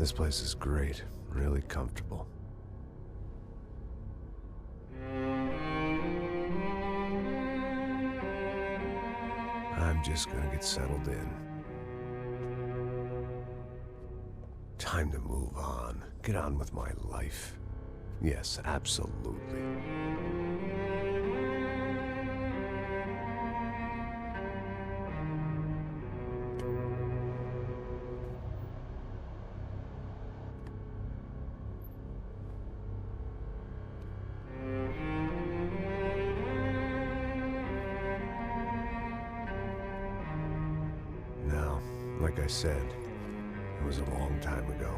This place is great, really comfortable. I'm just gonna get settled in. Time to move on. Get on with my life. Yes, absolutely. Now, like I said, it was a long time ago.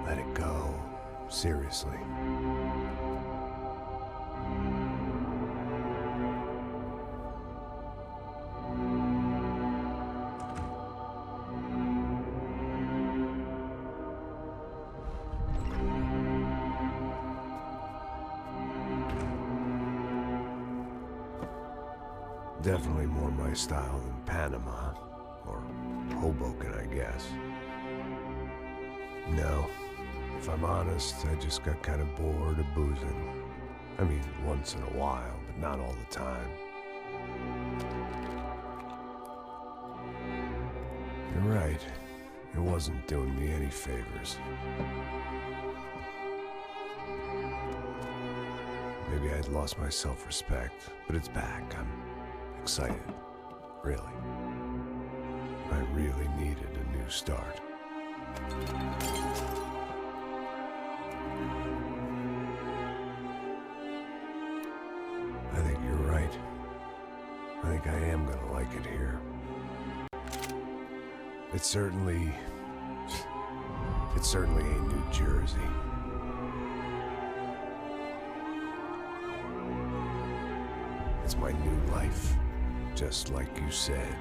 Let it go. Seriously. Definitely more my style than Panama, or Hoboken, I guess. No, if I'm honest, I just got kind of bored of boozing. I mean, once in a while, but not all the time. You're right, it wasn't doing me any favors. Maybe I'd lost my self-respect, but it's back. I'm excited, really. I really needed a new start. I think you're right. I think I am gonna like it here. It's certainly ain't New Jersey. It's my new life, just like you said.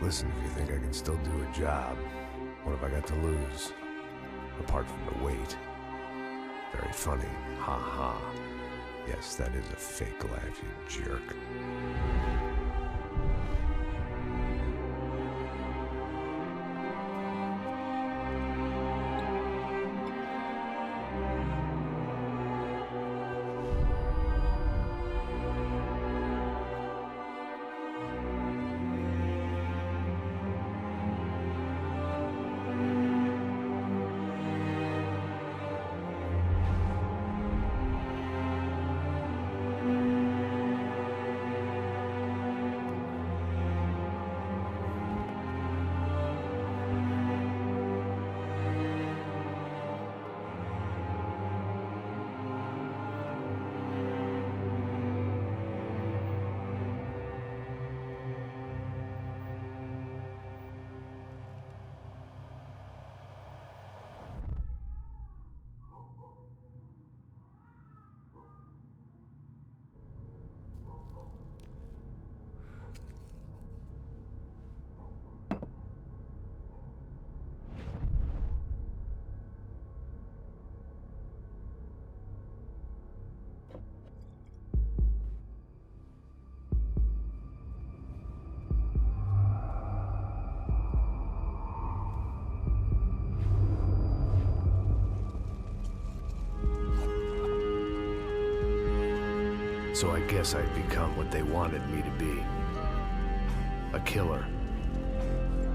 Listen, if you think I can still do a job, what have I got to lose? Apart from the weight. Very funny. Ha ha. Yes, that is a fake laugh, you jerk. So I guess I'd become what they wanted me to be. A killer.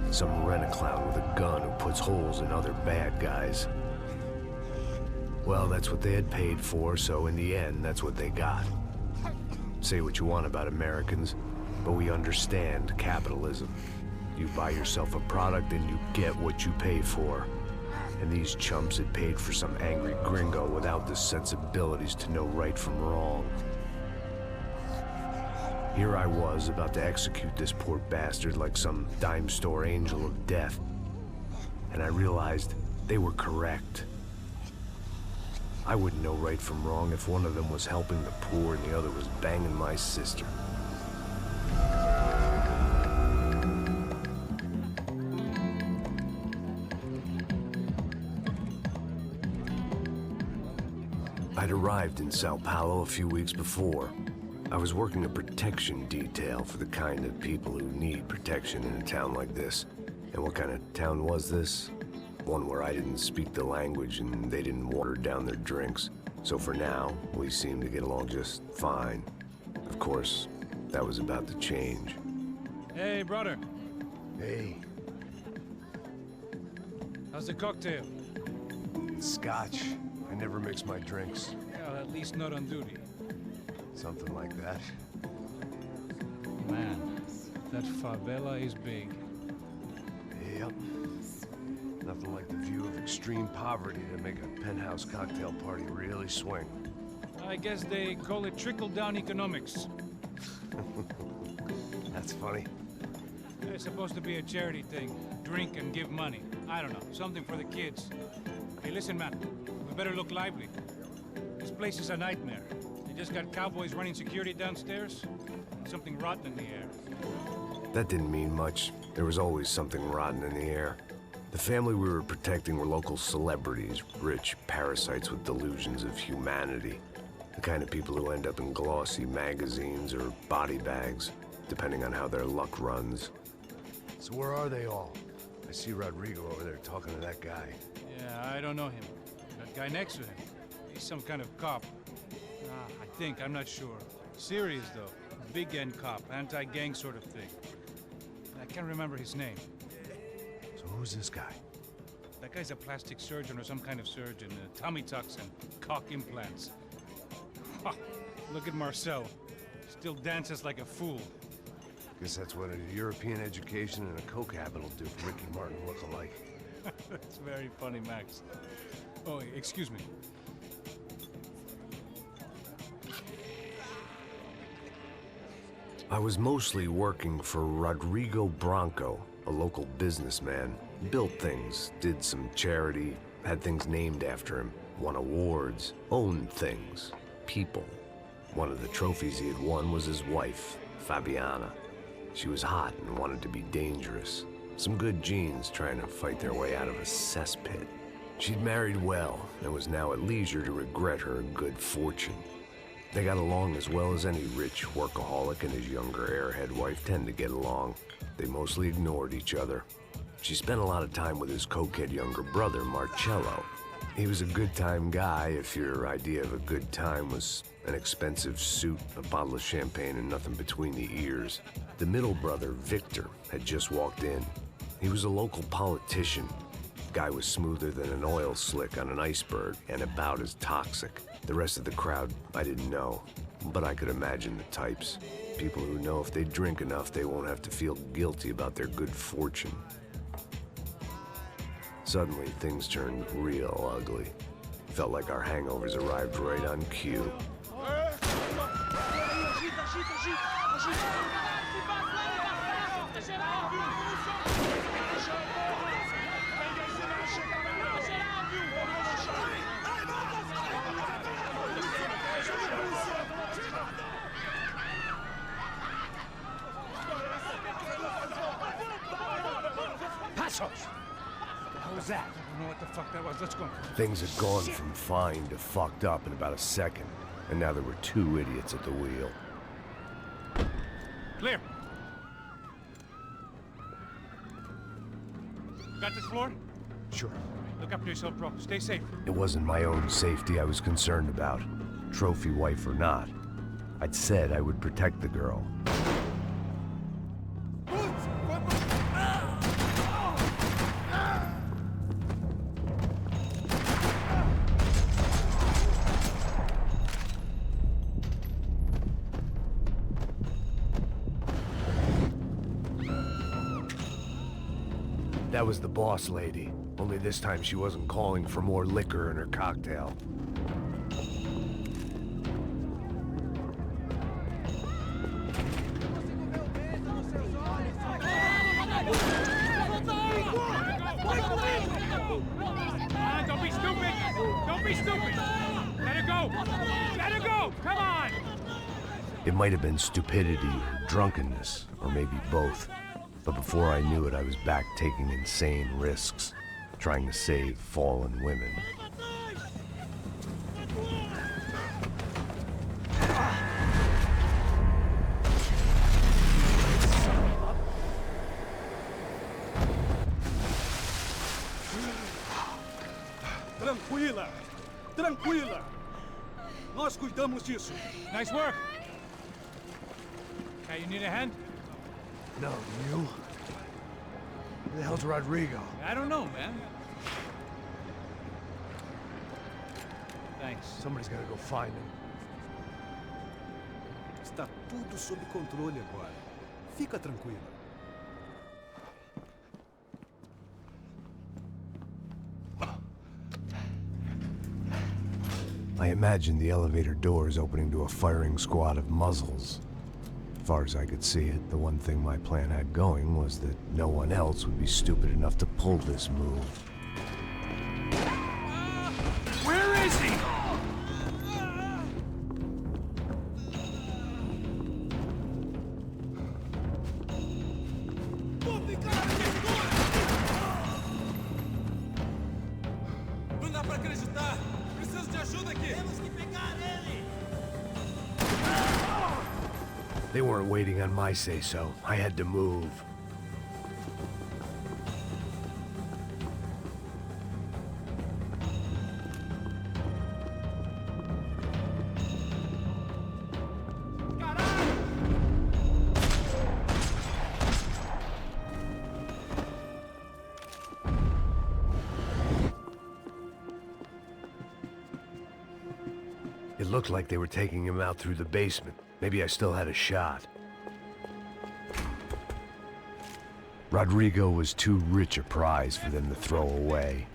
Some rent-a-clown with a gun who puts holes in other bad guys. Well, that's what they had paid for, so in the end, that's what they got. Say what you want about Americans, but we understand capitalism. You buy yourself a product and you get what you pay for. And these chumps had paid for some angry gringo without the sensibilities to know right from wrong. Here I was, about to execute this poor bastard like some dime store angel of death. And I realized they were correct. I wouldn't know right from wrong if one of them was helping the poor and the other was banging my sister. I'd arrived in São Paulo a few weeks before. I was working a protection detail for the kind of people who need protection in a town like this. And what kind of town was this? One where I didn't speak the language and they didn't water down their drinks. So for now, we seemed to get along just fine. Of course, that was about to change. Hey, brother. Hey. How's the cocktail? It's scotch. I never mix my drinks. Well, at least not on duty. Something like that. Man, that favela is big. Yep. Nothing like the view of extreme poverty to make a penthouse cocktail party really swing. I guess they call it trickle-down economics. That's funny. It's supposed to be a charity thing. Drink and give money. I don't know, something for the kids. Hey, listen, man. We better look lively. This place is a nightmare. They just got cowboys running security downstairs. Something rotten in the air. That didn't mean much. There was always something rotten in the air. The family we were protecting were local celebrities, rich parasites with delusions of humanity. The kind of people who end up in glossy magazines or body bags, depending on how their luck runs. So where are they all? I see Rodrigo over there talking to that guy. Yeah, I don't know him. That guy next to him. He's some kind of cop. I think, I'm not sure. Serious, though. Big-end cop, anti-gang sort of thing. I can't remember his name. So who's this guy? That guy's a plastic surgeon or some kind of surgeon. Tummy tucks and cock implants. Look at Marcel. Still dances like a fool. Guess that's what a European education and a coke habit will do for Ricky Martin look-alike. That's very funny, Max. Oh, excuse me. I was mostly working for Rodrigo Branco, a local businessman. Built things, did some charity, had things named after him, won awards, owned things, people. One of the trophies he had won was his wife, Fabiana. She was hot and wanted to be dangerous. Some good genes trying to fight their way out of a cesspit. She'd married well and was now at leisure to regret her good fortune. They got along as well as any rich workaholic and his younger airhead wife tend to get along. They mostly ignored each other. She spent a lot of time with his cokehead younger brother, Marcello. He was a good-time guy if your idea of a good time was an expensive suit, a bottle of champagne, and nothing between the ears. The middle brother, Victor, had just walked in. He was a local politician. Guy was smoother than an oil slick on an iceberg and about as toxic. The rest of the crowd, I didn't know, but I could imagine the types. People who know if they drink enough, they won't have to feel guilty about their good fortune. Suddenly, things turned real ugly. Felt like our hangovers arrived right on cue. What was that? I don't know what the fuck that was. Let's go. Things had gone from fine to fucked up in about a second, and now there were two idiots at the wheel. Clear. Got this floor? Sure. Look after yourself, bro. Stay safe. It wasn't my own safety I was concerned about, trophy wife or not. I'd said I would protect the girl. That was the boss lady, only this time she wasn't calling for more liquor in her cocktail. Don't be stupid! Don't be stupid! Let her go! Let her go! Come on! It might have been stupidity or drunkenness, or maybe both. But before I knew it, I was back taking insane risks, trying to save fallen women. tranquila. Nós cuidamos disso. Nice work. Hey, you need a hand? No, you? Who the hell's Rodrigo? I don't know, man. Thanks. Somebody's gotta go find him. Está tudo sob controle agora. Fica tranquila. I imagine the elevator doors opening to a firing squad of muzzles. As far as I could see it, the one thing my plan had going was that no one else would be stupid enough to pull this move. Where is he? Não dá pra acreditar! Preciso de ajuda aqui! Temos que pegar ele! They weren't waiting on my say-so. I had to move. It looked like they were taking him out through the basement. Maybe I still had a shot. Rodrigo was too rich a prize for them to throw away.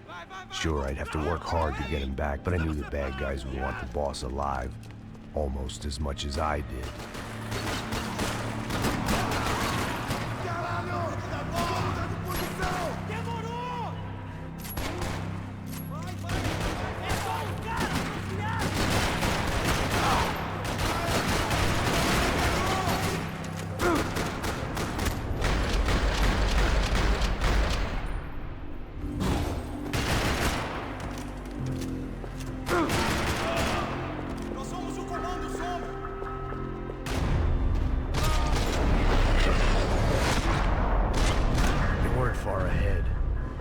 Sure, I'd have to work hard to get him back, but I knew the bad guys would want the boss alive almost as much as I did. Far ahead.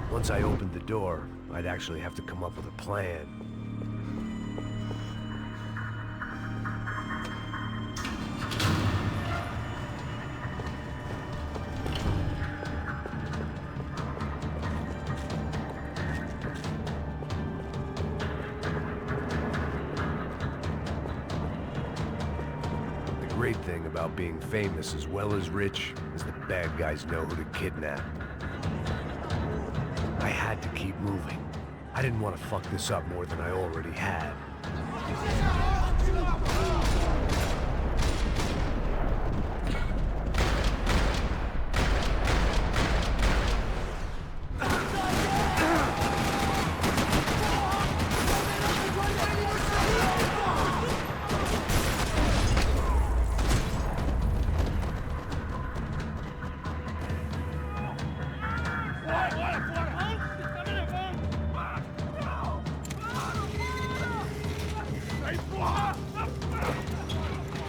Once I opened the door, I'd actually have to come up with a plan. The great thing about being famous as well as rich is the bad guys know who to kidnap. I had to keep moving. I didn't want to fuck this up more than I already had.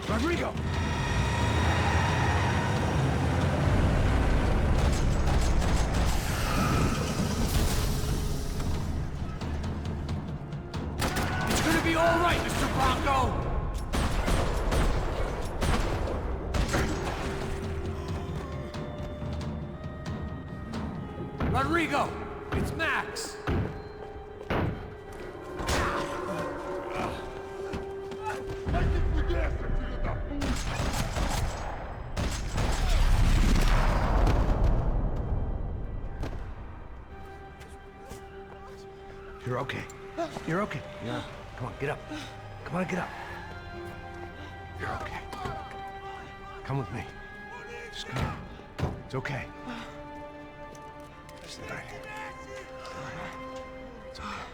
Rodrigo! It's gonna be all right, Mr. Bronco! Rodrigo! It's Max! You're okay. You're okay. Yeah. Come on, get up. Come on, get up. You're okay. Come with me. Just come on. It's okay. Just right here. It's okay.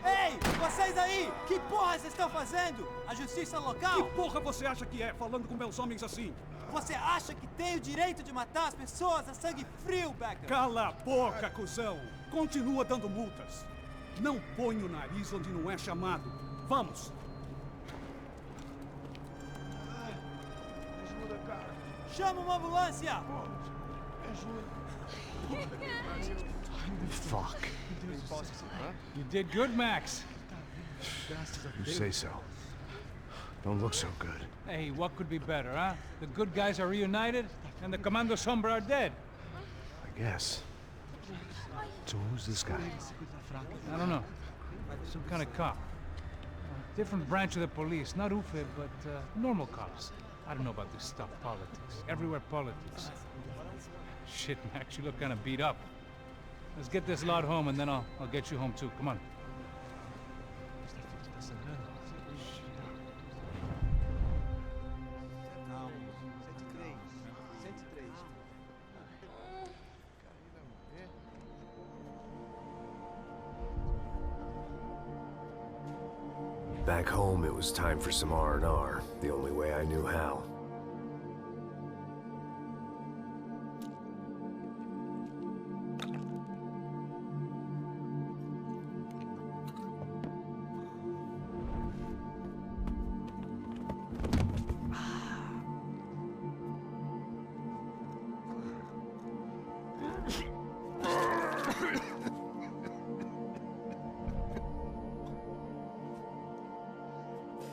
Ei, vocês aí! Que porra vocês estão fazendo? A justiça local? Que porra você acha que é, falando com meus homens assim? Você acha que tem o direito de matar as pessoas a sangue frio, Becker? Cala a boca, cuzão! Continua dando multas. Não põe o nariz onde não é chamado. Vamos! Ajuda, cara. Chama uma ambulância! Fuck. You did good, Max. You say so. Don't look so good. Hey, what could be better, huh? The good guys are reunited, and the Commando Sombra are dead. I guess. So who's this guy? I don't know. Some kind of cop. Different branch of the police. Not UFE, but normal cops. I don't know about this stuff, politics. Everywhere politics. Shit, Max, you look kind of beat up. Let's get this lot home, and then I'll get you home too. Come on. Back home, it was time for some R&R, the only way I knew how.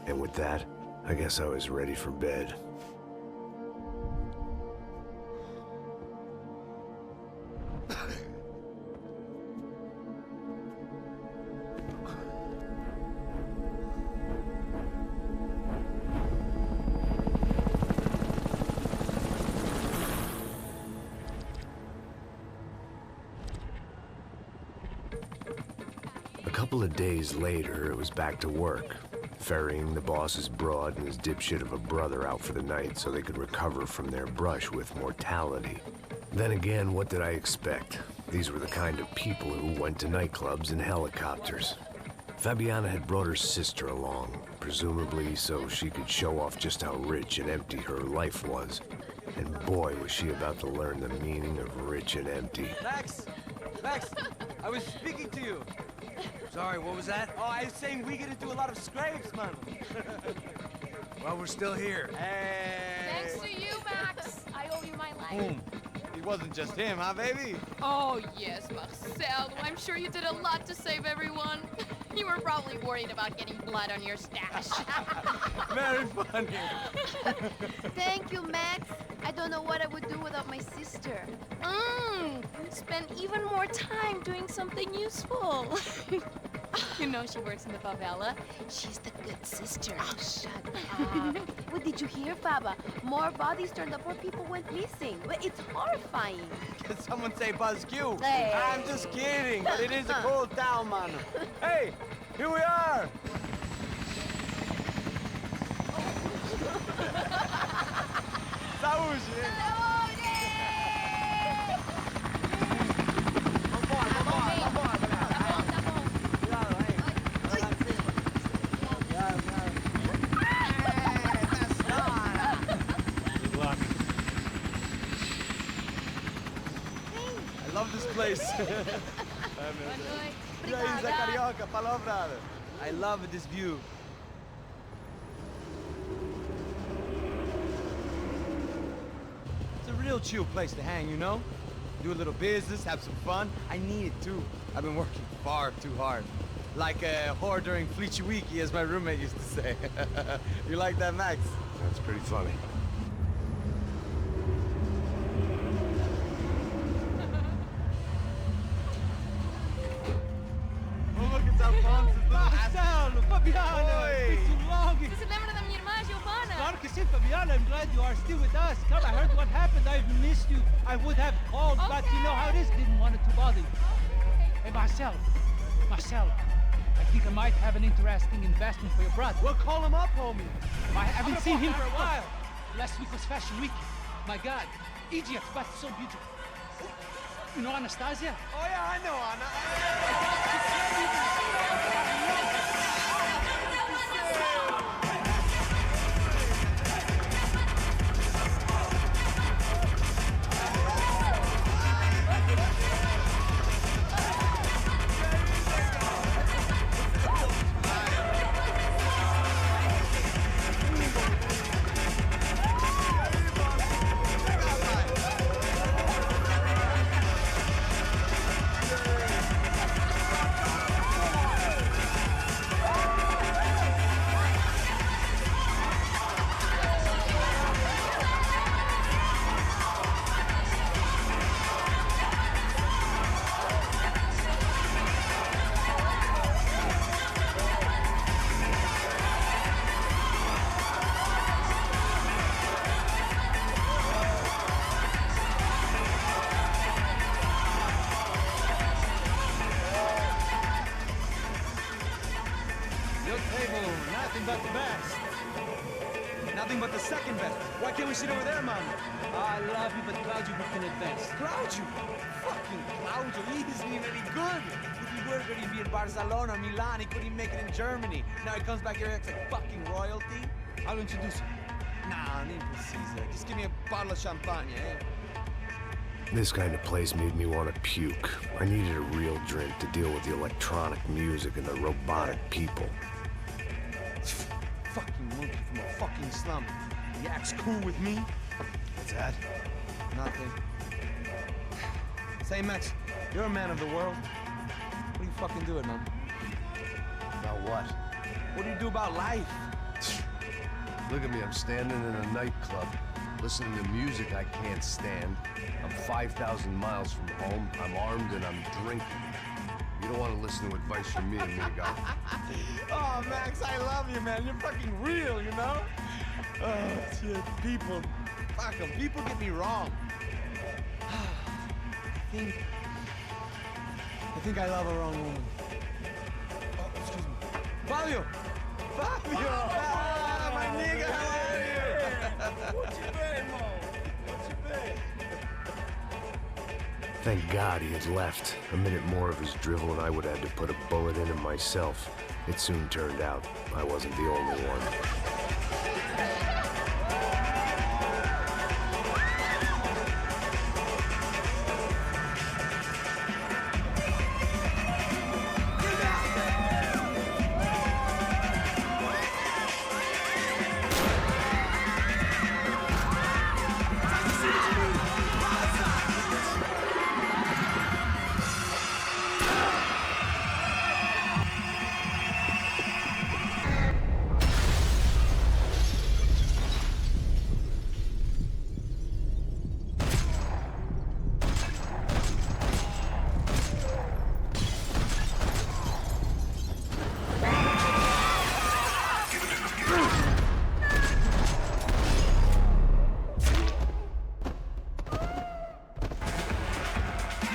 And with that, I guess I was ready for bed. A couple of days later, it was back to work. Ferrying the boss's broad and his dipshit of a brother out for the night so they could recover from their brush with mortality. Then again, what did I expect? These were the kind of people who went to nightclubs in helicopters. Fabiana had brought her sister along, presumably so she could show off just how rich and empty her life was. And boy, was she about to learn the meaning of rich and empty. Max! Max! I was speaking to you! Sorry, what was that? Oh, I was saying we get into a lot of scrapes, man. Well, we're still here. Hey! Thanks to you, Max. I owe you my life. Boom. It wasn't just him, huh, baby? Oh, yes, Marcel. I'm sure you did a lot to save everyone. You were probably worried about getting blood on your stash. Very funny. Thank you, Max. I don't know what I would do without my sister. Spend even more time doing something useful. You know she works in the favela. She's the good sister. Oh, shut up. What did you hear, Faba? More bodies turned up where people went missing. It's horrifying. Did someone say Buzz Q? Hey. I'm just kidding, but it is a cool town, man. Hey, here we are. Saúde! I love this place. E aí, Zé Carioca, falou, brother. I love this view. It's a real chill place to hang, you know? Do a little business, have some fun. I need it too. I've been working far too hard. Like a whore during Fleechy Weeky, as my roommate used to say. You like that, Max? That's pretty funny. Marcelo, Fabiana, it's been too long. Você se lembra da minha irmã, Giovanna? Claro que sim, Fabiana. I'm glad you are still with us. Come, I heard what happened. I've missed you. I would have called, but you know how it is. Didn't want it to bother you. Hey, Marcelo, I think I might have an interesting investment for your brother. Well, call him up, homie. I haven't seen him for a while. Last week was Fashion Week. My God, Egypt, but so beautiful. You know Anastasia? Oh, yeah, I know, Anna. best. Nothing but the second best. Why can't we sit over there, man? I love you, but Claudio booked in advance. Claudio? Fucking Claudio, he isn't even any good. If he were good, he'd be in Barcelona, Milan, he couldn't even make it in Germany. Now he comes back here acts like fucking royalty. I'll introduce you. Nah, name precisa. Just give me a bottle of champagne, eh? This kind of place made me want to puke. I needed a real drink to deal with the electronic music and the robotic people. Fucking monkey from a fucking slum. He acts cool with me. What's that? Nothing. Say, Max, you're a man of the world. What do you fucking do it, man? About what? What do you do about life? Look at me, I'm standing in a nightclub, listening to music I can't stand. I'm 5,000 miles from home, I'm armed, and I'm drinking. You don't want to listen to advice from me, amigo. Oh, Max, I love you, man. You're fucking real, you know? Oh, shit. People. Fuck them. People get me wrong. I think I love a wrong woman. Oh, excuse me. Fabio! Fabio! Ah, my nigga, how are you? What you been, Mo? What you been? Thank God he had left. A minute more of his drivel and I would have had to put a bullet in him myself. It soon turned out I wasn't the only one.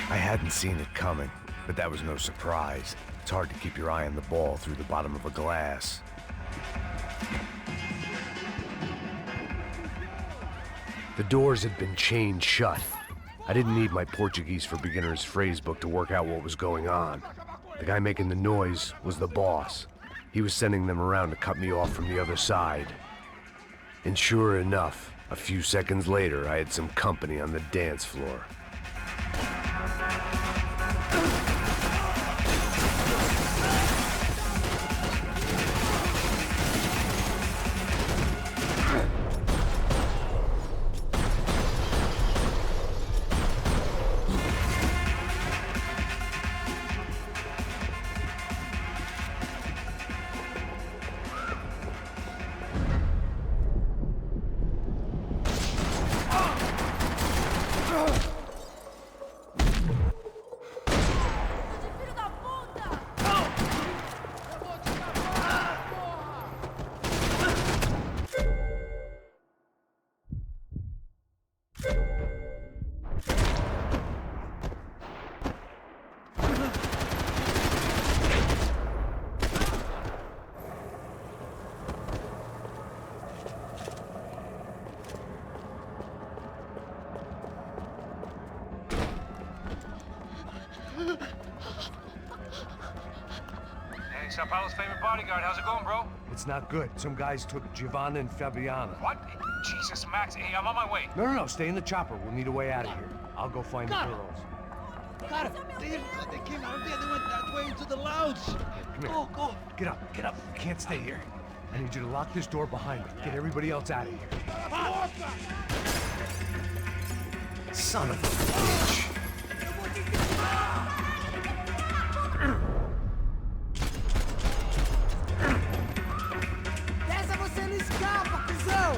I hadn't seen it coming, but that was no surprise. It's hard to keep your eye on the ball through the bottom of a glass. The doors had been chained shut. I didn't need my Portuguese for Beginners phrase book to work out what was going on. The guy making the noise was the boss. He was sending them around to cut me off from the other side. And sure enough, a few seconds later, I had some company on the dance floor. Hey, São Paulo's favorite bodyguard. How's it going, bro? It's not good. Some guys took Giovanna and Fabiana. What? Jesus, Max. Hey, I'm on my way. No, stay in the chopper. We'll need a way out of here. I'll go find the girls. Got it. They came out there. They went that way into the lounge. Come here. Go. Get up. You can't stay here. I need you to lock this door behind me. Get everybody else out of here. Son of a bitch. Dessa você não escapa, cuzão!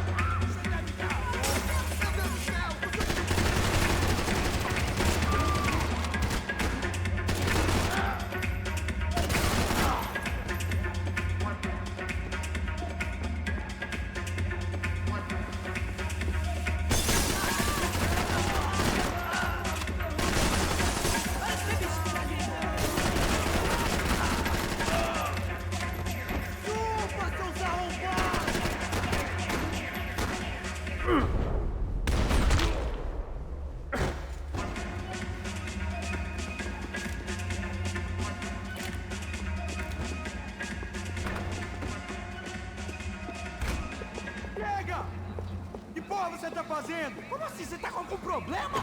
Chupa, seus arrombados!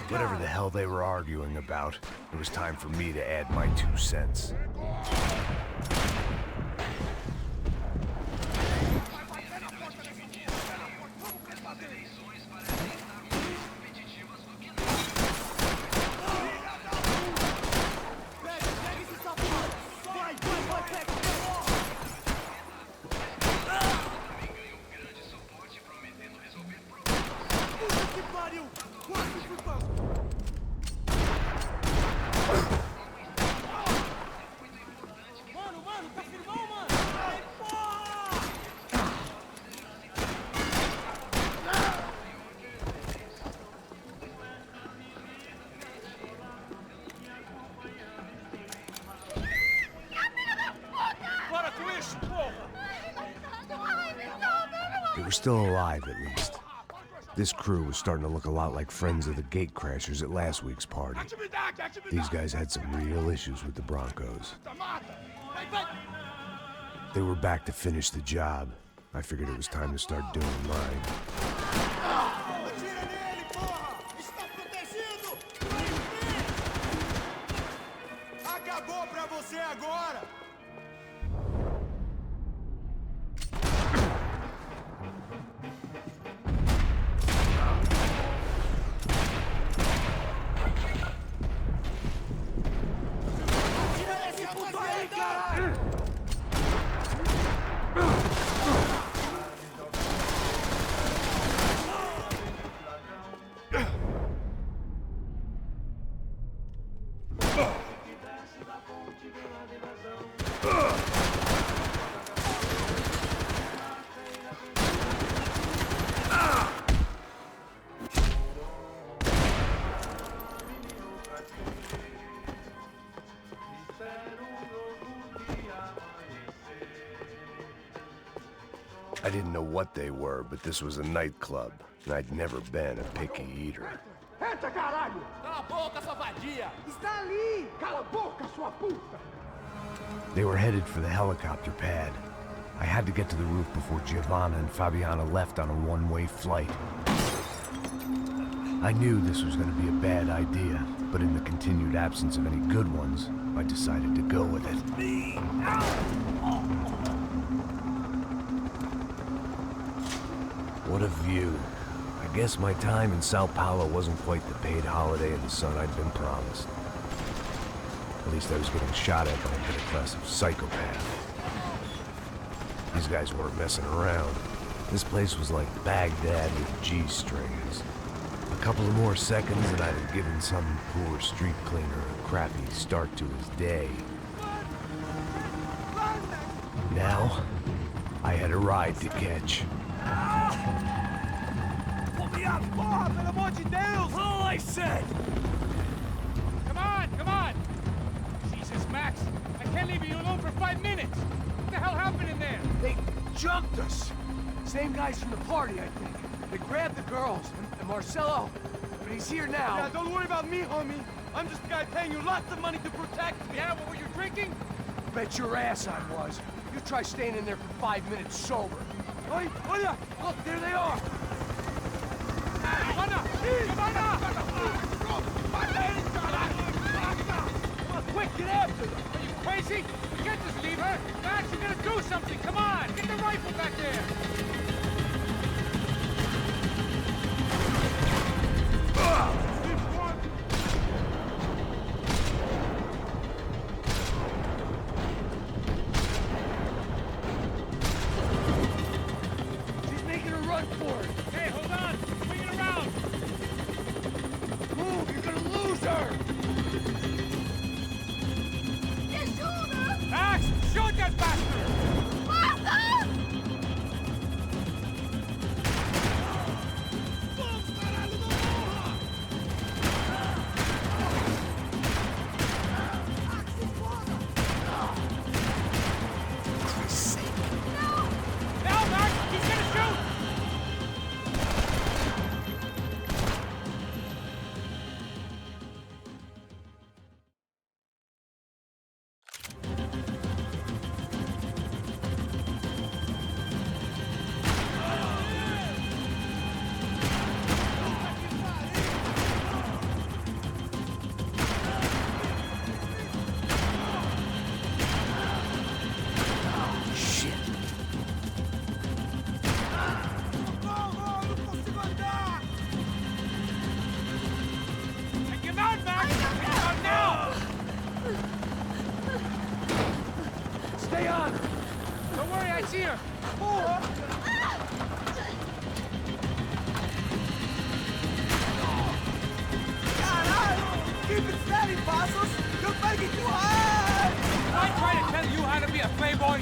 Whatever the hell they were arguing about, it was time for me to add my 2 cents. They were still alive, at least. This crew was starting to look a lot like friends of the gatecrashers at last week's party. These guys had some real issues with the Broncos. They were back to finish the job. I figured it was time to start doing mine. I didn't know what they were, but this was a nightclub, and I'd never been a picky eater. Entra, caralho! Cala a boca, sua vadia! Está ali! Cala a boca, sua puta! They were headed for the helicopter pad. I had to get to the roof before Giovanna and Fabiana left on a one-way flight. I knew this was going to be a bad idea, but in the continued absence of any good ones, I decided to go with it. What a view. I guess my time in São Paulo wasn't quite the paid holiday in the sun I'd been promised. At least I was getting shot at by a middle-class psychopath. These guys weren't messing around. This place was like Baghdad with G-strings. A couple of more seconds and I'd have given some poor street cleaner a crappy start to his day. Now, I had a ride to catch. Pull me up! Porra, pelo amor de Deus! All I said! Come on, come on! Jesus, Max, I can't leave you alone for 5 minutes! What the hell happened in there? They jumped us. Same guys from the party, I think. They grabbed the girls, and Marcelo, but he's here now. Yeah, don't worry about me, homie. I'm just the guy paying you lots of money to protect me. Yeah, what were you drinking? Bet your ass I was. You try staying in there for 5 minutes sober. Oi, olha! Look, there they are. Giovanna! Giovanna! Come on, quick, get after them. Are you crazy? You can't just leave her. Max, you gotta do something. Come on, get the rifle back there. She's making a run for it. Hey, hold on. Swing it around. Move, you're gonna lose her. Max, shoot that bastard! playboy!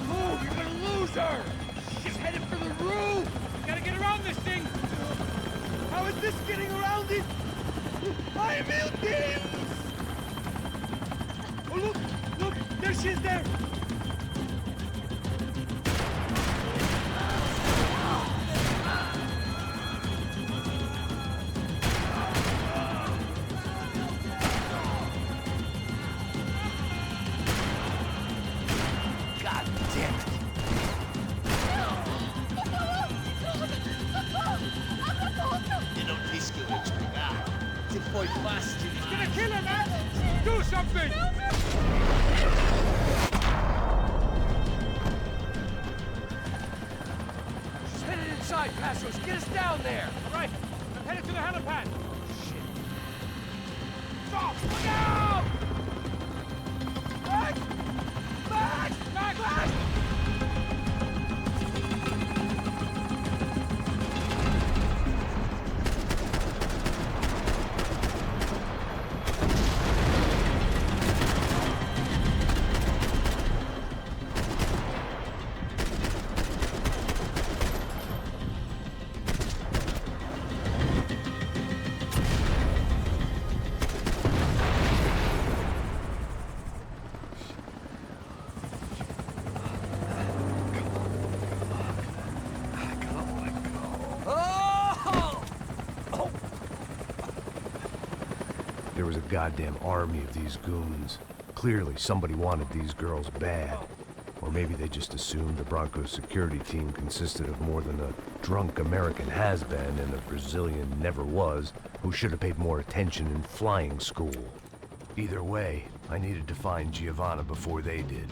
Oh, you're gonna lose her! She's headed for the roof! Gotta get around this thing! How is this getting around it? Ai, meu Deus! Oh, look! Look! There she is there! God damn it! Eu não disse que eu ia te pegar. Se foi fácil. He's gonna kill her, man! Do something! She's headed inside, Passos! Get us down there! All right, I'm headed to the helipad. Shit! Stop! Look out! Max! Max! Max! Max! There was a goddamn army of these goons. Clearly, somebody wanted these girls bad. Or maybe they just assumed the Broncos security team consisted of more than a drunk American has-been and a Brazilian never-was who should have paid more attention in flying school. Either way, I needed to find Giovanna before they did.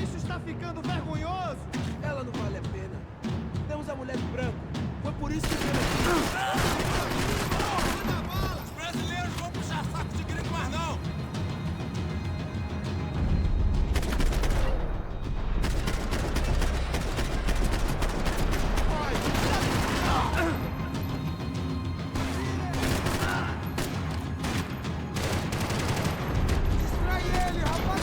Isso está ficando vergonhoso! Ela não vale a pena. Temos a mulher do branco. Foi por isso que viemos aqui. Manda bala! Os brasileiros vão puxar saco de gringo, mas não! Distrai ele, rapaz!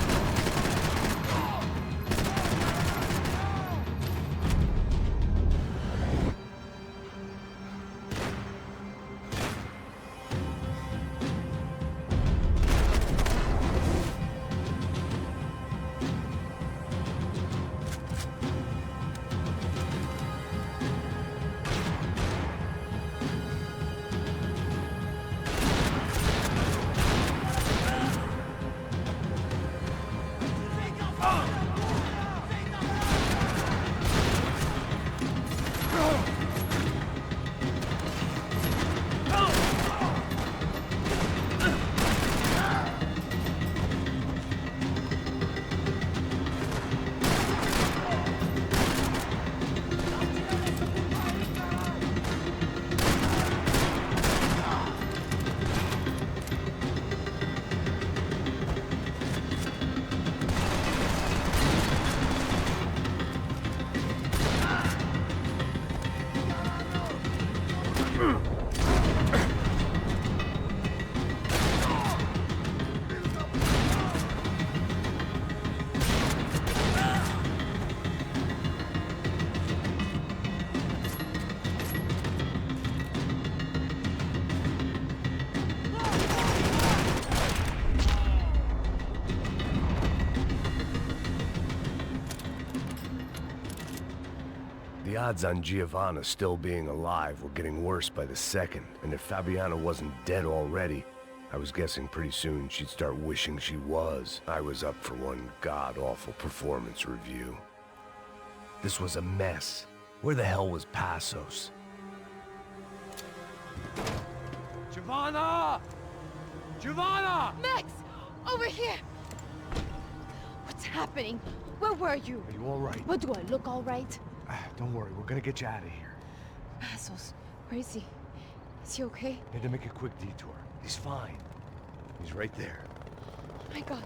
The odds on Giovanna still being alive were getting worse by the second, and if Fabiana wasn't dead already, I was guessing pretty soon she'd start wishing she was. I was up for one god-awful performance review. This was a mess. Where the hell was Passos? Giovanna! Giovanna! Max! Over here! What's happening? Where were you? Are you all right? What, do I look all right? Don't worry, we're gonna get you out of here. Passos, where is he? Is he okay? Need to make a quick detour. He's fine. He's right there. Oh my God.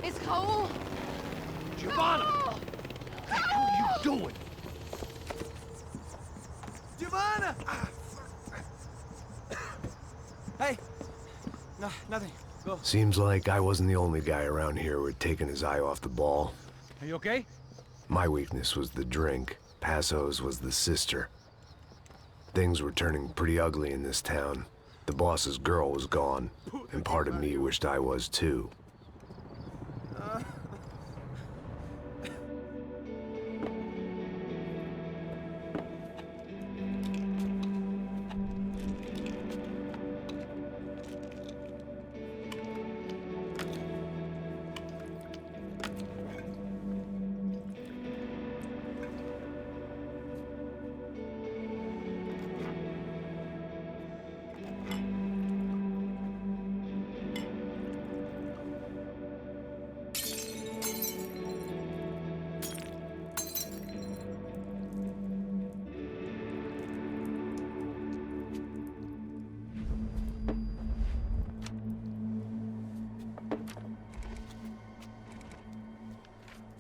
It's Raul! Giovanna! Raul! doing? Giovanna! Hey! No, nothing. Go. Seems like I wasn't the only guy around here who had taken his eye off the ball. Are you okay? My weakness was the drink. Passo's was the sister. Things were turning pretty ugly in this town. The boss's girl was gone, and part of me wished I was too.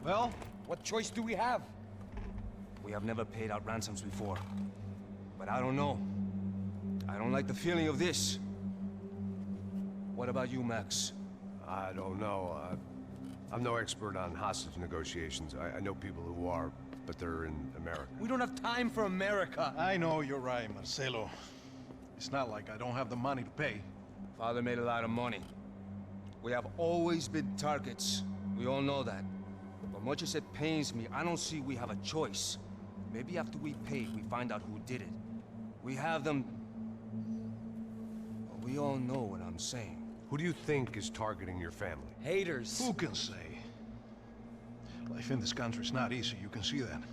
Well, what choice do we have? We have never paid out ransoms before. But I don't know. I don't like the feeling of this. What about you, Max? I don't know. I'm no expert on hostage negotiations. I know people who are, but they're in America. We don't have time for America. I know you're right, Marcelo. It's not like I don't have the money to pay. Father made a lot of money. We have always been targets. We all know that. But much as it pains me, I don't see we have a choice. Maybe after we pay, we find out who did it. We have them... Well, we all know what I'm saying. Who do you think is targeting your family? Haters. Who can say? Life in this country is not easy, you can see that.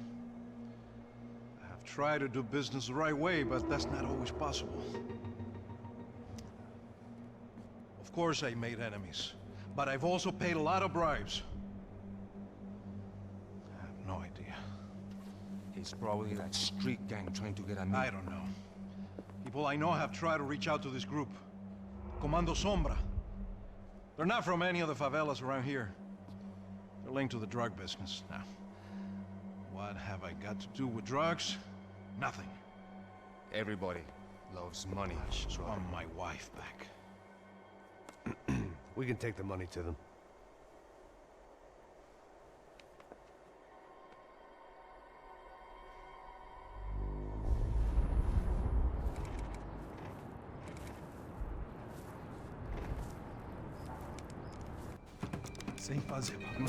I have tried to do business the right way, but that's not always possible. Of course I made enemies, but I've also paid a lot of bribes. I have no idea. It's probably that street gang trying to get at me. I don't know. People I know have tried to reach out to this group. Comando Sombra. They're not from any of the favelas around here. They're linked to the drug business. Now, what have I got to do with drugs? Nothing. Everybody loves money. I just want my wife back. We can take the money to them.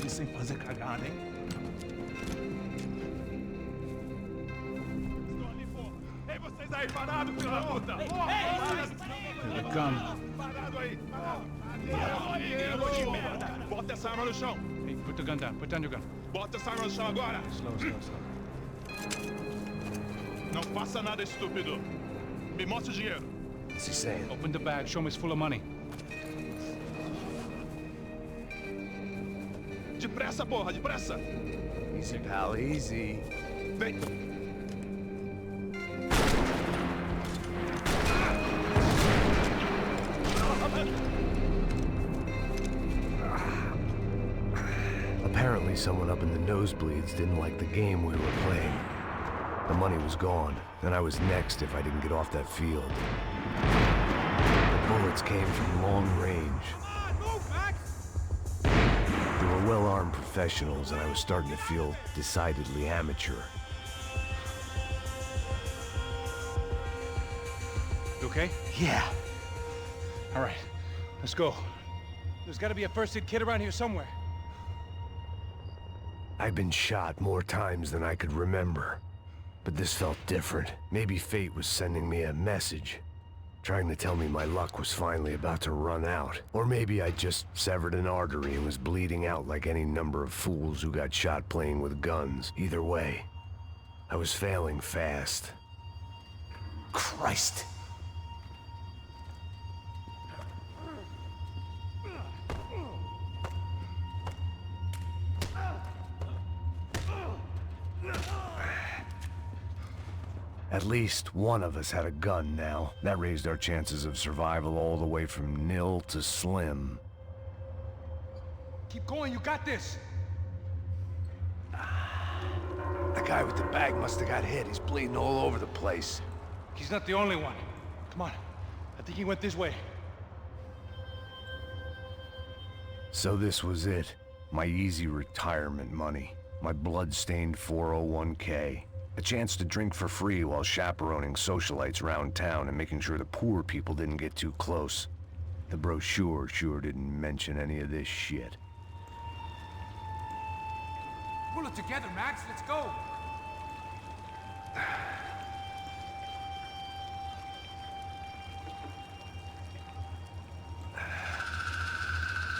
Sem fazer cagada, hein? Estou ali, pô! Ei, vocês aí, parados, filha da puta! The gun. Parado aí! Parado! Merda! Bota essa arma no chão! Hey, put the gun down. Put down your gun. Bota essa arma no chão agora! Slow. Não faça nada, estúpido! Me mostre o dinheiro! What's he saying? Open the bag. Show me it's full of money. Depressa, porra! Depressa! Easy, pal, easy. Vem! Apparently someone up in the nosebleeds didn't like the game we were playing. The money was gone, and I was next if I didn't get off that field. The bullets came from long range. They were well-armed professionals, and I was starting to feel decidedly amateur. You okay? Yeah. All right. Let's go. There's got to be a first-aid kit around here somewhere. I'd been shot more times than I could remember. But this felt different. Maybe fate was sending me a message, trying to tell me my luck was finally about to run out. Or maybe I just severed an artery and was bleeding out like any number of fools who got shot playing with guns. Either way, I was failing fast. Christ! At least one of us had a gun now. That raised our chances of survival all the way from nil to slim. Keep going. You got this. I got guy with the bag must have got hit. He's bleeding all over the place. He's not the only one. Come on. I think he went this way. So this was it. My easy retirement money. My blood-stained 401k. A chance to drink for free while chaperoning socialites around town and making sure the poor people didn't get too close. The brochure sure didn't mention any of this shit. Pull it together, Max. Let's go.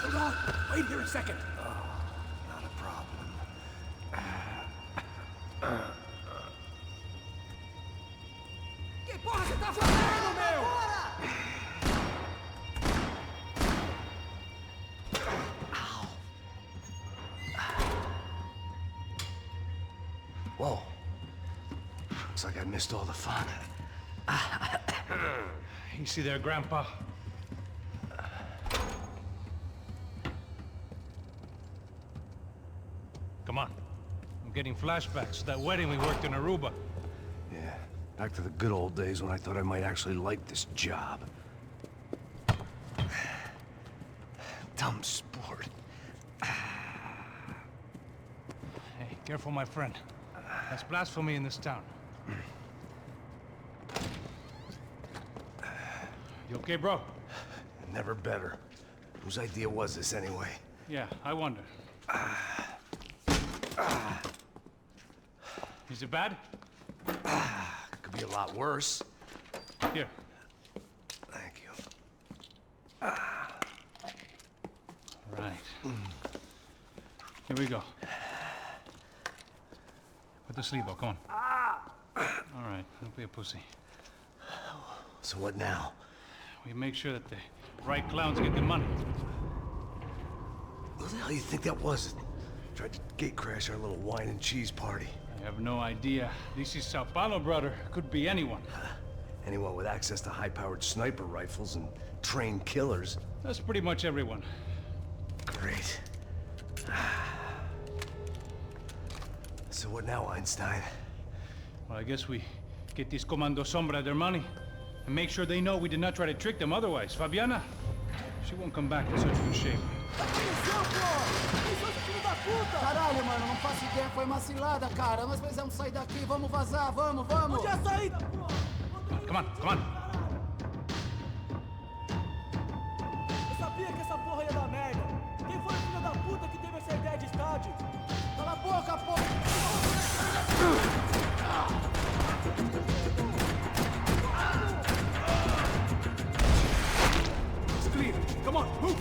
Hold on. Wait here a second. Not a problem. Que porra você tá fazendo, meu? Whoa. Looks like I missed all the fun. Easy there, Grandpa. Come on. I'm getting flashbacks to that wedding we worked in Aruba. Yeah, back to the good old days when I thought I might actually like this job. Dumb sport. Hey, careful, my friend. That's blasphemy in this town. You okay, bro? Never better. Whose idea was this anyway? Yeah, I wonder. Is it bad? Could be a lot worse. Here. Thank you. Right. Here we go. Put the sleeve on, come on. All right, don't be a pussy. So what now? We make sure that the right clowns get the money. What the hell do you think that was? Tried to gate crash our little wine and cheese party. I have no idea. This is São Paulo, brother. Could be anyone. Anyone with access to high-powered sniper rifles and trained killers. That's pretty much everyone. Great. So what now, Einstein? Well, I guess we get these Comando Sombra their money and make sure they know we did not try to trick them otherwise. Fabiana, she won't come back in such good shape. Caralho, mano, não faço ideia, foi uma cilada, cara. Nós precisamos sair daqui, vamos vazar, vamos! Onde é a saída, pô? Come on, come on. Eu sabia que essa porra ia dar merda. Quem foi o filho da puta que teve essa ideia de estádio? Cala a boca, porra! It's clear. Come on, move.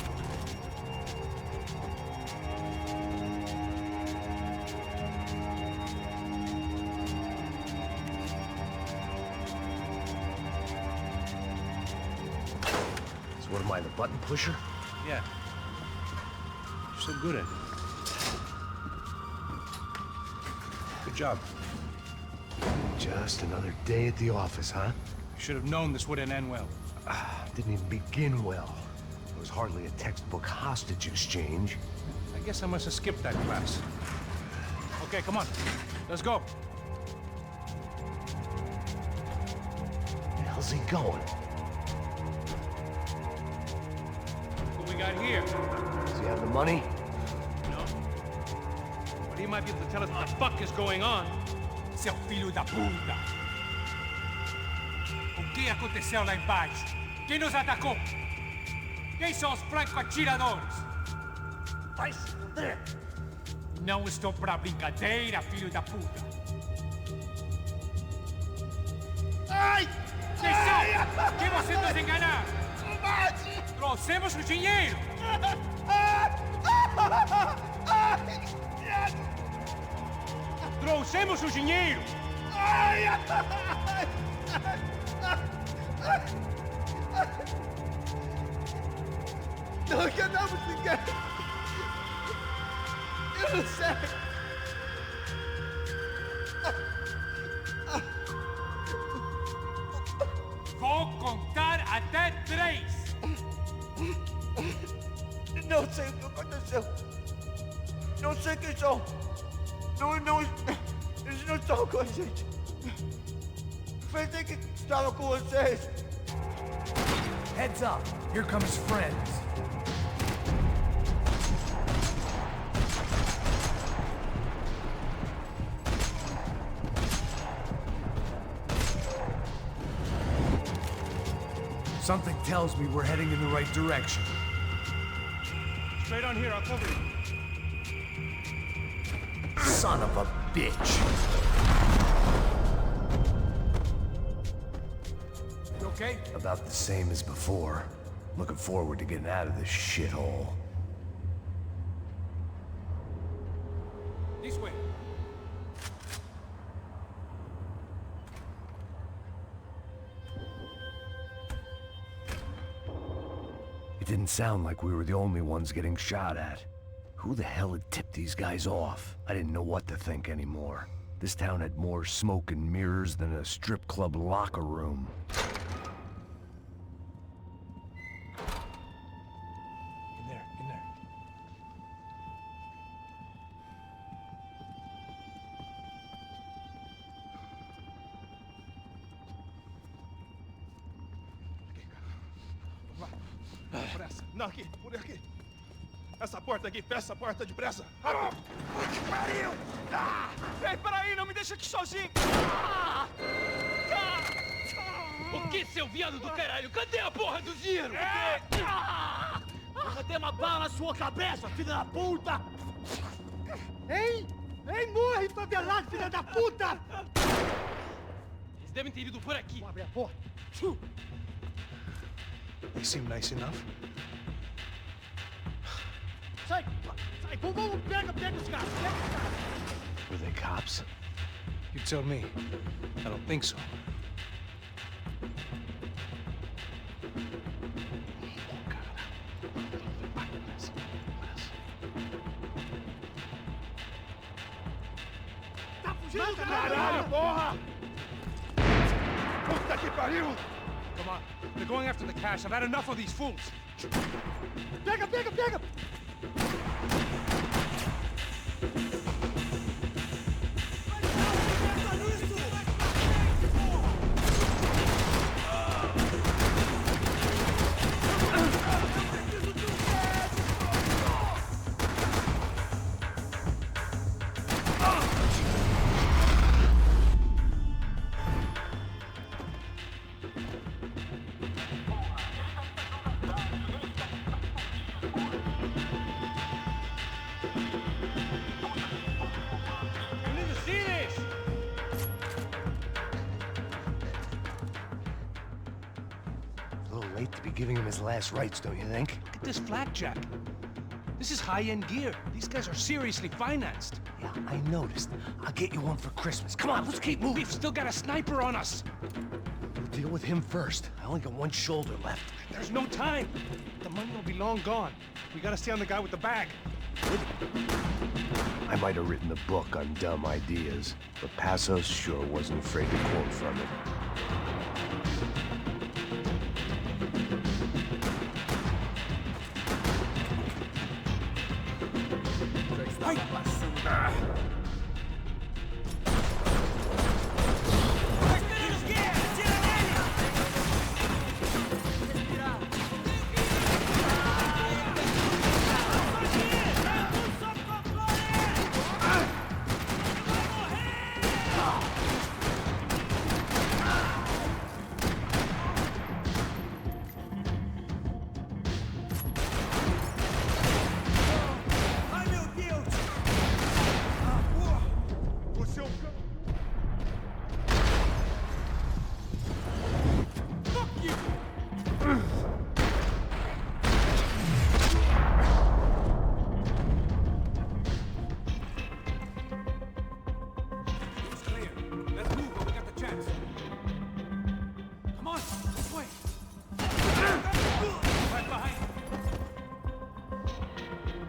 So what am I, the button pusher? Yeah. You're so good at it. Good job. Just another day at the office, huh? You should have known this wouldn't end well. Didn't even begin well. It was hardly a textbook hostage exchange. I guess I must have skipped that class. Okay, come on. Let's go. Where the hell's he going? What we got here? Does he have the money? No. But he might be able to tell us what the fuck is going on. Seu filho da puta! O que aconteceu lá embaixo? Quem nos atacou? Quem são os franco-atiradores? Vai se fuder! Não estou pra brincadeira, filho da puta! Ai! Quem são? Quem você nos enganar? Trouxemos o dinheiro! Trouxemos o dinheiro! Não enganamos ninguém! Eu não sei! Vou contar até 3! Não sei o que aconteceu! Não sei quem são! Eles não estavam com a gente. Pensei que estavam com vocês. Heads up. Here comes friends. Something tells me we're heading in the right direction. Straight on here, I'll cover you. Son of a bitch. You okay? About the same as before. Looking forward to getting out of this shithole. This way. It didn't sound like we were the only ones getting shot at. Who the hell had tipped these guys off? I didn't know what to think anymore. This town had more smoke and mirrors than a strip club locker room. In there, in there. Pressa. Não, aqui, por aqui. Essa porta aqui, fecha essa porta depressa. Que pariu! Ei, peraí, não me deixa aqui sozinho! O que, seu viado do caralho? Cadê a porra do dinheiro? Eu dei uma bala na sua cabeça, filha da puta! Ei! Ei, morre, favelado, filha da puta! Eles devem ter ido por aqui. Abre a porta. They seem nice enough. Sai! Sai! Vamos, pega os caras! Pega os caras! Were they cops? You tell me. I don't think so. Tá fugindo, caralho, porra! Puta que pariu! Come on. They're going after the cash. I've had enough of these fools. Pega, pega, pega! To be giving him his last rites, don't you think? Look at this flakjack. This is high-end gear. These guys are seriously financed. Yeah, I noticed. I'll get you one for Christmas. Come on, let's keep moving. We've still got a sniper on us. We'll deal with him first. I only got one shoulder left. There's no time. The money will be long gone. We gotta stay on the guy with the bag. I might have written a book on dumb ideas, but Passos sure wasn't afraid to quote from it.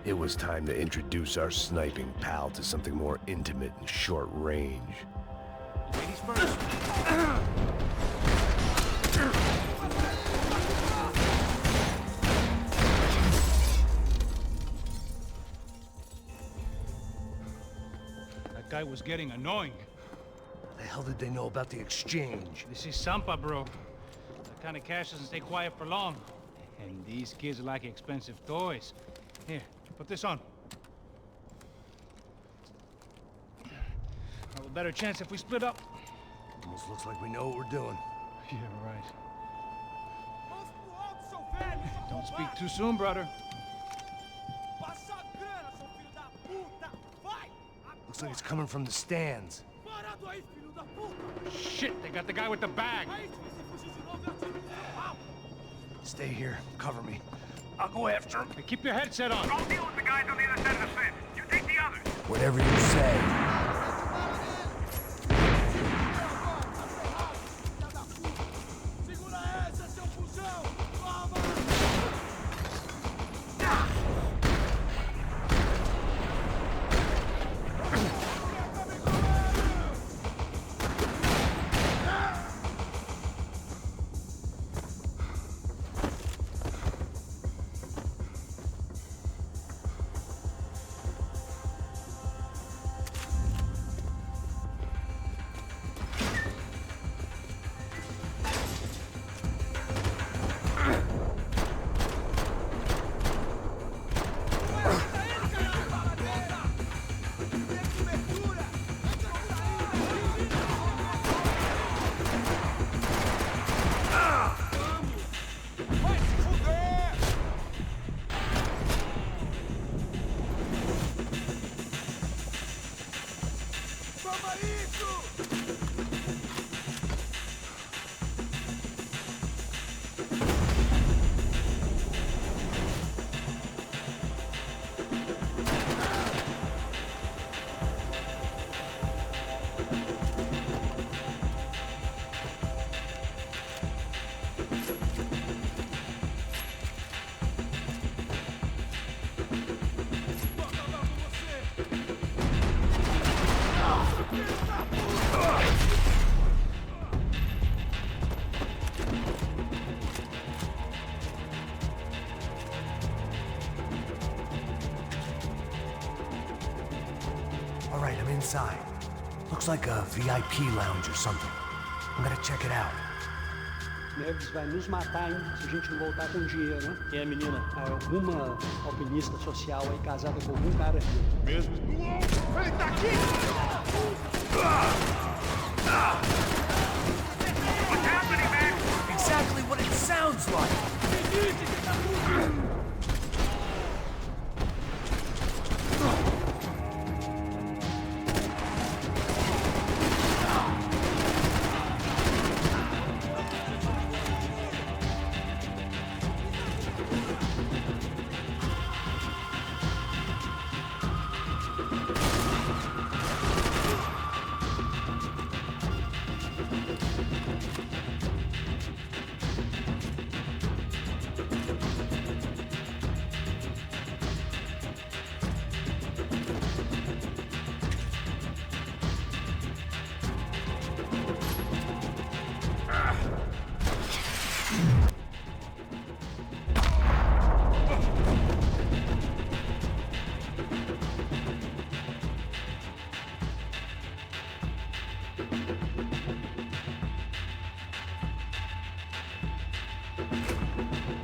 It was time to introduce our sniping pal to something more intimate and short range. Ladies first. That guy was getting annoying. hell did they know about the exchange? This is Sampa, bro. That kind of cash doesn't stay quiet for long. And these kids like expensive toys. Here, put this on. Have a better chance if we split up. Almost looks like we know what we're doing. Yeah, right. Don't speak too soon, brother. Looks like it's coming from the stands. Shit, they got the guy with the bag. Stay here. Cover me. I'll go after him. Hey, keep your headset on. I'll deal with the guys on the other side of the fence. You take the others. Whatever you say. Inside. Looks like a VIP lounge or something. I'm gonna check it out. Neves vai nos matar, hein, se a gente não voltar com dinheiro, né? Quem é a menina? Alguma alpinista social aí casada com algum cara aqui. Mesmo? Ele tá aqui! What's happening, man? Exactly what it sounds like!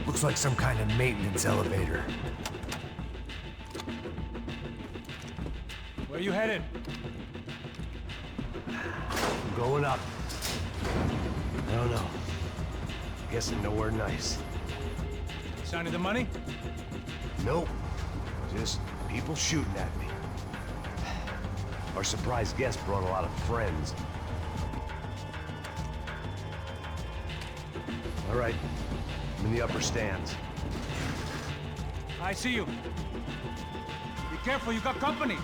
Looks like some kind of maintenance elevator. Where you headed? I'm going up. I don't know. Guessing nowhere nice. Sign of the money? Nope. Just people shooting at me. Our surprise guest brought a lot of friends. All right. I'm in the upper stands. I see you. Be careful, you got company.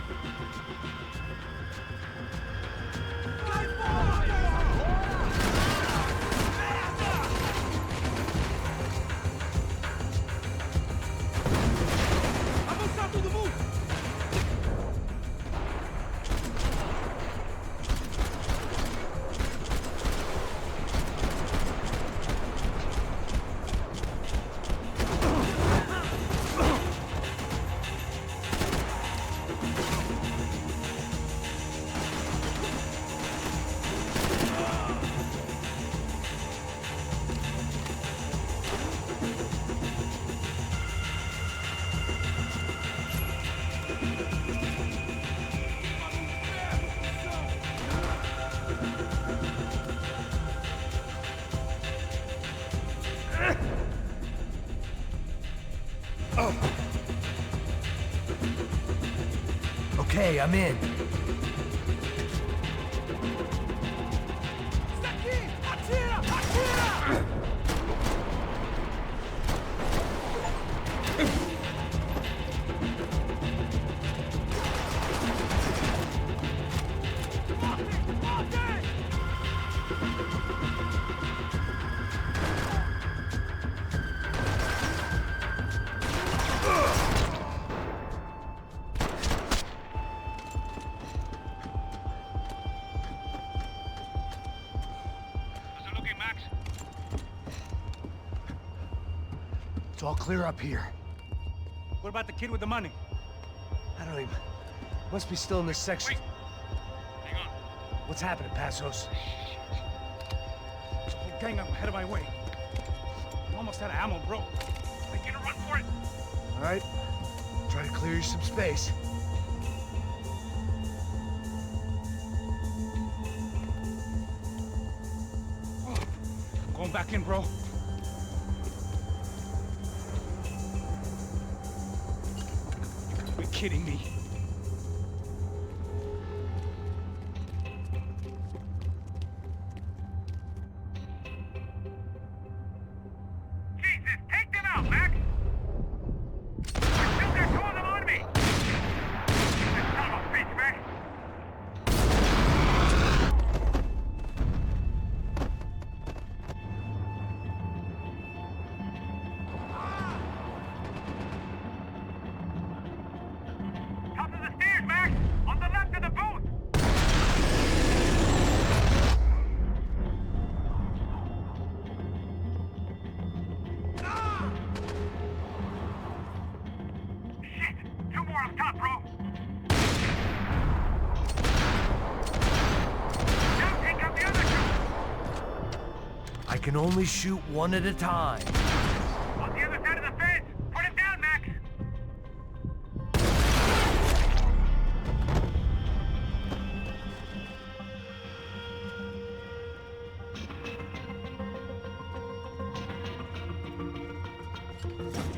Okay, I'm in. It's all clear up here. What about the kid with the money? I don't even... Must be still in this section. Wait. Hang on. What's happening, Passos? The gang up ahead of my way. I'm almost out of ammo, bro. I get a run for it. All right. Try to clear you some space. I'm going back in, bro. You're kidding me. Jesus, take them out, Mac! I still got two of them on me! That son of a bitch, Mac! Top of the stairs, Mac! On the left of the booth! Shit! Two more up top, bro! Now take out the other two! I can only shoot one at a time. On the other side of the fence! Put him down, Max!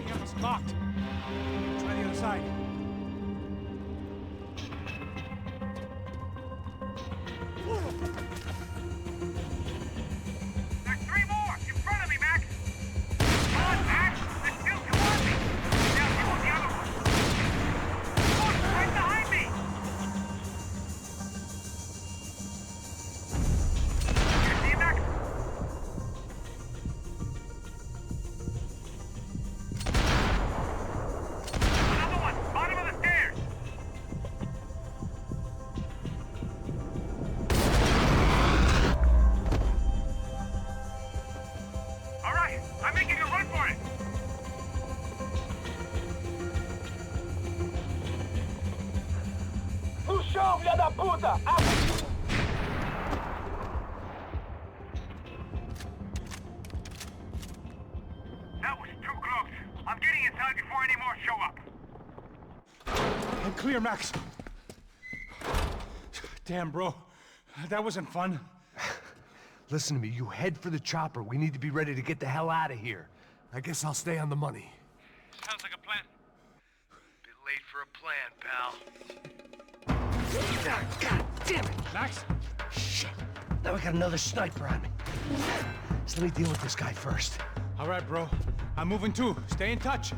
Damn, it's locked. Try the other side. There's three more! In front of me, Max! Come on, Max! There's still two on me! Now you on the other one! Look, right behind me! You see him, Max? Another one! Bottom of the stairs! All right, I'm making a run for it! No chão, filha da puta! That was too close. I'm getting inside before any more show up. I'm clear, Max. Damn, bro. That wasn't fun. Listen to me, you head for the chopper. We need to be ready to get the hell out of here. I guess I'll stay on the money. Sounds like a plan. Bit late for a plan, pal. God damn it! Max? Shit. Now we got another sniper on me. So let me deal with this guy first. All right, bro. I'm moving too. Stay in touch.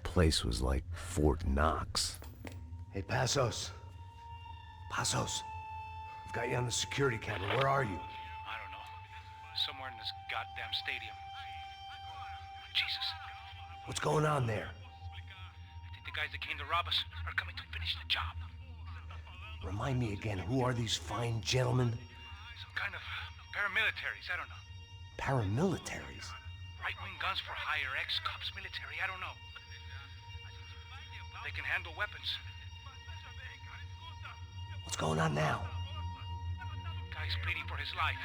Place was like Fort Knox. Hey, Passos. Passos. I've got you on the security camera. Where are you? I don't know. goddamn stadium. Jesus. What's going on there? I think the guys that came to rob us are coming to finish the job. Remind me again, who are these fine gentlemen? Some kind of paramilitaries, I don't know. Paramilitaries? Right-wing guns for hire, ex-cops, military, I don't know. They can handle weapons. What's going on now? Guy's pleading for his life.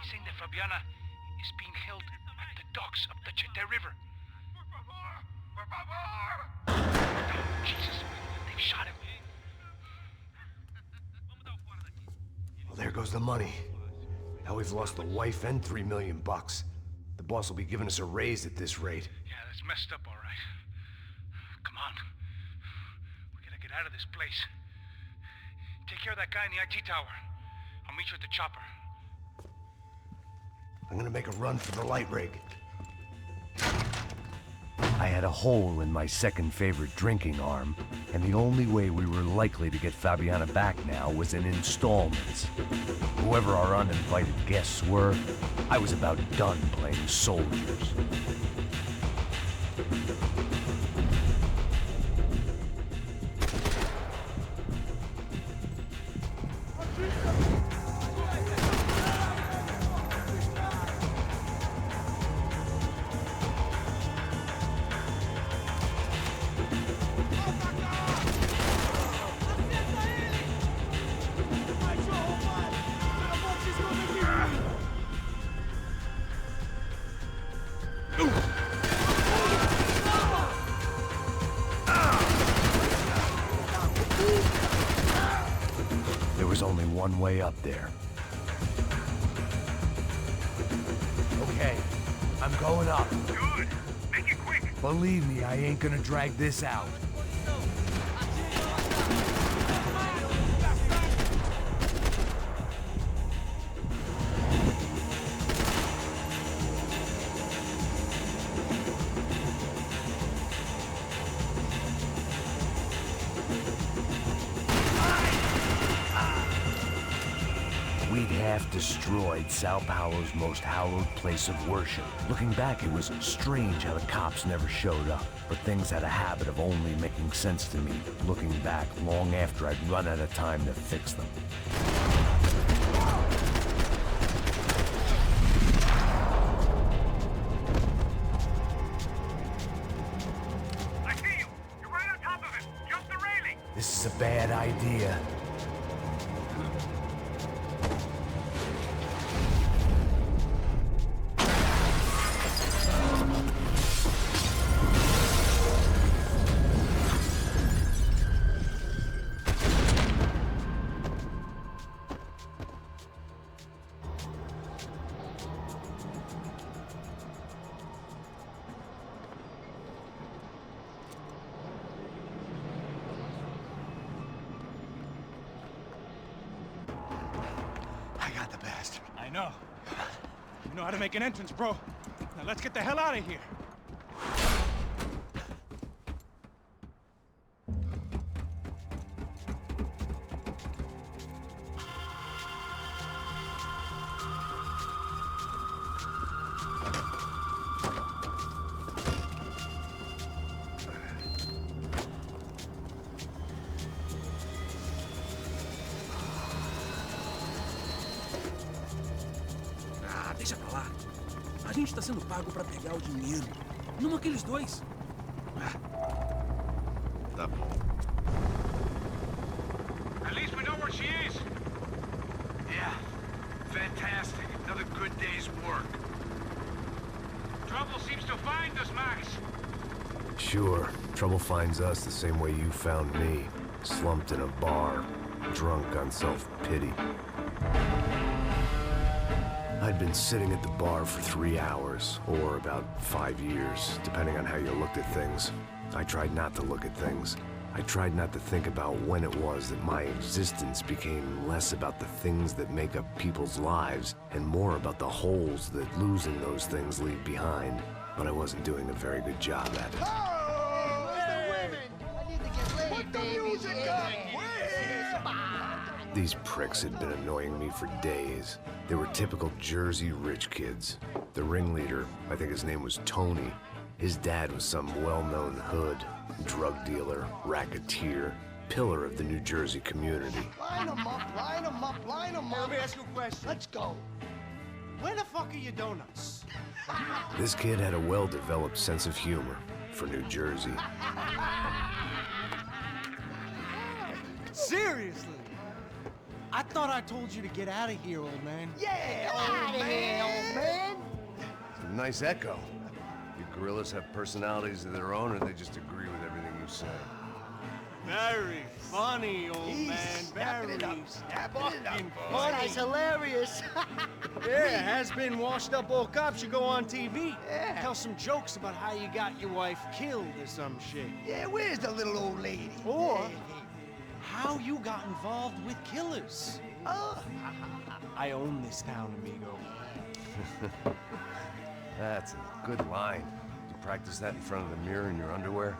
He's saying that Fabiana is being held at the docks of the Chete River. Jesus, they've shot him. Well, there goes the money. Now we've lost the wife and $3 million. The boss will be giving us a raise at this rate. Yeah, that's messed up, all right. Come on. We gotta get out of this place. Take care of that guy in the IT tower. I'll meet you at the chopper. I'm gonna make a run for the light rig. I had a hole in my second favorite drinking arm, and the only way we were likely to get Fabiana back now was in installments. Whoever our uninvited guests were, I was about done playing soldiers. There was only one way up there. Okay, I'm going up. Good. Make it quick. Believe me, I ain't gonna drag this out. We'd half destroyed Sao Paulo's most hallowed place of worship. Looking back, it was strange how the cops never showed up. But things had a habit of only making sense to me, looking back long after I'd run out of time to fix them. I see you. You're right on top of him. Jump the railing. This is a bad idea. I know. You know how to make an entrance, bro. Now let's get the hell out of here. Deixa pra lá. A gente tá sendo pago pra pegar o dinheiro. Não aqueles dois. Tá bom. At least we know where she is. Yeah. Fantastic. Another good day's work. Trouble seems to find us, Max. Sure. Trouble finds us the same way you found me. Slumped in a bar. Drunk on self-pity. I'd been sitting at the bar for 3 hours, or about 5 years, depending on how you looked at things. I tried not to look at things. I tried not to think about when it was that my existence became less about the things that make up people's lives, and more about the holes that losing those things leave behind. But I wasn't doing a very good job at it. Oh, hey! I need to get laid, baby. These pricks had been annoying me for days. They were typical Jersey rich kids. The ringleader, I think his name was Tony. His dad was some well-known hood, drug dealer, racketeer, pillar of the New Jersey community. Line them up, line them up, line them up. Let me ask you a question. Let's go. Where the fuck are your donuts? This kid had a well-developed sense of humor for New Jersey. Seriously? I thought I told you to get out of here, old man. Yeah, old man, old man. It's a nice echo. You gorillas have personalities of their own, or they just agree with everything you say? Very funny, old man. Very fucking This funny. guy's hilarious. Yeah, has-been washed-up old cop should go on TV. Yeah. Tell some jokes about how you got your wife killed or some shit. Yeah, where's the little old lady? Or how you got involved with killers. I own this town, amigo. That's a good line. You practice that in front of the mirror in your underwear?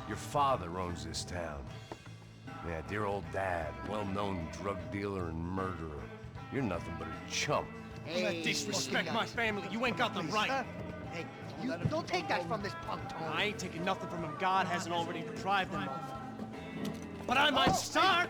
Your father owns this town. Yeah, dear old dad, well-known drug dealer and murderer. You're nothing but a chump. Hey, disrespect my family. You ain't got the right. Hey, you don't take that from this punk, Tony. I ain't taking nothing from him. God hasn't already deprived them of. But I might start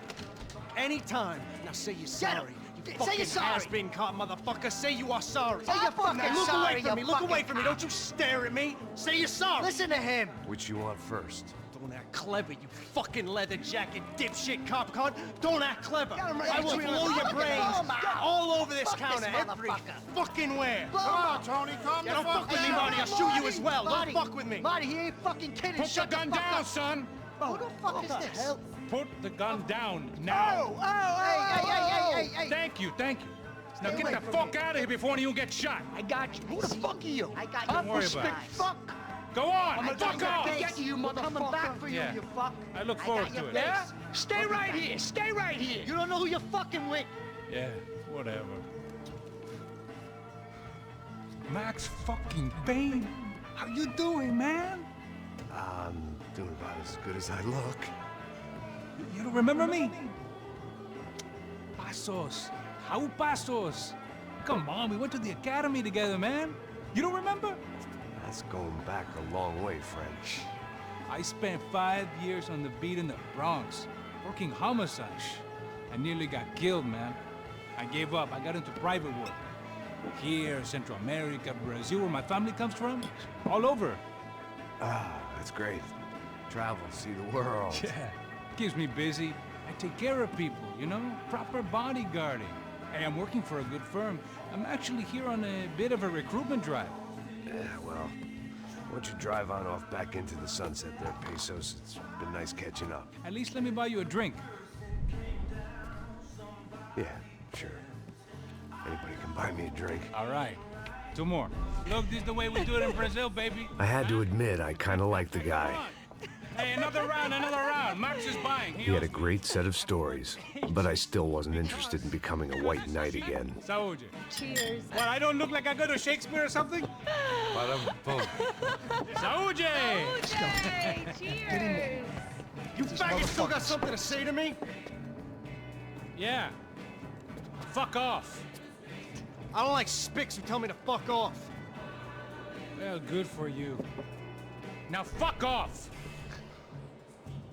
anytime. Now say you're sorry. You fucking has-been caught, motherfucker. Say you are sorry. Say you're fucking Look sorry, away from me. you Look away fucking from me. Don't you stare at me. Say you're sorry. Listen to him. Which you want first? Don't act clever, you fucking leather jacket dipshit cop cunt. Don't act clever. I will blow your brains all over this counter every fucking where. Come on, Tony. Calm down. Don't fuck with me, Marty. I'll shoot you as well. Don't fuck with me. Marty, he ain't fucking kidding. Put the gun down, son. Who the fuck is this? Put the gun down now. Hey. Thank you. Now get the fuck out of here before you get shot. I got you. Who the fuck are you? I got Don't worry about it. Fuck. Go on, fuck off. Get you, motherfucker. Coming back for you, Yeah. you fuck. I look forward to it. Yeah? Stay right here. Stay right here. You don't know who you're fucking with. Yeah, whatever. Max fucking Payne. How you doing, man? I'm doing about as good as I look. You don't remember me? Pasos. How Pasos? Come on, we went to the academy together, man. You don't remember? That's going back a long way, friend. I spent 5 years on the beat in the Bronx, working homicide. I nearly got killed, man. I gave up. I got into private work. Here, Central America, Brazil, where my family comes from. All over. Ah, that's great. Travel, see the world. Yeah, keeps me busy. I take care of people, you know? Proper bodyguarding. Hey, I'm working for a good firm. I'm actually here on a bit of a recruitment drive. Yeah, well, why don't you drive on off back into the sunset there, Pesos? It's been nice catching up. At least let me buy you a drink. Yeah, sure. Anybody can buy me a drink. All right. 2 more. Look, this is the way we do it in Brazil, baby. I had to admit, I kind of liked the guy. Hey, another round. Max is buying. He had a great set of stories, but I still wasn't interested in becoming a white knight again. Saúde. Cheers. What, I don't look like I go to Shakespeare or something? Saúde! Cheers. You faggots still got something to say to me? Yeah. Fuck off. I don't like spics who tell me to fuck off. Well, good for you. Now fuck off.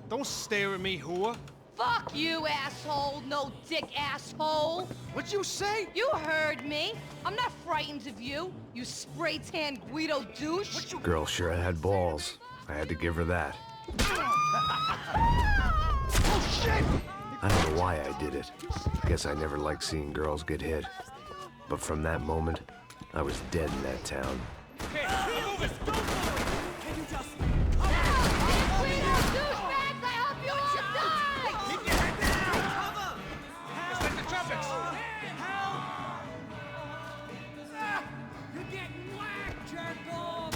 Don't stare at me, whore. Fuck you, asshole. No dick, asshole. What'd you say? You heard me. I'm not frightened of you, you spray-tan Guido douche. Girl sure had balls. I had to give her that. Oh, shit! I don't know why I did it. Guess I never liked seeing girls get hit. But from that moment, I was dead in that town. Okay, move it. Can you just... Guido douchebags, I hope you all die! Keep your head down! Cover! Let's let the trumpets. Help! You're getting whacked, jerk off!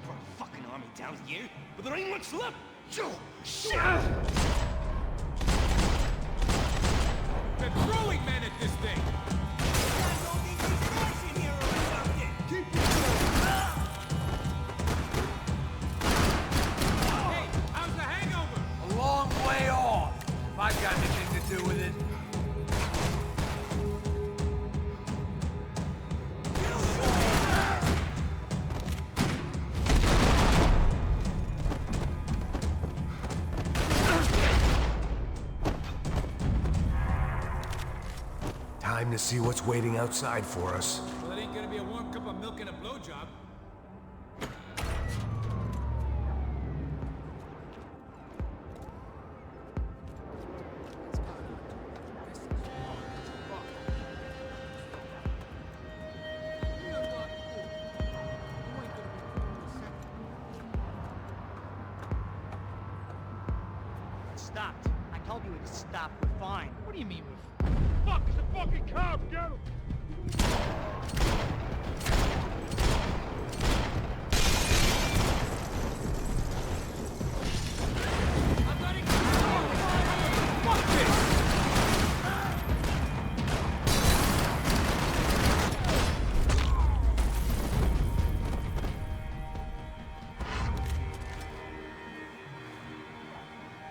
for a fucking army down here, but there ain't much left. Shit! They're throwing men at this thing! Hey, how's the hangover? A long way off. If I got anything to do with it. Time to see what's waiting outside for us. Well, it ain't gonna be a warm cup of milk and a blowjob. Stopped. I told you to stop. We're fine. What do you mean we're... Fuck, it's a fucking cop! Get him!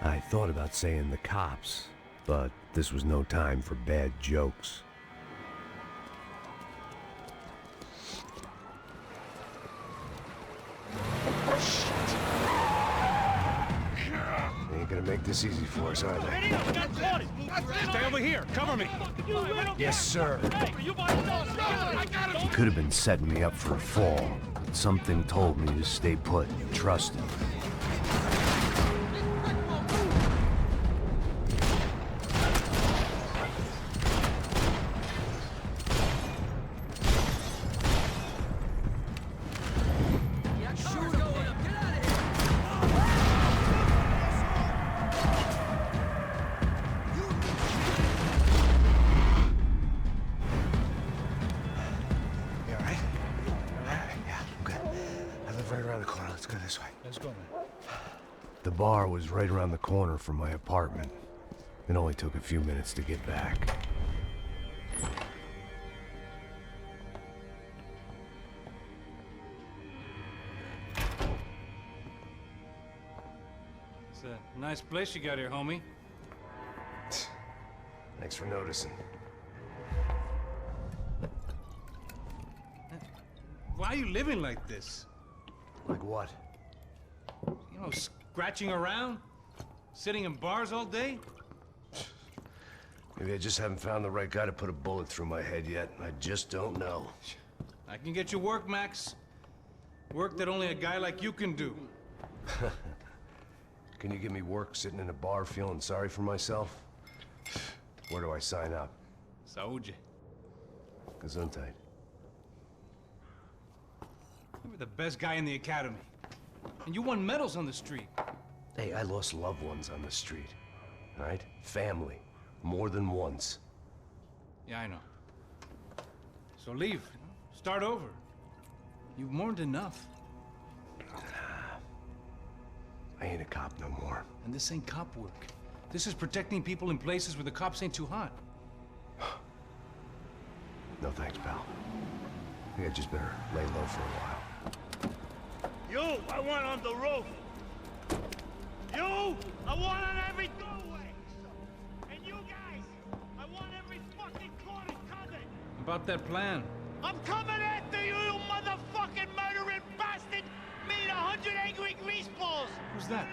I thought about saying the cops, but this was no time for bad jokes. They ain't gonna make this easy for us, are they? Stay over here. Cover me. Yes, sir. He could have been setting me up for a fall, but something told me to stay put and trust him. The bar was right around the corner from my apartment. It only took a few minutes to get back. It's a nice place you got here, homie. Thanks for noticing. Why are you living like this? Like what? You know, scratching around? Sitting in bars all day? Maybe I just haven't found the right guy to put a bullet through my head yet. I just don't know. I can get you work, Max. Work that only a guy like you can do. Can you give me work sitting in a bar feeling sorry for myself? Where do I sign up? Saúde. Gesundheit. You were the best guy in the academy. And you won medals on the street. Hey, I lost loved ones on the street. All right? Family. More than once. Yeah, I know. So leave. Start over. You've mourned enough. I ain't a cop no more. And this ain't cop work. This is protecting people in places where the cops ain't too hot. No thanks, pal. I think I just better lay low for a while. You, I want on the roof. You, I want on every doorway. And you guys, I want every fucking corner covered. About that plan. I'm coming after you, you motherfucking murdering bastard! Meet 100 angry greaseballs! Who's that?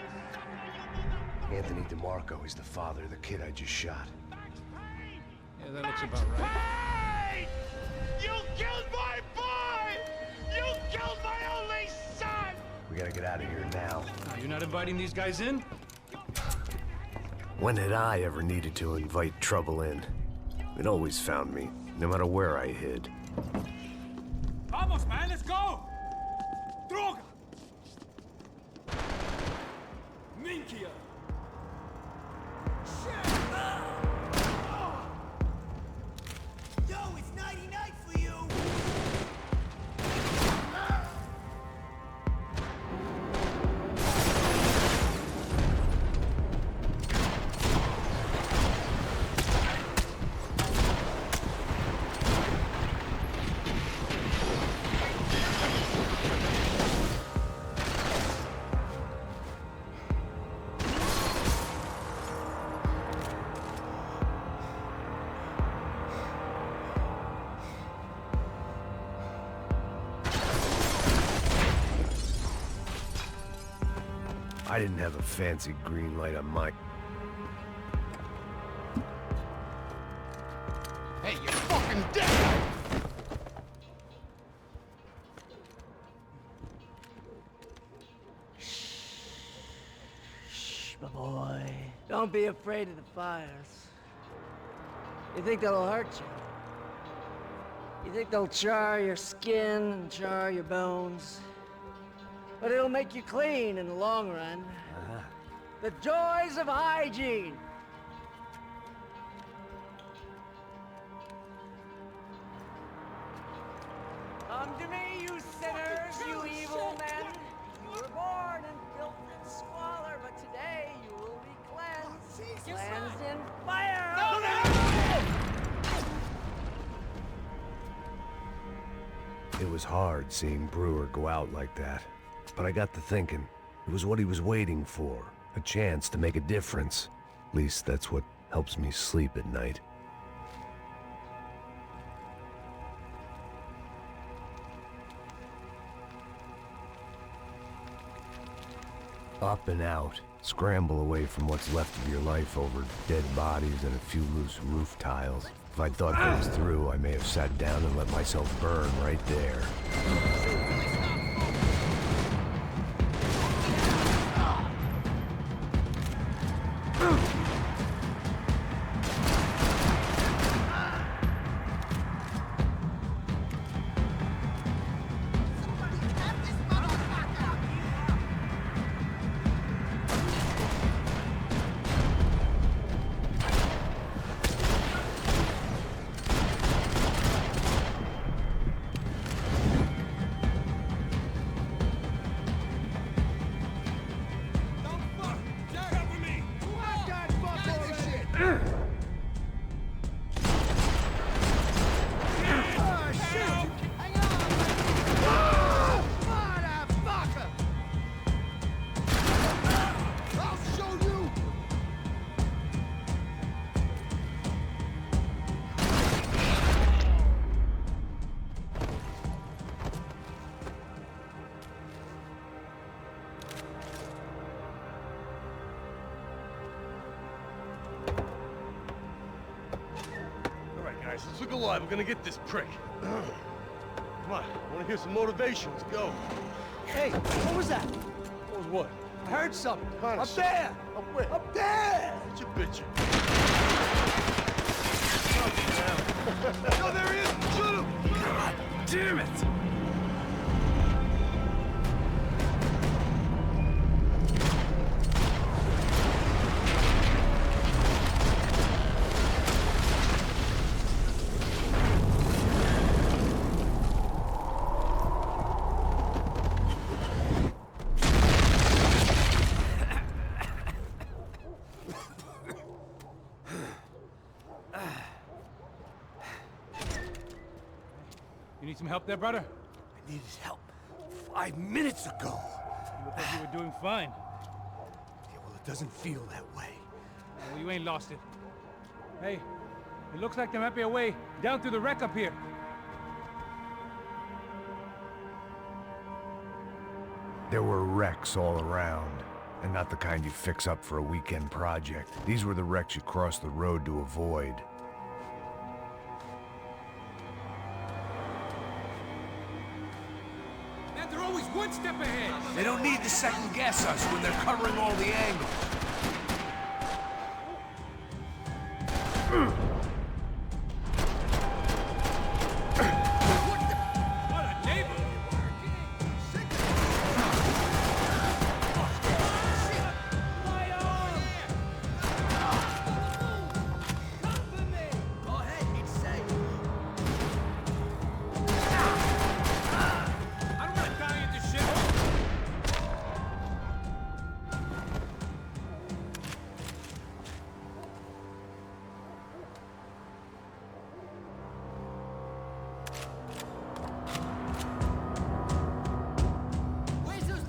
Anthony DeMarco. He's the father of the kid I just shot. Yeah, that looks about right. Hey! You killed my boy! You killed my only son! We gotta get out of here now. You're not inviting these guys in? When had I ever needed to invite trouble in? It always found me, no matter where I hid. Vamos, man, let's go! Droga! Minkia! Yo, it's nighty-night for you! I didn't have a fancy green light on my... Hey, you're fucking dead! Shh, my boy. Don't be afraid of the fires. You think they'll hurt you? You think they'll char your skin and char your bones? But it'll make you clean in the long run. The joys of hygiene! Come to me, you sinners, you evil men! You were born in filth and squalor, but today you will be cleansed. Cleansed in fire! It was hard seeing Brewer go out like that. But I got to thinking, it was what he was waiting for. A chance to make a difference. At least that's what helps me sleep at night. Up and out. Scramble away from what's left of your life over dead bodies and a few loose roof tiles. If I'd thought things through, I may have sat down and let myself burn right there. Let's look alive. We're gonna get this prick. Come on, I wanna hear some motivation. Let's go. Hey, what was that? What was what? I heard something. Up there! Up where? Up there! Get your bitch. Oh, there he is! Shoot him! God damn it! You need some help there, brother? I needed help 5 minutes ago. You look like you were doing fine. Yeah, well, it doesn't feel that way. Well, you ain't lost it. Hey, it looks like there might be a way down through the wreck up here. There were wrecks all around, and not the kind you fix up for a weekend project. These were the wrecks you cross the road to avoid. Man, they're always one step ahead. They don't need to second guess us when they're covering all the angles.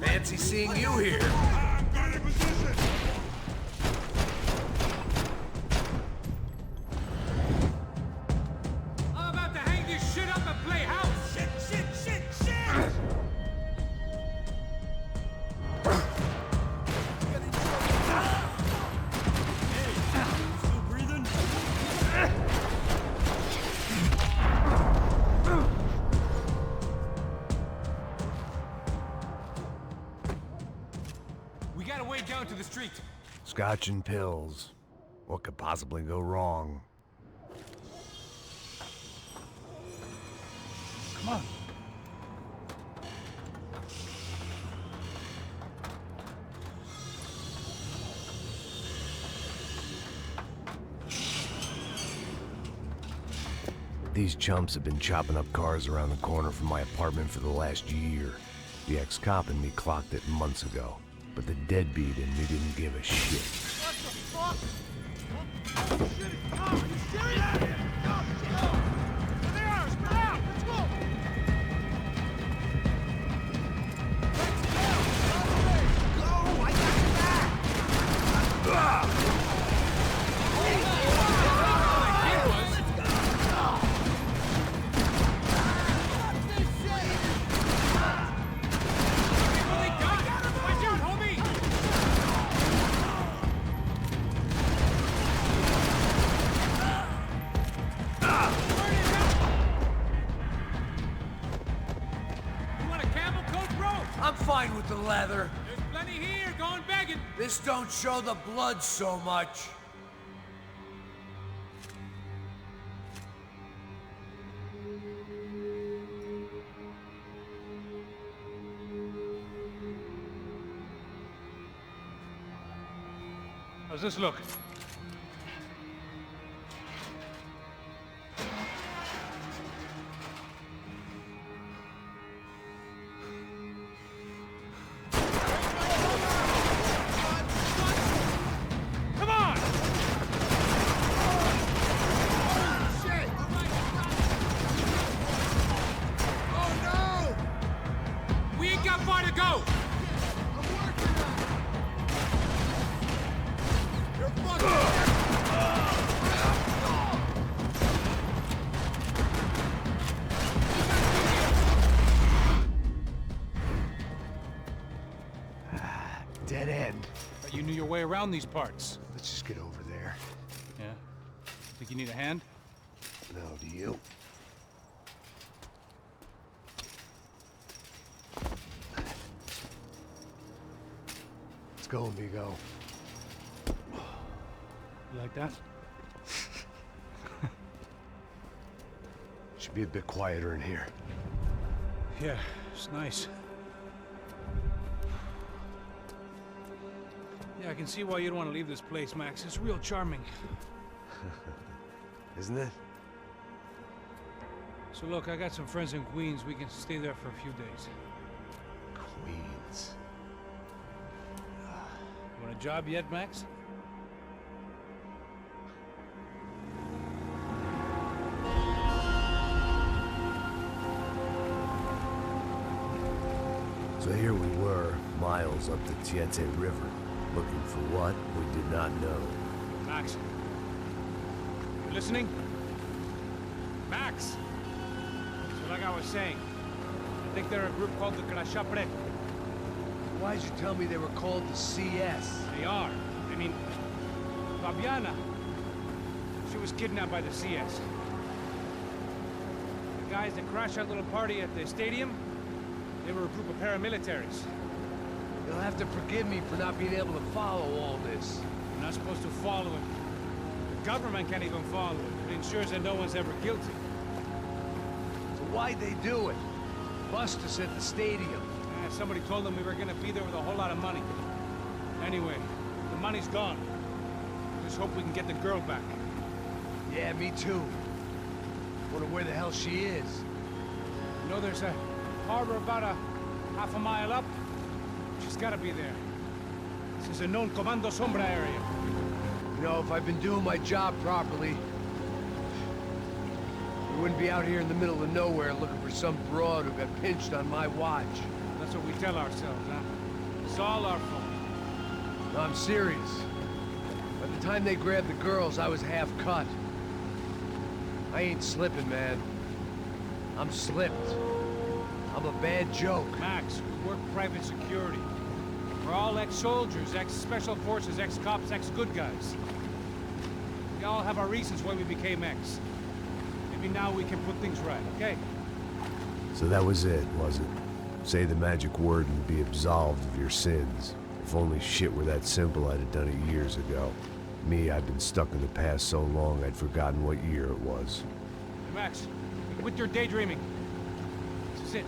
Fancy seeing you here. I'm about to hang this shit up and play house. Shit, shit, shit, shit! to the street. Scotch and pills. What could possibly go wrong? Come on. These chumps have been chopping up cars around the corner from my apartment for the last year. The ex-cop and me clocked it months ago, but the deadbeat in me didn't give a shit. What the fuck? Oh shit, it's Tom! Are you serious? Go! There they are! Spread out! Let's go! Go! I got your back! I'm fine with the leather. There's plenty here, going begging. This don't show the blood so much. How's this look? Dead end. You knew your way around these parts. Let's just get over there. Yeah? Think you need a hand? No, do you? Let's go, amigo. You like that? Should be a bit quieter in here. Yeah, it's nice. Yeah, I can see why you'd want to leave this place, Max. It's real charming. Isn't it? So look, I got some friends in Queens. We can stay there for a few days. Queens. You want a job yet, Max? So here we were, miles up the Tietze River, looking for what we did not know. Max. You listening? Max! So like I was saying, I think they're a group called the Crashapre. Why'd you tell me they were called the CS? They are. I mean, Fabiana, she was kidnapped by the CS. The guys that crashed that little party at the stadium, they were a group of paramilitaries. You'll have to forgive me for not being able to follow all this. You're not supposed to follow it. The government can't even follow it. It ensures that no one's ever guilty. So why'd they do it? Bust us at the stadium. Somebody told them we were gonna be there with a whole lot of money. Anyway, the money's gone. Just hope we can get the girl back. Yeah, me too. Wonder where the hell she is. You know, there's a harbor about a half a mile up. She's gotta be there. This is a known Comando Sombra area. You know, if I've been doing my job properly, we wouldn't be out here in the middle of nowhere looking for some broad who got pinched on my watch. That's what we tell ourselves, huh? It's all our fault. No, I'm serious. By the time they grabbed the girls, I was half cut. I ain't slipping, man. I'm slipped. I'm a bad joke. Max, we work private security. We're all ex-soldiers, ex-special forces, ex-cops, ex-good guys. We all have our reasons why we became ex. Maybe now we can put things right, okay? So that was it, was it? Say the magic word and be absolved of your sins. If only shit were that simple, I'd have done it years ago. Me, I've been stuck in the past so long, I'd forgotten what year it was. Hey, Max, quit your daydreaming. This is it.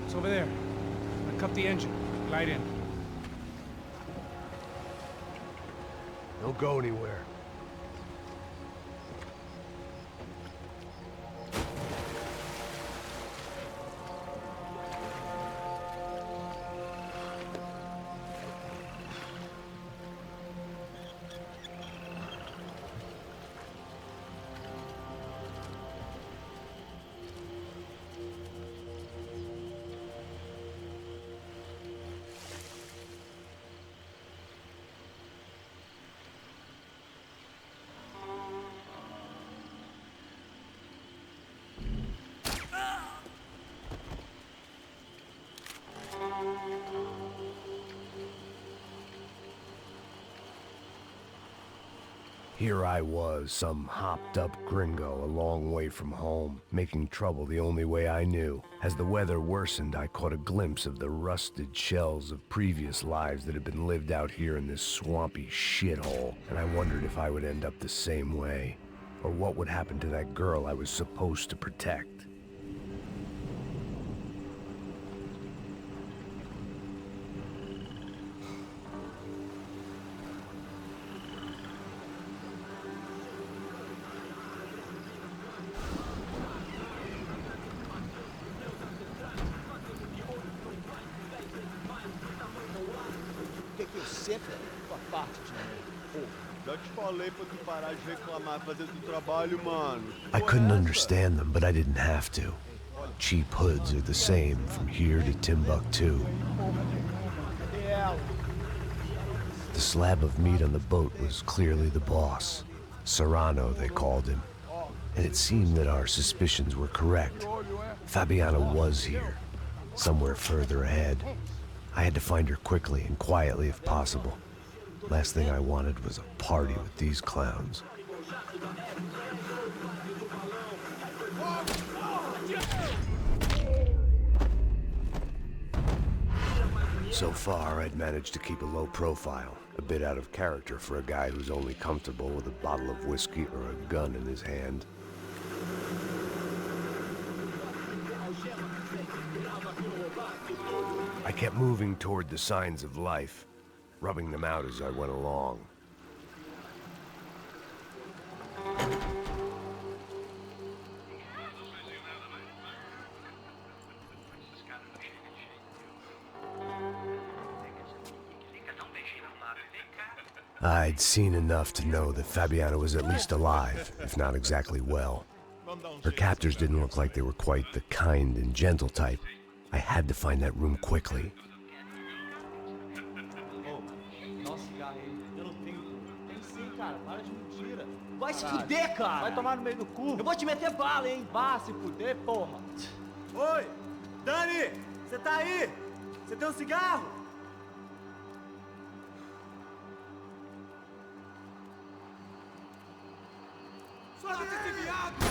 It's over there. I'm gonna cut the engine. Glide in. Don't go anywhere. Here I was, some hopped-up gringo a long way from home, making trouble the only way I knew. As the weather worsened, I caught a glimpse of the rusted shells of previous lives that had been lived out here in this swampy shithole, and I wondered if I would end up the same way, or what would happen to that girl I was supposed to protect. I couldn't understand them, but I didn't have to. Cheap hoods are the same from here to Timbuktu. The slab of meat on the boat was clearly the boss. Serrano, they called him. And it seemed that our suspicions were correct. Fabiana was here, somewhere further ahead. I had to find her quickly and quietly if possible. Last thing I wanted was a party with these clowns. So far, I'd managed to keep a low profile, a bit out of character for a guy who's only comfortable with a bottle of whiskey or a gun in his hand. I kept moving toward the signs of life, rubbing them out as I went along. I'd seen enough to know that Fabiana was at least alive, if not exactly well. Her captors didn't look like they were quite the kind and gentle type. I had to find that room quickly. Vai se fuder, cara! Vai tomar no meio do cu! Eu vou te meter bala, hein? Vá se fuder, porra! Oi! Dani! Você tá aí? Você tem um cigarro? Solta esse viado!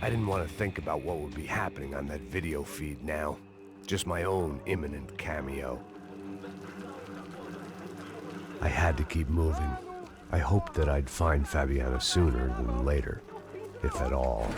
I didn't want to think about what would be happening on that video feed now. Just my own imminent cameo. I had to keep moving. I hoped that I'd find Fabiana sooner than later, if at all.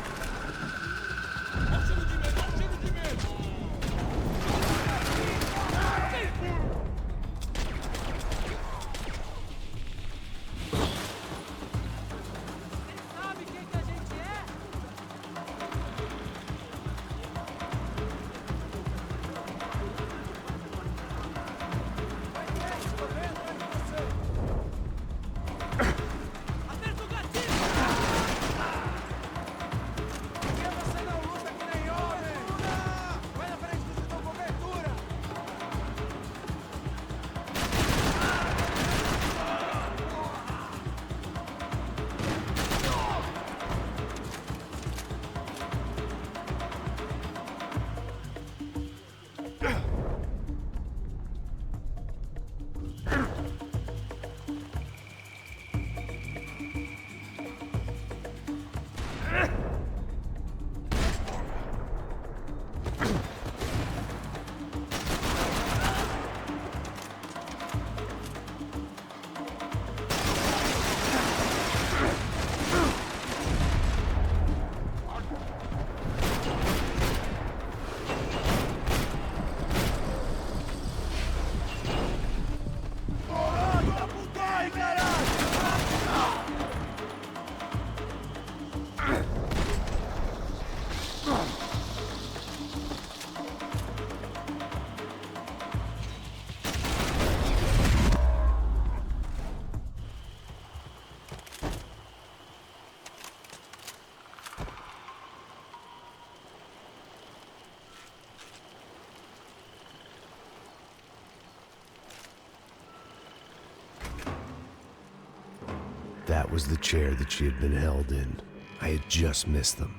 That was the chair that she had been held in. I had just missed them.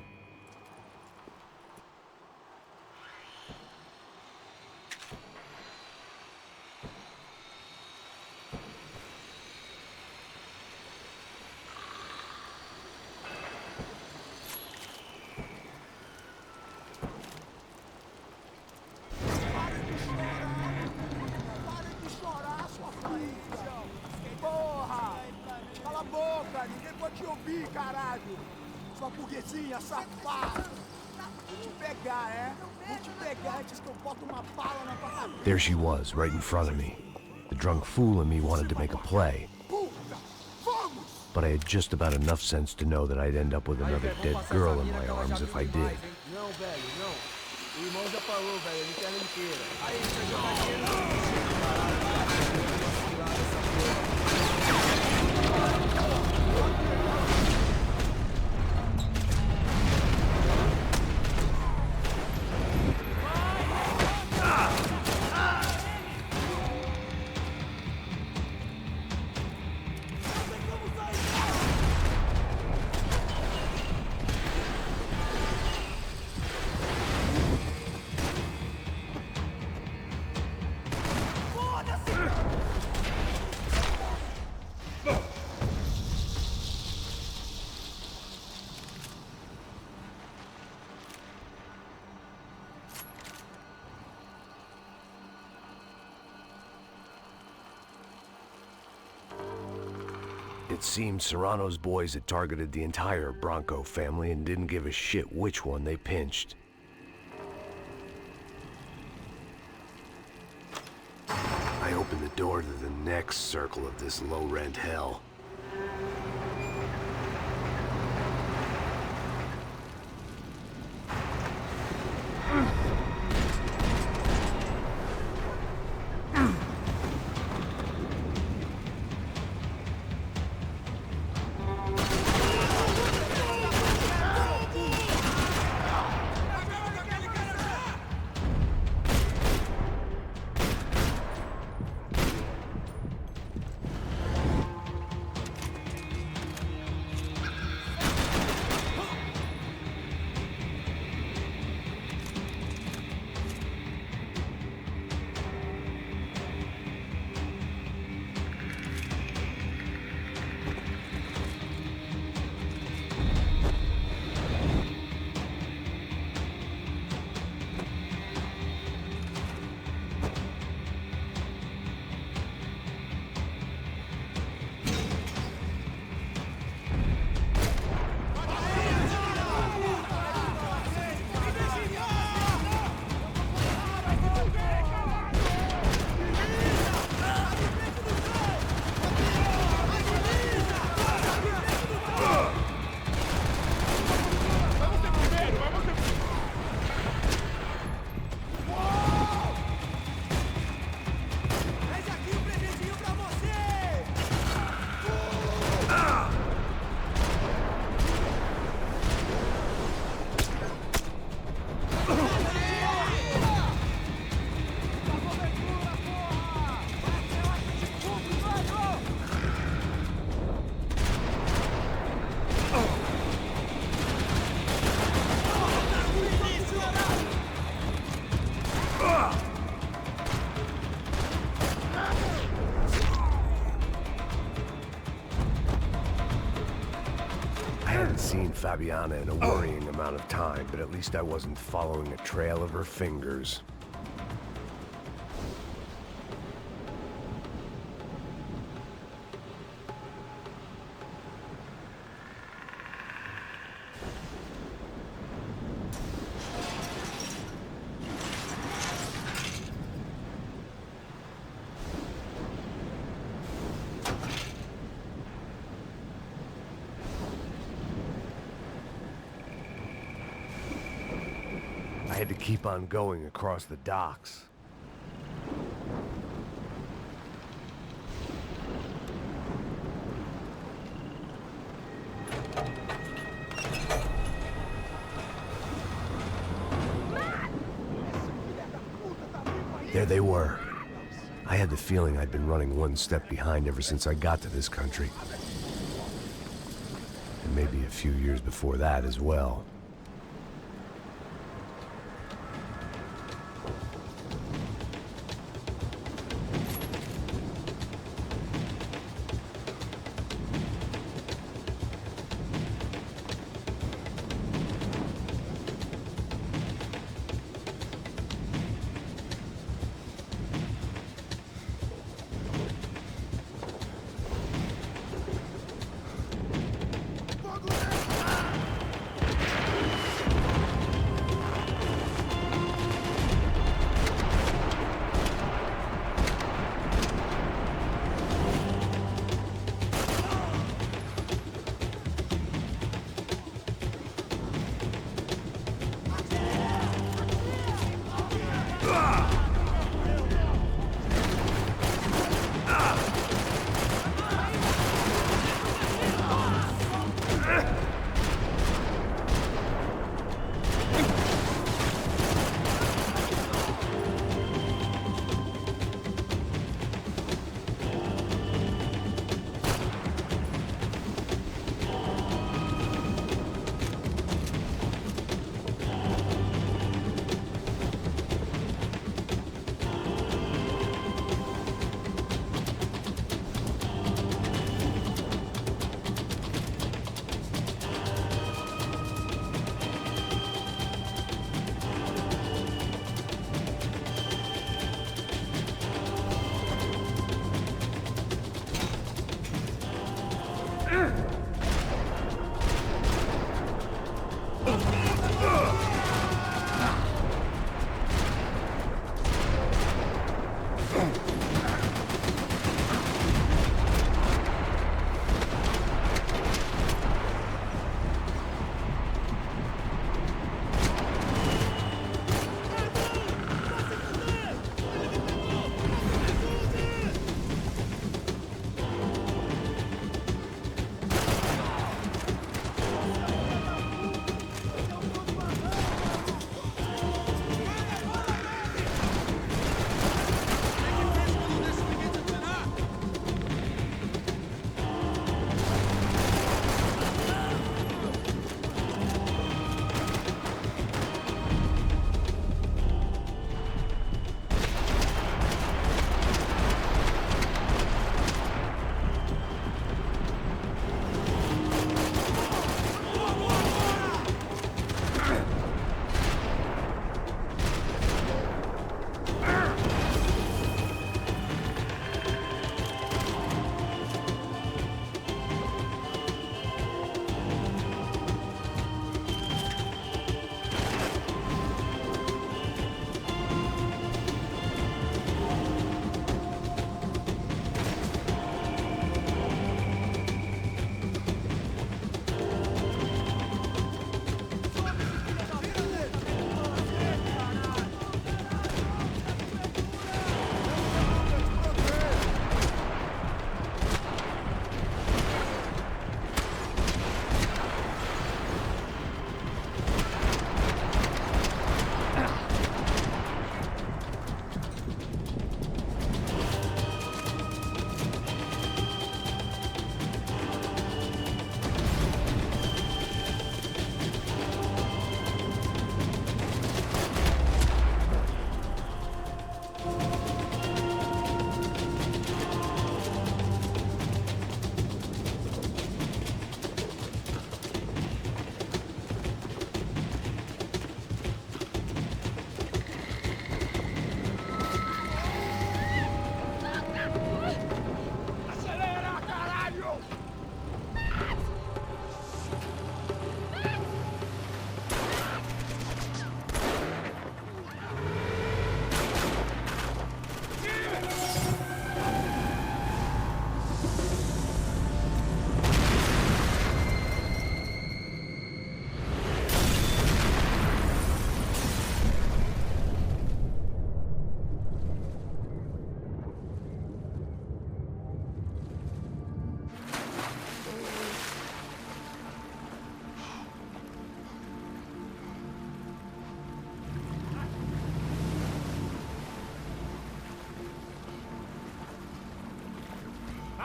There she was, right in front of me. The drunk fool in me wanted to make a play. But I had just about enough sense to know that I'd end up with another dead girl in my arms if I did. It seemed Serrano's boys had targeted the entire Bronco family and didn't give a shit which one they pinched. I opened the door to the next circle of this low-rent hell. Seen Fabiana in a worrying amount of time, but at least I wasn't following a trail of her fingers. I had to keep on going across the docks. There they were. I had the feeling I'd been running one step behind ever since I got to this country. Maybe a few years before that as well.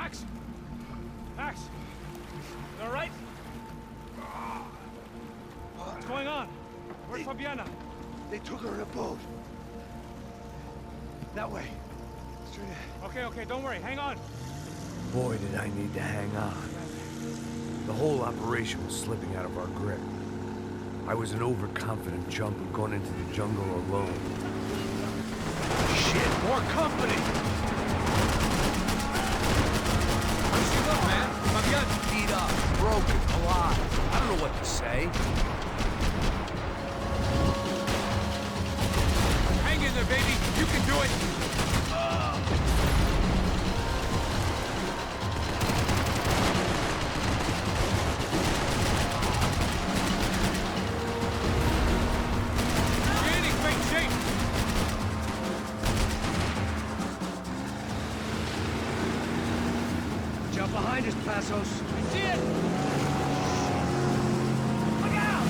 Max? Max? You all right? What's going on? Where's Fabiana? They took her in a boat. That way. Straight ahead. Okay, don't worry. Hang on. Boy, did I need to hang on. The whole operation was slipping out of our grip. I was an overconfident chump who'd gone into the jungle alone. Shit, more company! How's she look, man? Fabiana beat up, broken, alive. I don't know what to say. Hang in there, baby. You can do it. Behind us, Passos. I see it! Look out!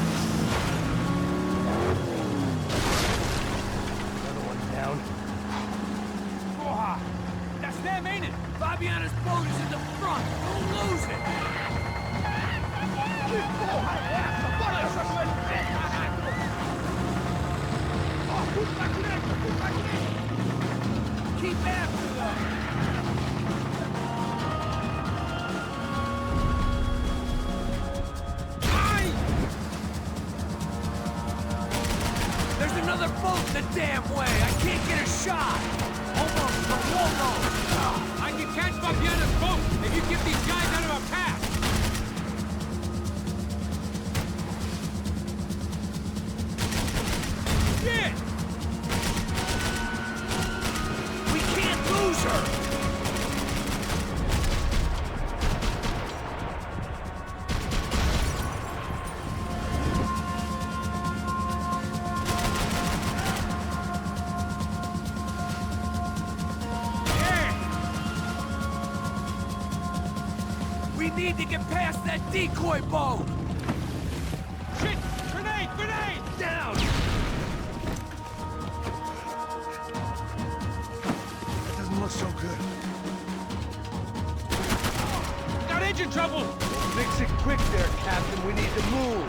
Another one down. Oh, that's them, ain't it? Fabiana's boat is in the front. Don't lose it. Keep after them. Another boat the damn way! I can't get a shot! Almost, but almost! I can catch Fabiana's boat if you get these guys out of our path! Shit! We can't lose her! Need to get past that decoy boat! Shit! Grenade! Grenade! Down! That doesn't look so good. Got engine trouble! Fix it quick there, Captain. We need to move.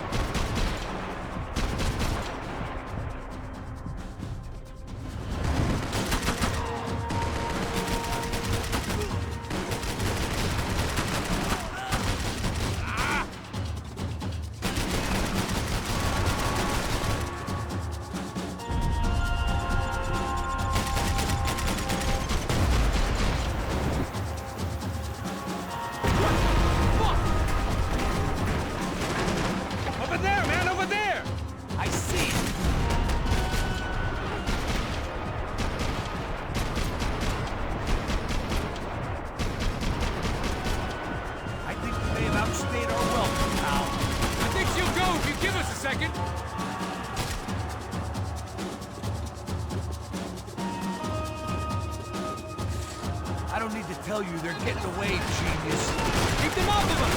I don't need to tell you they're getting away, genius. Keep them off of us!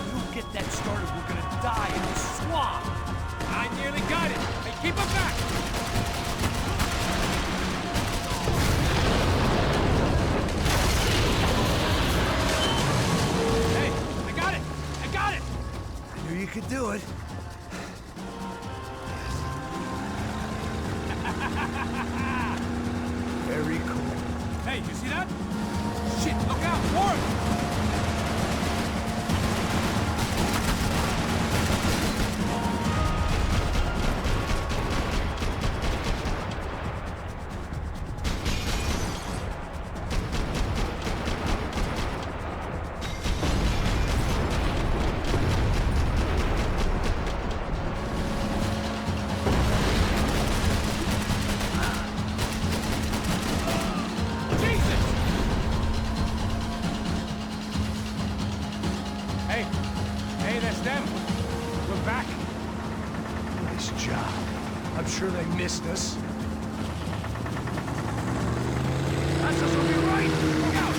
You don't get that started, we're gonna die in the swamp. I nearly got it. Hey, keep them back! You could do it. Very cool. Hey, you see that? Shit, look out! Warren! I'm sure they missed us. That's us will be right! Look out!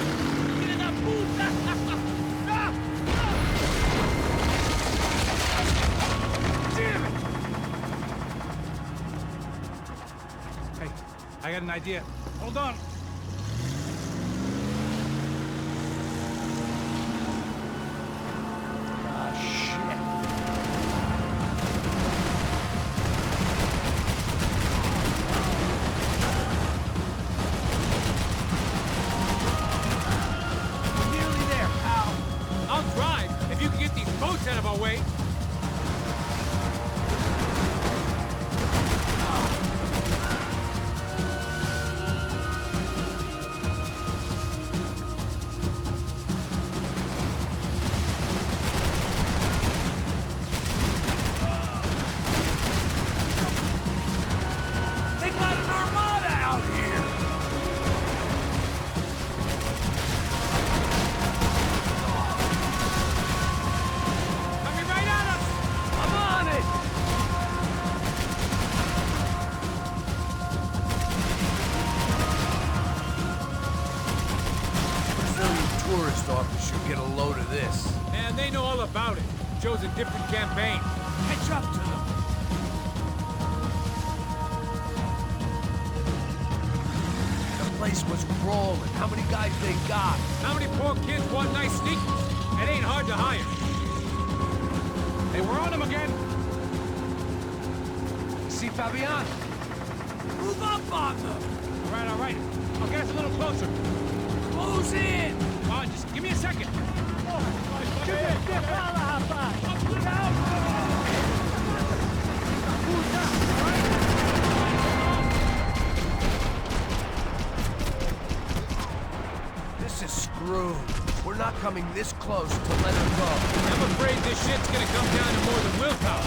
Get in that boot! Damn it! I got an idea. Hold on. Out of our way. They got an armada out here. Tourist office should get a load of this. Man, they know all about it. Chose a different campaign. Catch up to them. The place was crawling. How many guys they got? How many poor kids want nice sneakers? It ain't hard to hire. Hey, we're on them again. See Fabian? Move up on them. All right. I'll get us a little closer. Close in. Come on, just give me a second. This is screwed. We're not coming this close to let her go. I'm afraid this shit's gonna come down to more than willpower.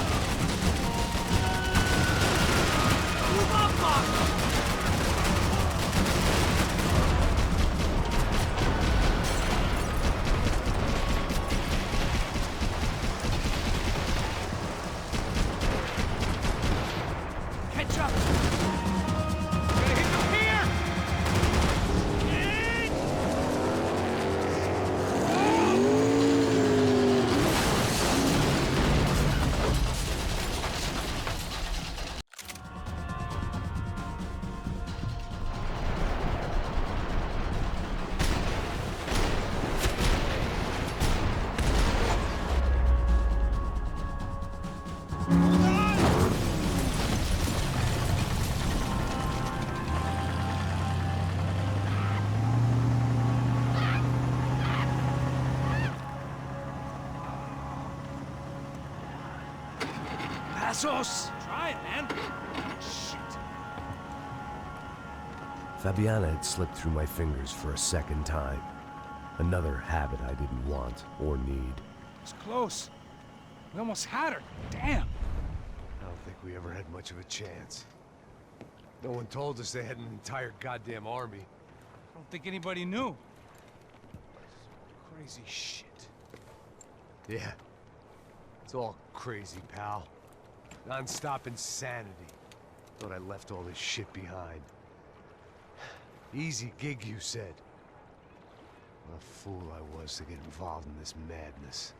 Move up on them. Passos! Try it, man. Shit. Fabiana had slipped through my fingers for a second time. Another habit I didn't want or need. It's close. We almost had her. Damn. I don't think we ever had much of a chance. No one told us they had an entire goddamn army. I don't think anybody knew. Crazy shit. Yeah. It's all crazy, pal. Non-stop insanity. Thought I left all this shit behind. Easy gig, you said. What a fool I was to get involved in this madness.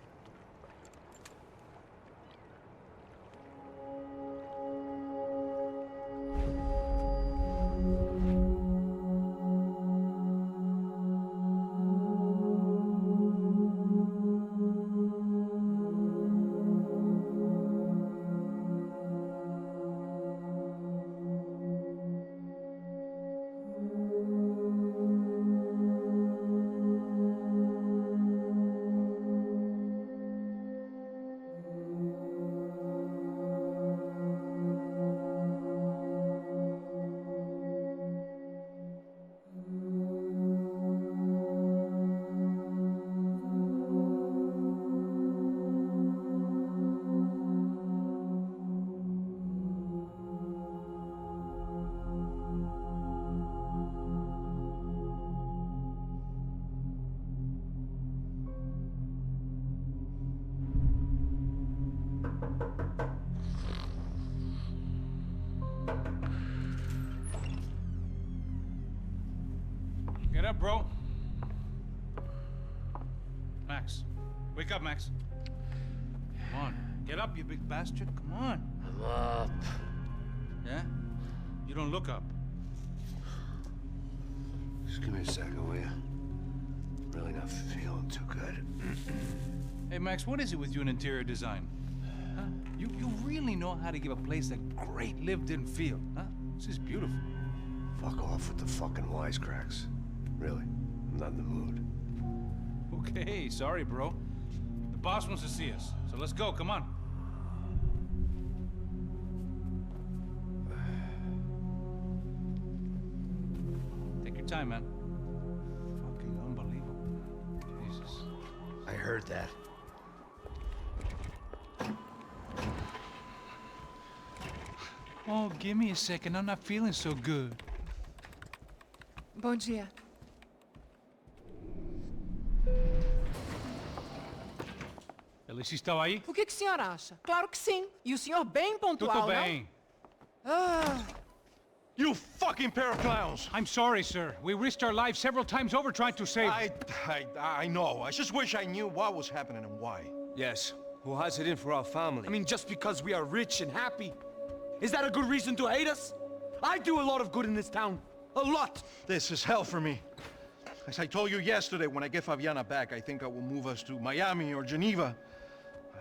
Get up, bro. Max. Wake up, Max. Come on. Get up, you big bastard. Come on. I'm up. Yeah? You don't look up. Just give me a second, will you? Really not feeling too good. Hey, Max, what is it with you and interior design? Huh? You really know how to give a place a great lived-in feel, huh? This is beautiful. Fuck off with the fucking wisecracks. Really, I'm not in the mood. Okay, sorry, bro. The boss wants to see us, so let's go, come on. Take your time, man. Fucking unbelievable. Jesus. I heard that. Oh, give me a second. I'm not feeling so good. Bom dia. Ela estava aí? O que o senhor acha? Claro que sim. E o senhor bem pontual, Tudo bem. Ah. You fucking pair of clowns! I'm sorry, sir. We risked our lives several times over trying to save... I know. I just wish I knew what was happening and why. Yes. Who has it in for our family? I mean, just because we are rich and happy, is that a good reason to hate us? I do a lot of good in this town. A lot! This is hell for me. As I told you yesterday, when I get Fabiana back, I think I will move us to Miami or Geneva.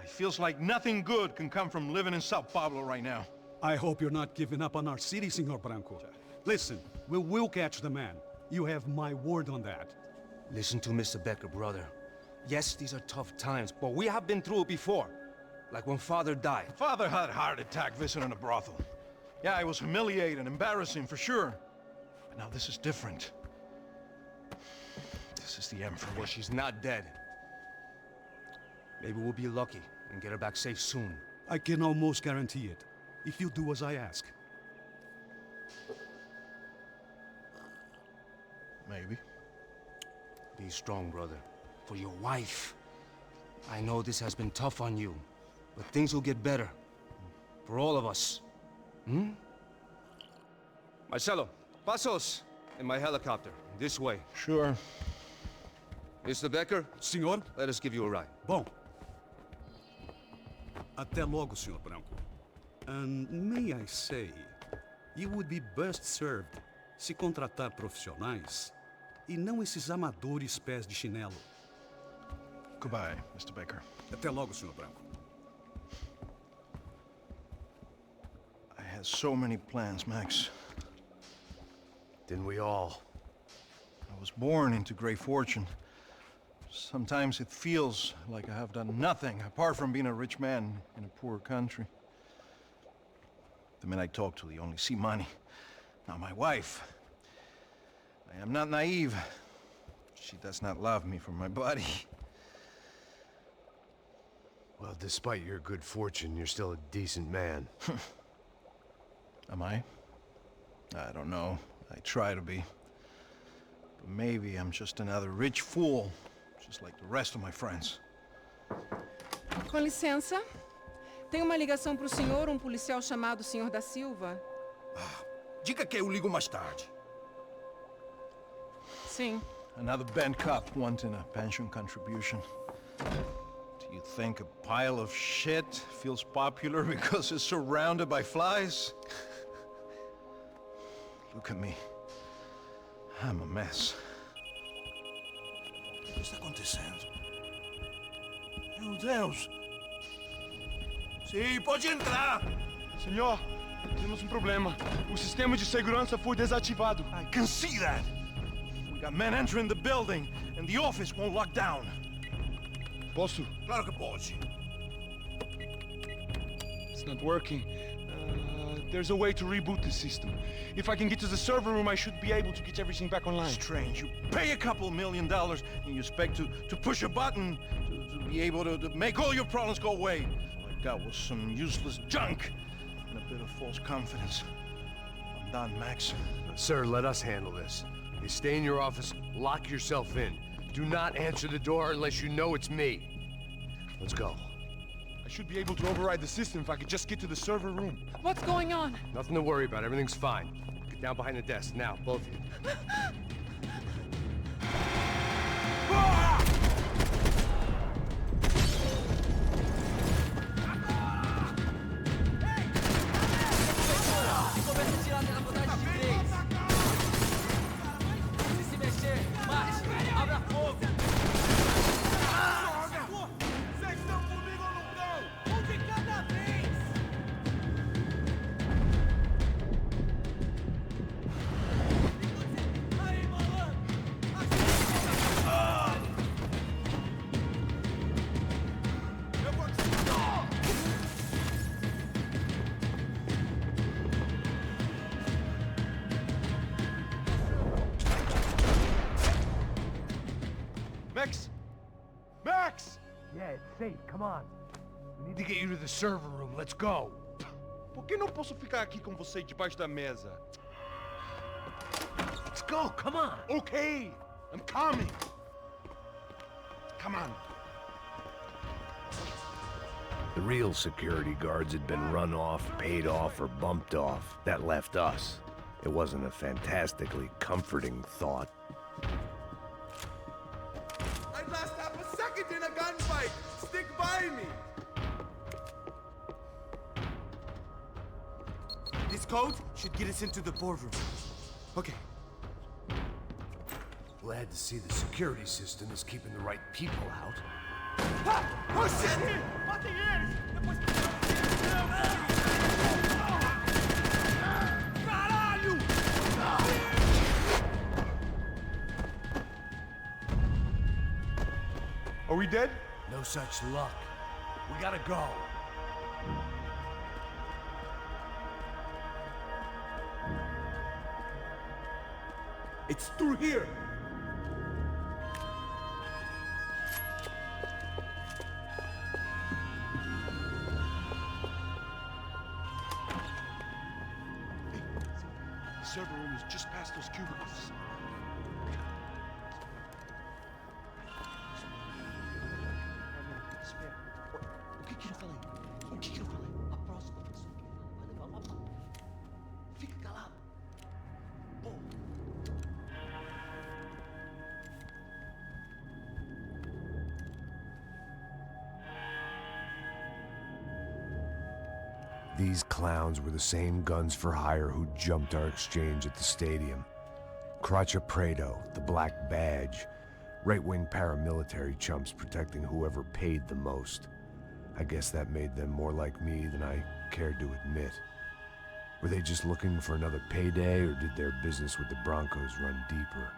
It feels like nothing good can come from living in São Paulo right now. I hope you're not giving up on our city, Senor Branco. Listen, we will catch the man. You have my word on that. Listen to Mr. Becker, brother. Yes, these are tough times, but we have been through it before. Like when Father died. Father had a heart attack visiting a brothel. Yeah, it was humiliating, embarrassing, for sure. But now this is different. This is the end for me. Well, she's not dead. Maybe we'll be lucky and get her back safe soon. I can almost guarantee it, if you do as I ask. Maybe. Be strong, brother. For your wife. I know this has been tough on you, but things will get better. For all of us. Hmm? Marcelo, pasos in my helicopter. This way. Sure. Mr. Becker? Senhor? Let us give you a ride. Bom. Até logo, Senhor Branco. And may I say, you would be best served se contratar profissionais e não esses amadores pés de chinelo. Goodbye, Mr. Baker. Até logo, Senhor Branco. I had so many plans, Max. Didn't we all? I was born into great fortune. Sometimes it feels like I have done nothing apart from being a rich man in a poor country. The men I talk to, they only see money. Now my wife, I am not naive. She does not love me for my body. Well, despite your good fortune, you're still a decent man. Am I? I don't know. I try to be. But maybe I'm just another rich fool, just like the rest of my friends. Com licença. Tem uma ligação para o senhor, policial chamado Sr. da Silva. Diga que eu ligo mais tarde. Sim. Another bent cop wanting a pension contribution. Do you think a pile of shit feels popular because it's surrounded by flies? Look at me. I'm a mess. O que está acontecendo? Meu Deus! Sim, pode entrar! Senhor, temos problema. O sistema de segurança foi desativado. I can see that! We got men entering the building, and the office won't lock down. Posso? Claro que pode. It's not working. There's a way to reboot the system. If I can get to the server room, I should be able to get everything back online. Strange. You pay a couple $1 million, and you expect to push a button to be able to make all your problems go away. All I got was some useless junk and a bit of false confidence. I'm done, Max. Sir, let us handle this. You stay in your office, lock yourself in. Do not answer the door unless you know it's me. Let's go. I should be able to override the system if I could just get to the server room. What's going on? Nothing to worry about. Everything's fine. Get down behind the desk. Now, both of you. Se começa a tirar da vantagem de 3. Se quiet, safe, come on. We need to get you to the server room, let's go. Por que não posso ficar aqui com você debaixo da mesa? Let's go, come on. Okay, I'm coming. Come on. The real security guards had been run off, paid off, or bumped off. That left us. It wasn't a fantastically comforting thought. I'd last half a second in a gunfight. Stick by me. This code should get us into the boardroom. Okay. Glad to see the security system is keeping the right people out. Ah! Oh shit! Caralho! Are we dead? No such luck. We gotta go. It's through here. The server room is just past those cubicles. O que eu falei? O que eu falei? A próxima pessoa que vai levar uma pau. Fica calado. These clowns were the same guns for hire who jumped our exchange at the stadium. Crotcha Prado, the Black Badge, right-wing paramilitary chumps protecting whoever paid the most. I guess that made them more like me than I cared to admit. Were they just looking for another payday, or did their business with the Broncos run deeper?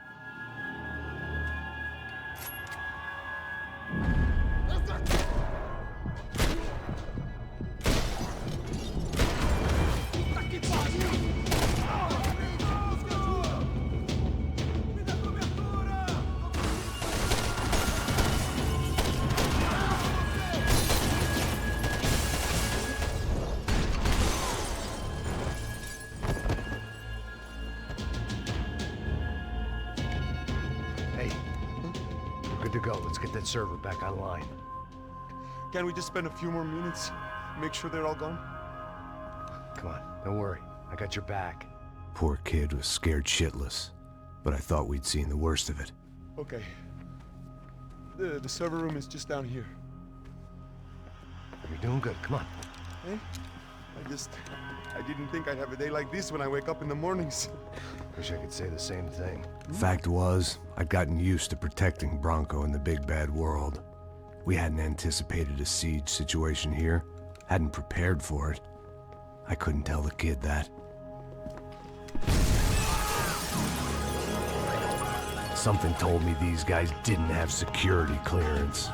To go. Let's get that server back online. Can we just spend a few more minutes? Make sure they're all gone? Come on, don't worry. I got your back. Poor kid was scared shitless, but I thought we'd seen the worst of it. Okay. The server room is just down here. You're doing good. Come on. Hey? I didn't think I'd have a day like this when I wake up in the mornings. Wish I could say the same thing. Fact was, I'd gotten used to protecting Bronco in the big bad world. We hadn't anticipated a siege situation here, hadn't prepared for it. I couldn't tell the kid that. Something told me these guys didn't have security clearance.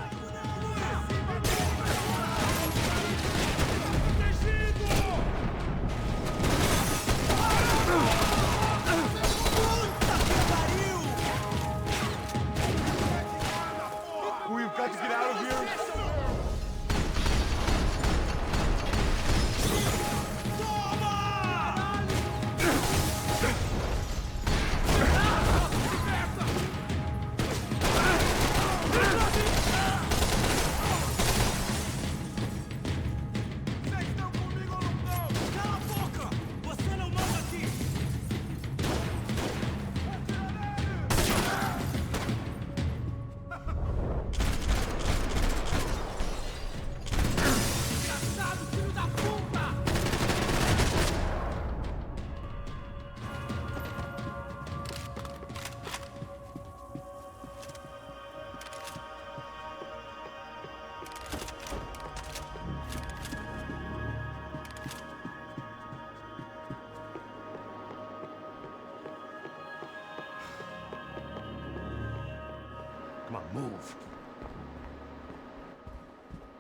Come on, move.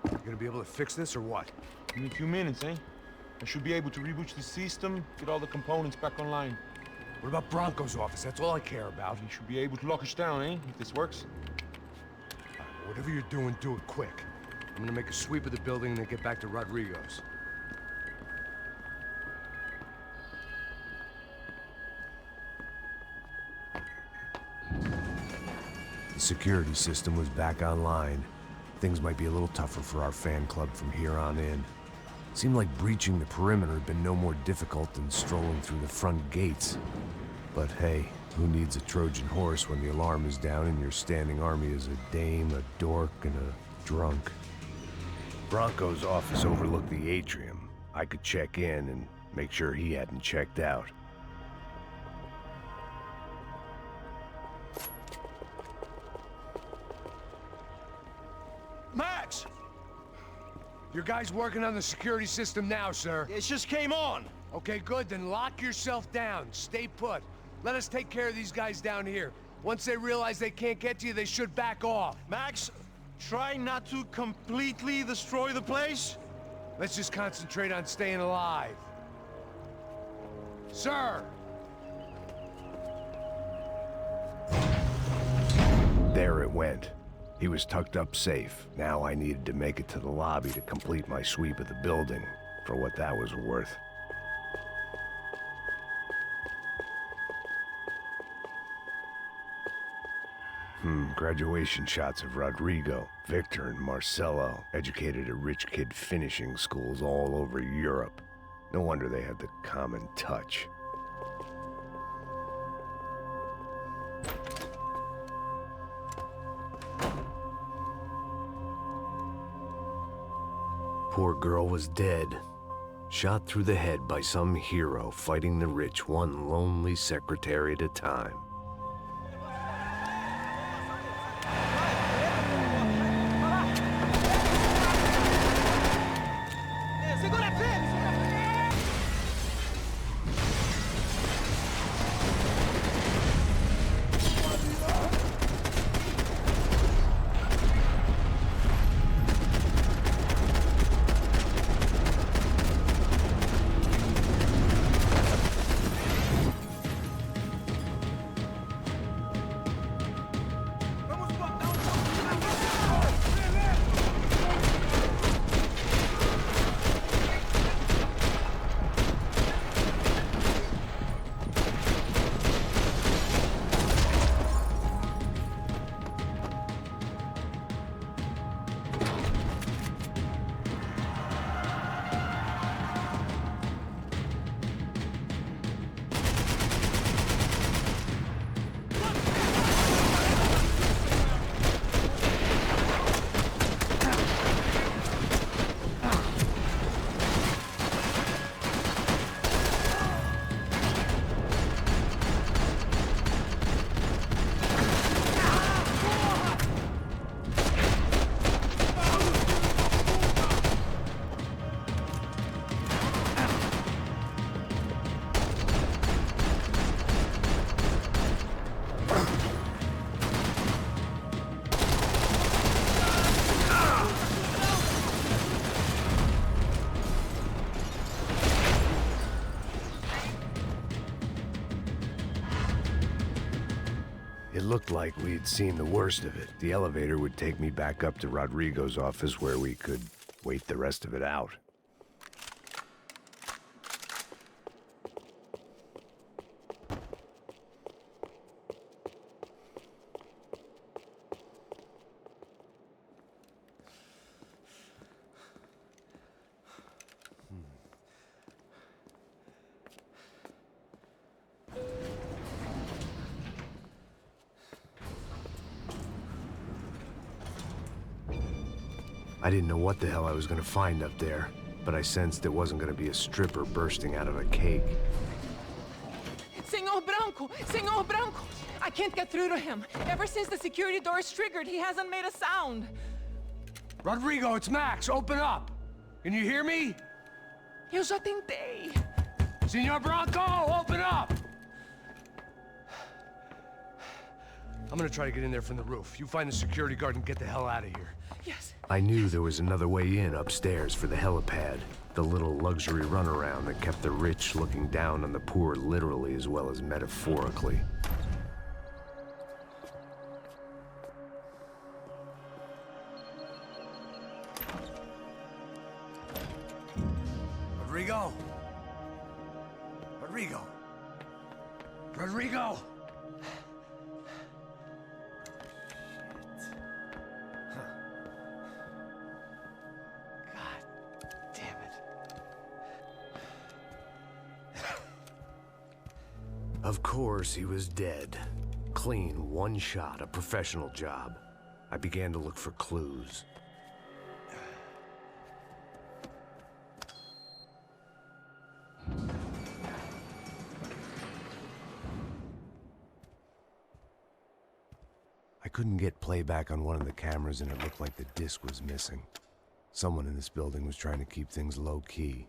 You gonna be able to fix this or what? In a few minutes, eh? I should be able to reboot the system, get all the components back online. What about Bronco's office? That's all I care about. You should be able to lock us down, eh? If this works. Whatever you're doing, do it quick. I'm gonna make a sweep of the building and then get back to Rodrigo's. The security system was back online. Things might be a little tougher for our fan club from here on in. Seemed like breaching the perimeter had been no more difficult than strolling through the front gates. But hey, who needs a Trojan horse when the alarm is down and your standing army is a dame, a dork, and a drunk? Bronco's office overlooked the atrium. I could check in and make sure he hadn't checked out. Max! Your guys working on the security system now, sir. It just came on. Okay, good. Then lock yourself down. Stay put. Let us take care of these guys down here. Once they realize they can't get to you, they should back off. Max, try not to completely destroy the place. Let's just concentrate on staying alive. Sir! There it went. He was tucked up safe. Now I needed to make it to the lobby to complete my sweep of the building, for what that was worth. Graduation shots of Rodrigo, Victor, and Marcelo, educated at rich kid finishing schools all over Europe. No wonder they had the common touch. Poor girl was dead. Shot through the head by some hero fighting the rich one lonely secretary at a time. It looked like we'd seen the worst of it. The elevator would take me back up to Rodrigo's office where we could wait the rest of it out. I didn't know what the hell I was gonna find up there, but I sensed it wasn't gonna be a stripper bursting out of a cake. Senor Branco! Senor Branco! I can't get through to him. Ever since the security door is triggered, he hasn't made a sound. Rodrigo, it's Max. Open up. Can you hear me? Eu já tentei. Senor Branco, open up! I'm gonna try to get in there from the roof. You find the security guard and get the hell out of here. Yes. I knew there was another way in upstairs for the helipad. The little luxury runaround that kept the rich looking down on the poor literally as well as metaphorically. Rodrigo! Rodrigo! Of course, he was dead. Clean, one shot, a professional job. I began to look for clues. I couldn't get playback on one of the cameras and it looked like the disc was missing. Someone in this building was trying to keep things low-key.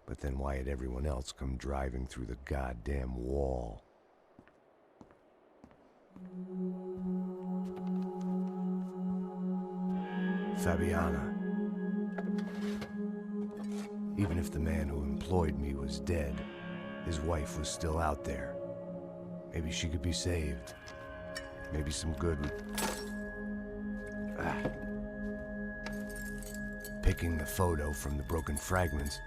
But then why had everyone else come driving through the goddamn wall? Fabiana. Even if the man who employed me was dead, his wife was still out there. Maybe she could be saved. Maybe some good... Picking the photo from the broken fragments,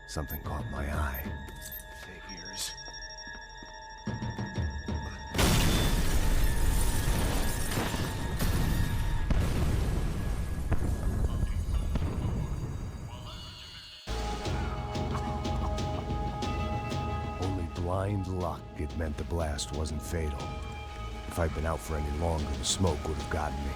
something caught my eye. Figures. Only blind luck it meant the blast wasn't fatal. If I'd been out for any longer, the smoke would have gotten me.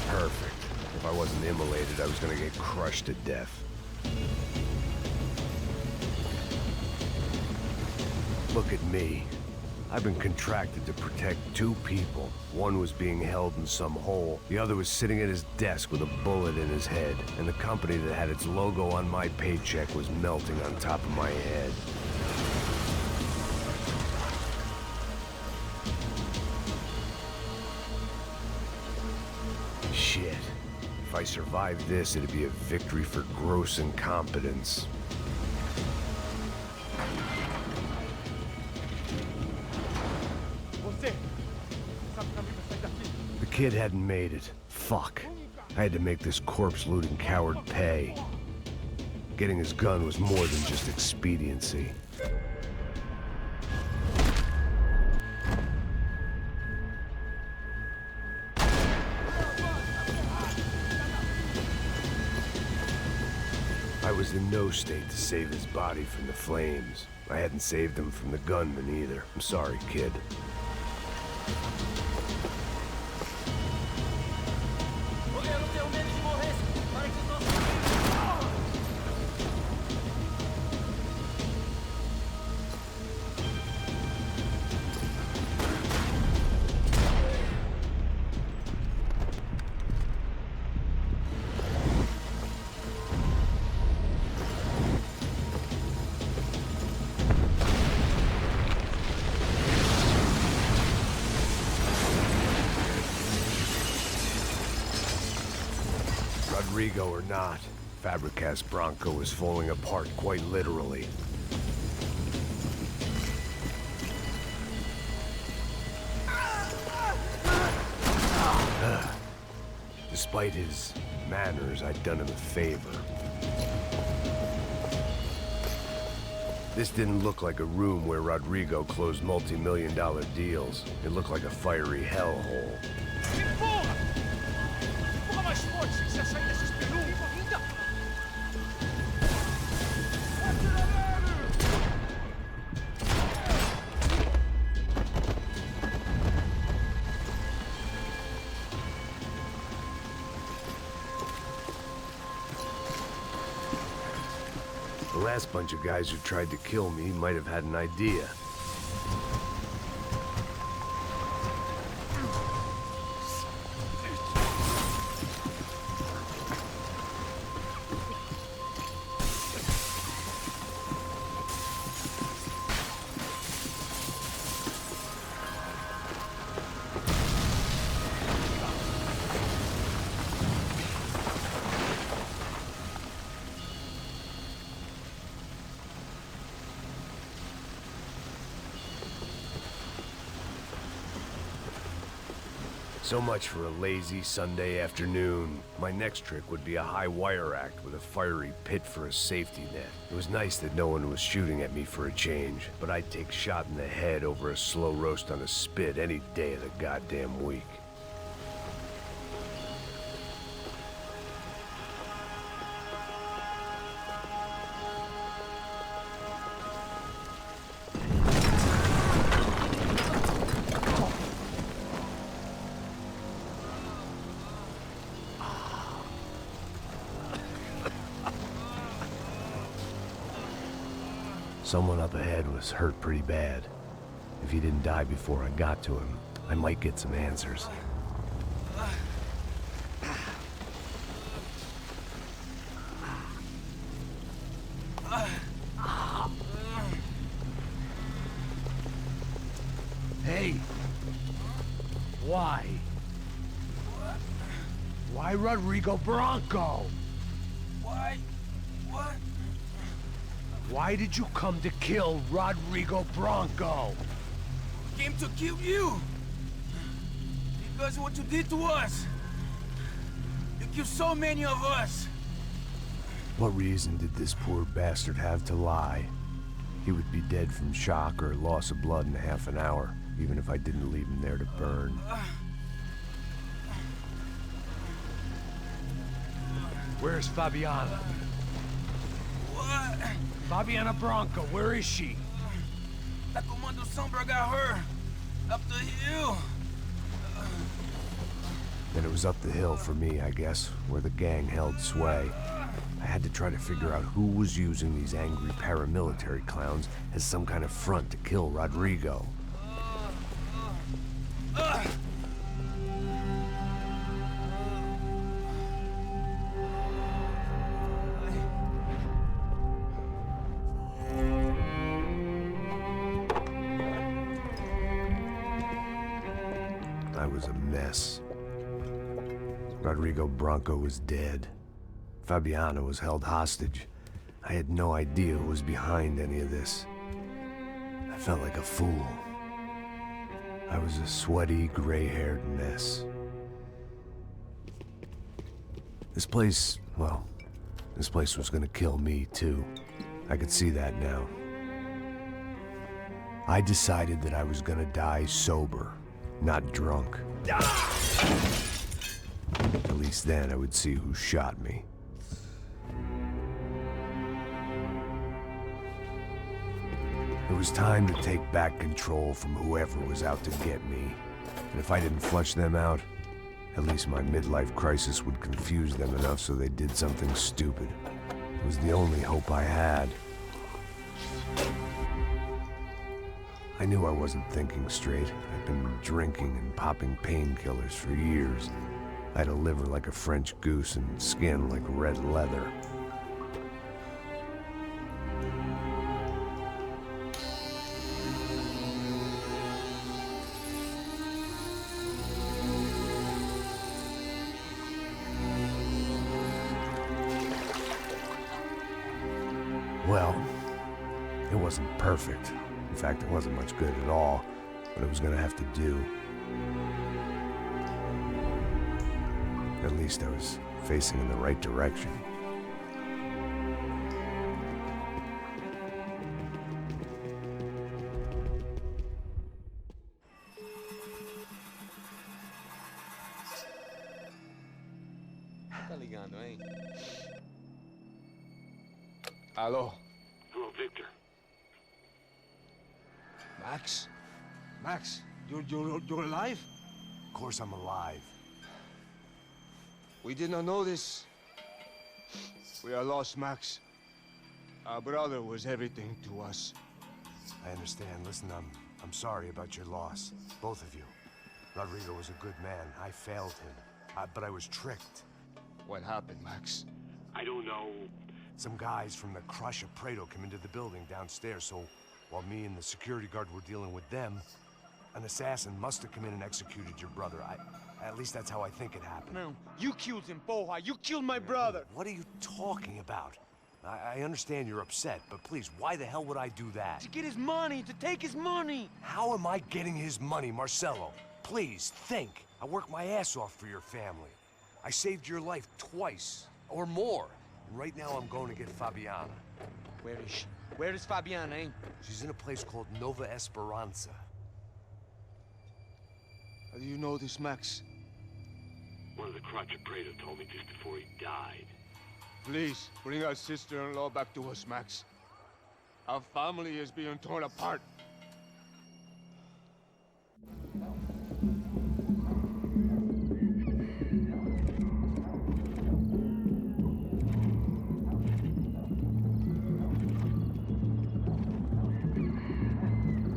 Perfect. If I wasn't immolated, I was gonna get crushed to death. Look at me. I've been contracted to protect two people. One was being held in some hole. The other was sitting at his desk with a bullet in his head. And the company that had its logo on my paycheck was melting on top of my head. Shit. If I survived this, it'd be a victory for gross incompetence. The kid hadn't made it. Fuck. I had to make this corpse-looting coward pay. Getting his gun was more than just expediency. I was in no state to save his body from the flames. I hadn't saved him from the gunman either. I'm sorry, kid. Rodrigo or not, Fabricas Bronco is falling apart quite literally. Despite his manners, I'd done him a favor. This didn't look like a room where Rodrigo closed multi-million-dollar deals. It looked like a fiery hellhole. The last bunch of guys who tried to kill me might have had an idea. So much for a lazy Sunday afternoon. My next trick would be a high wire act with a fiery pit for a safety net. It was nice that no one was shooting at me for a change, but I'd take shot in the head over a slow roast on a spit any day of the goddamn week. Someone up ahead was hurt pretty bad. If he didn't die before I got to him, I might get some answers. Hey! Why? Why Rodrigo Bronco? Why? What? Why did you come to kill Rodrigo Bronco? Came to kill you! Because of what you did to us! You killed so many of us! What reason did this poor bastard have to lie? He would be dead from shock or loss of blood in half an hour, even if I didn't leave him there to burn. Where's Fabiana? What? Fabiana Bronco, where is she? That Comando Sombra got her. Up the hill. Then it was up the hill for me, I guess, where the gang held sway. I had to try to figure out who was using these angry paramilitary clowns as some kind of front to kill Rodrigo. I was a mess. Rodrigo Bronco was dead. Fabiana was held hostage. I had no idea who was behind any of this. I felt like a fool. I was a sweaty, gray-haired mess. This place, well, this place was gonna kill me too. I could see that now. I decided that I was gonna die sober, not drunk. At least then I would see who shot me. It was time to take back control from whoever was out to get me. And if I didn't flush them out, at least my midlife crisis would confuse them enough so they did something stupid. It was the only hope I had. I knew I wasn't thinking straight. I'd been drinking and popping painkillers for years. I had a liver like a French goose and skin like red leather. Well, it wasn't perfect. In fact, it wasn't much good at all, but it was gonna have to do. At least I was facing in the right direction. Tá ligando, hein? Alô? Hello, Victor. Max? Max, you're alive? Of course I'm alive. We did not know this. We are lost, Max. Our brother was everything to us. I understand. Listen, I'm sorry about your loss. Both of you. Rodrigo was a good man. I failed him. But I was tricked. What happened, Max? I don't know. Some guys from the Crush of Prado came into the building downstairs, so while me and the security guard were dealing with them, an assassin must have come in and executed your brother. At least that's how I think it happened. No, you killed him, Poja. You killed my brother. What are you talking about? I understand you're upset, but please, why the hell would I do that? To get his money, to take his money. How am I getting his money, Marcelo? Please, think. I worked my ass off for your family. I saved your life twice, or more. And right now I'm going to get Fabiana. Where is she? Where is Fabiana, eh? She's in a place called Nova Esperanza. How do you know this, Max? One of the contractor told me just before he died. Please, bring our sister-in-law back to us, Max. Our family is being torn apart.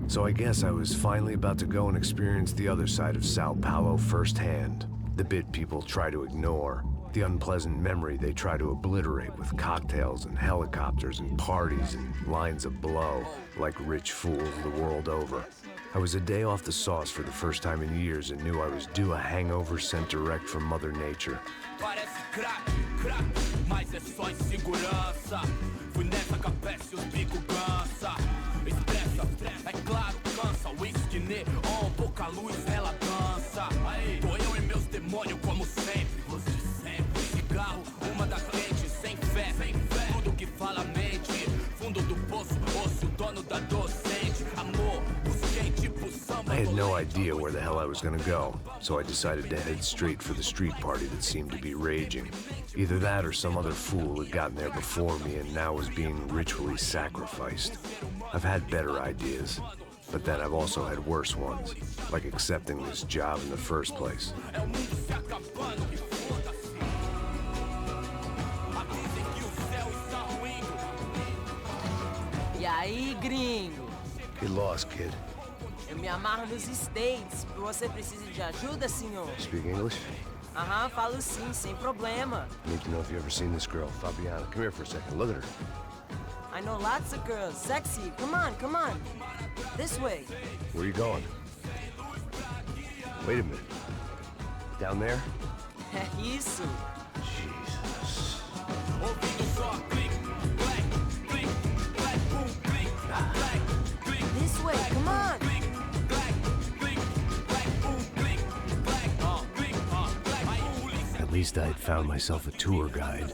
So I guess I was finally about to go and experience the other side of São Paulo firsthand. The bit people try to ignore. The unpleasant memory they try to obliterate with cocktails and helicopters and parties and lines of blow, like rich fools the world over. I was a day off the sauce for the first time in years and knew I was due a hangover sent direct from Mother Nature. É claro, cansa, whisky, neon, pouca luz, ela dança. Tô eu e meus demônios como sempre, você sempre. Cigarro, uma da frente, sem fé, tudo que fala mente. Fundo do poço, osso, dono da docente. Amor, busquei tipo samba. I had no idea where the hell I was gonna go, so I decided to head straight for the street party that seemed to be raging. Either that or some other fool had gotten there before me and now was being ritually sacrificed. I've had better ideas, but then I've also had worse ones, like accepting this job in the first place. E aí, gringo? Get lost, kid. Eu me amarro nos States. Você precisa de ajuda, senhor? Speak English? Aham, falo sim, sem problema. I need to know if you've ever seen this girl, Fabiana. Come here for a second. Look at her. I know lots of girls. Sexy. Come on, come on. This way. Where are you going? Wait a minute. Down there? Isso. Jesus. This way, come on. At least I had found myself a tour guide.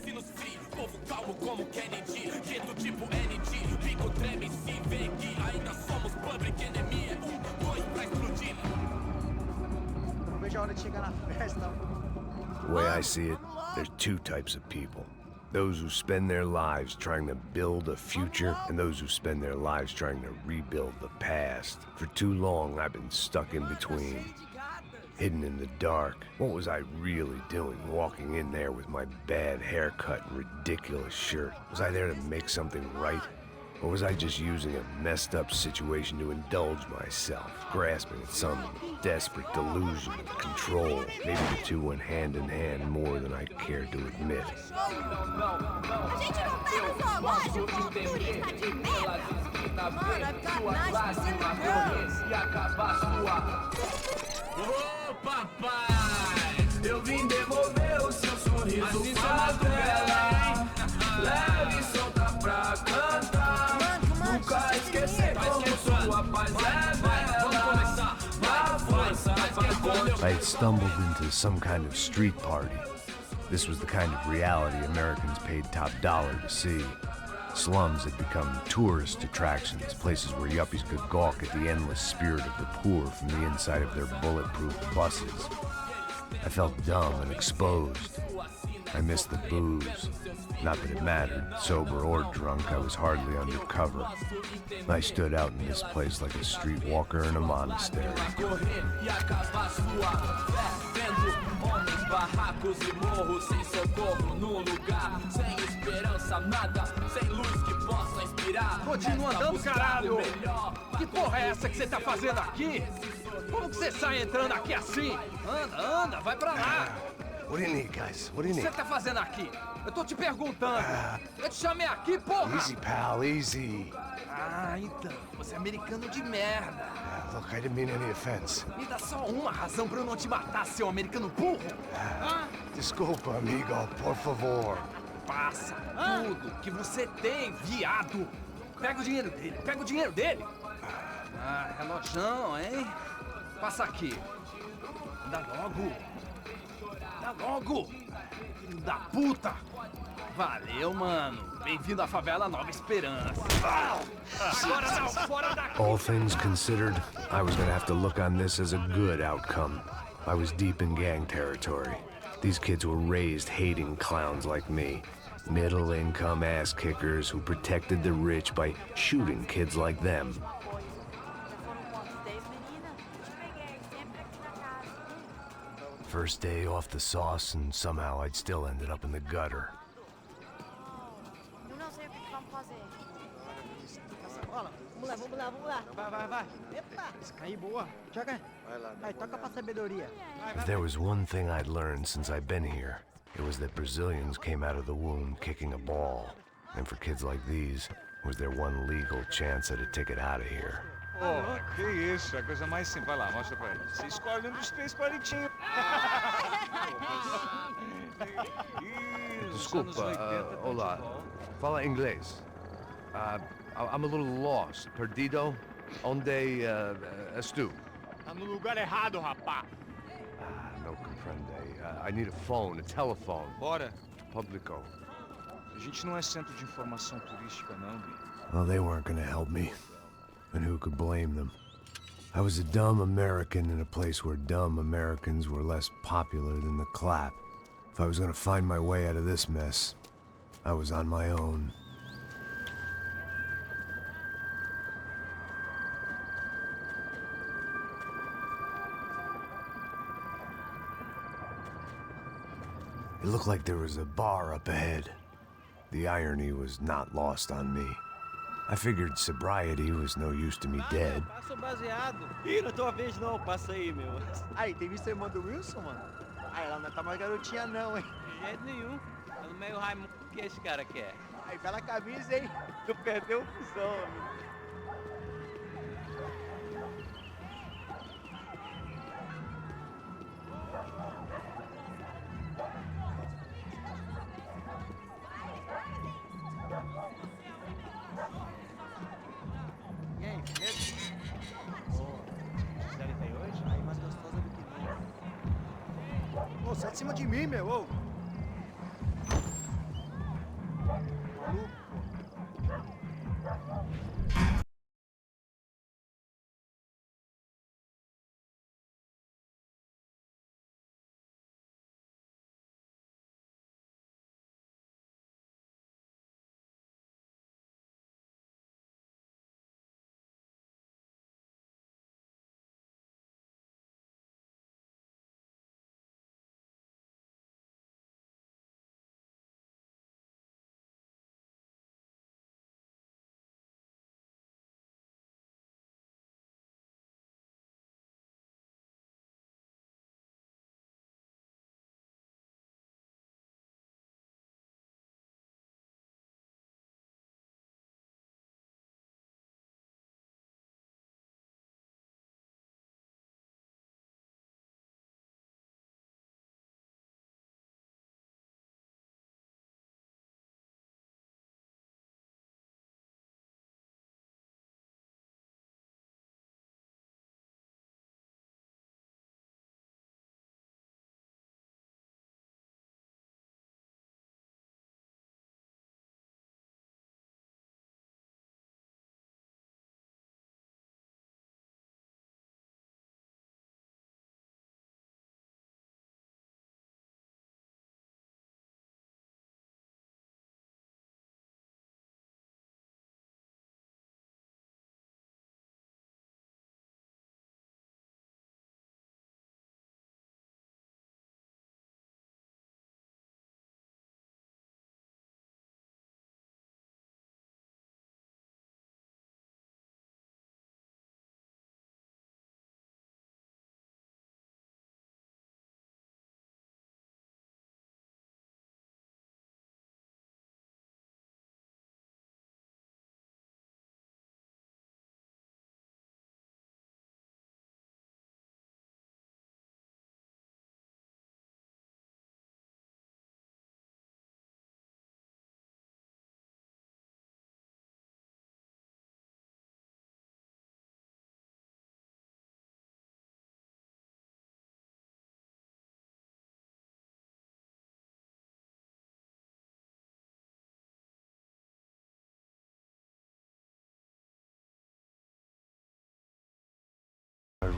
The way I see it, there's two types of people. Those who spend their lives trying to build a future, and those who spend their lives trying to rebuild the past. For too long, I've been stuck in between. Hidden in the dark. What was I really doing walking in there with my bad haircut and ridiculous shirt? Was I there to make something right? Or was I just using a messed up situation to indulge myself, grasping at some desperate delusion of control? Maybe the two went hand in hand more than I cared to admit. Ô papai, eu vim devolver o seu sorriso pra tela. Leve e solta pra cantar. Nunca esquecer como sua paz é bela. Na força I had stumbled into some kind of street party. This was the kind of reality Americans paid top dollar to see. Slums had become tourist attractions, places where yuppies could gawk at the endless spirit of the poor from the inside of their bulletproof buses. I felt dumb and exposed. I missed the booze. Not that it mattered, sober or drunk, I was hardly undercover. I stood out in this place like a streetwalker in a monastery. barracos e morros sem socorro num lugar sem esperança, nada, sem luz que possa inspirar. Continua andando, caralho! Que porra é essa que você tá fazendo aqui? Como que você sai entrando aqui assim? Anda, anda, vai pra lá! What do you need, guys? What do you O que need? você tá fazendo aqui? Eu tô te perguntando. Eu te chamei aqui, porra! Easy, pal, easy. Ah, então, você é americano de merda. Look, I didn't mean any offense. Me dá só uma razão pra eu não te matar, seu americano burro. Desculpa, amigo, por favor. Passa tudo que você tem, viado. Pega o dinheiro dele, pega o dinheiro dele. Ah, relojão, hein? Passa aqui. Anda logo. Anda logo. Filho da puta. Valeu, mano. Bem-vindo à favela Nova Esperança. Agora não, fora daqui. All things considered, I was gonna have to look on this as a good outcome. I was deep in gang territory. These kids were raised hating clowns like me. Middle-income ass-kickers who protected the rich by shooting kids like them. First day off the sauce, and somehow I'd still ended up in the gutter. Vamos lá. Vai. Epa! Aí, boa. Joga. Vai, toca pra sabedoria. If there was one thing I'd learned since I'd been here, it was that Brazilians came out of the womb kicking a ball. And for kids like these, it was their one legal chance at a ticket out of here. Pô, que isso, a coisa mais simples. Vai lá, mostra pra ele. Você escolhe um dos 3 palitinhos. Desculpa, olá. Fala inglês. I'm a little lost. Perdido? Onde estou? Tá no lugar errado, rapá. Não compreende. I need a phone, a telephone. Bora. Publico. A gente não é centro de informação turística, não, Bi. Well, they weren't gonna help me. And who could blame them? I was a dumb American in a place where dumb Americans were less popular than the clap. If I was gonna find my way out of this mess, I was on my own. It looked like there was a bar up ahead. The irony was not lost on me. I figured sobriety was no use to me dead. Passa o baseado. Ih, não é tua vez não, passa aí, meu. Aí, tem visto a irmã do Wilson, mano? Ah, ela não tá mais garotinha não, hein? De jeito nenhum. Tá no meio Raimundo que esse cara quer. Aí, bela camisa, hein? Tu perdeu o fusão, amigo. E aí, beleza? Deve ter hoje? Aí, mais gostosa do que nunca. Ô, sai de cima de mim, meu, ô!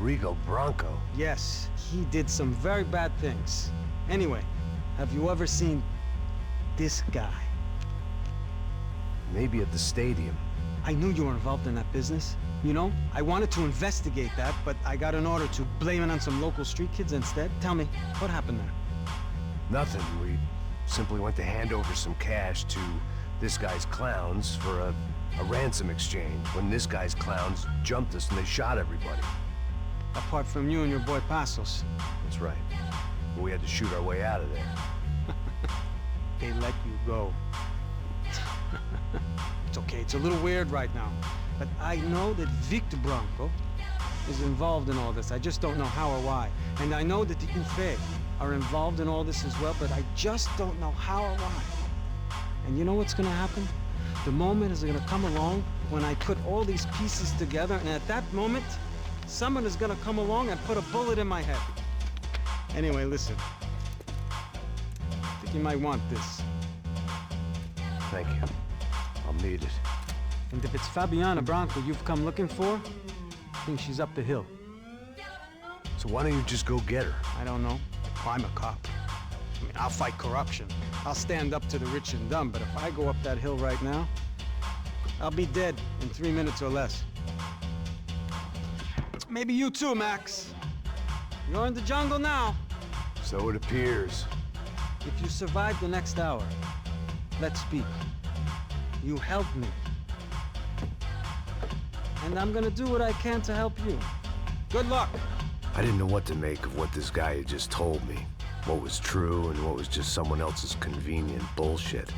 Rodrigo Bronco? Yes, he did some very bad things. Anyway, have you ever seen this guy? Maybe at the stadium. I knew you were involved in that business. You know, I wanted to investigate that, but I got an order to blame it on some local street kids instead. Tell me, what happened there? Nothing. We simply went to hand over some cash to this guy's clowns for a ransom exchange when this guy's clowns jumped us and they shot everybody. Apart from you and your boy Passos. That's right. But we had to shoot our way out of there. They let you go. It's okay, it's a little weird right now. But I know that Victor Bronco is involved in all this. I just don't know how or why. And I know that the UFE are involved in all this as well, but I just don't know how or why. And you know what's gonna happen? The moment is gonna come along when I put all these pieces together, and at that moment, someone is gonna come along and put a bullet in my head. Anyway, listen. I think you might want this. Thank you. I'll need it. And if it's Fabiana Bronco you've come looking for, I think she's up the hill. So why don't you just go get her? I don't know. I'm a cop. I mean, I'll fight corruption. I'll stand up to the rich and dumb, but if I go up that hill right now, I'll be dead in 3 minutes or less. Maybe you too, Max. You're in the jungle now. So it appears. If you survive the next hour, let's speak. You help me. And I'm gonna do what I can to help you. Good luck. I didn't know what to make of what this guy had just told me. What was true and what was just someone else's convenient bullshit.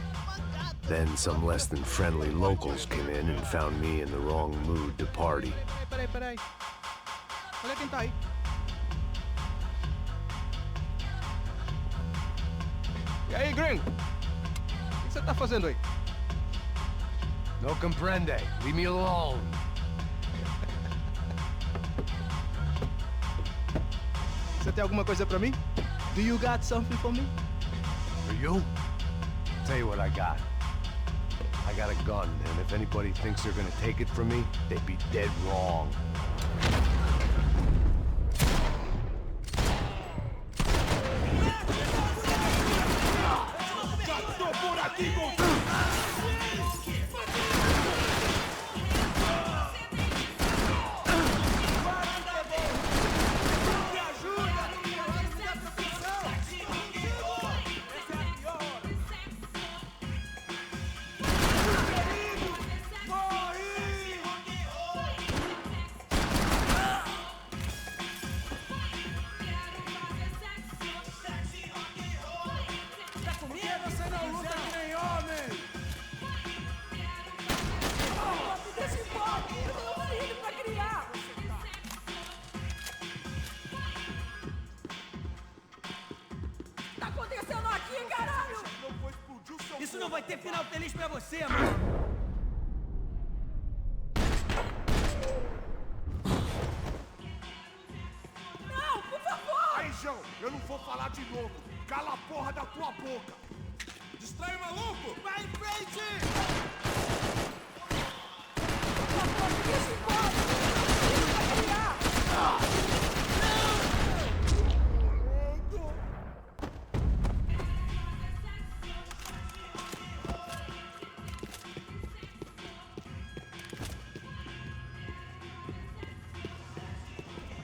Then some less than friendly locals came in and found me in the wrong mood to party. Peraí. Olha quem tá aí. E aí, gringo? O que você tá fazendo aí? No comprende. Leave me alone. Você tem alguma coisa pra mim? Do you got something for me? For you? Tell you what I got. I got a gun, and if anybody thinks they're gonna take it from me, they'd be dead wrong. Isso não vai ter final feliz pra você, mano! Não, por favor! Aí, João, eu não vou falar de novo. Cala a porra da tua boca! Distrai o maluco! Vai em frente! Deixa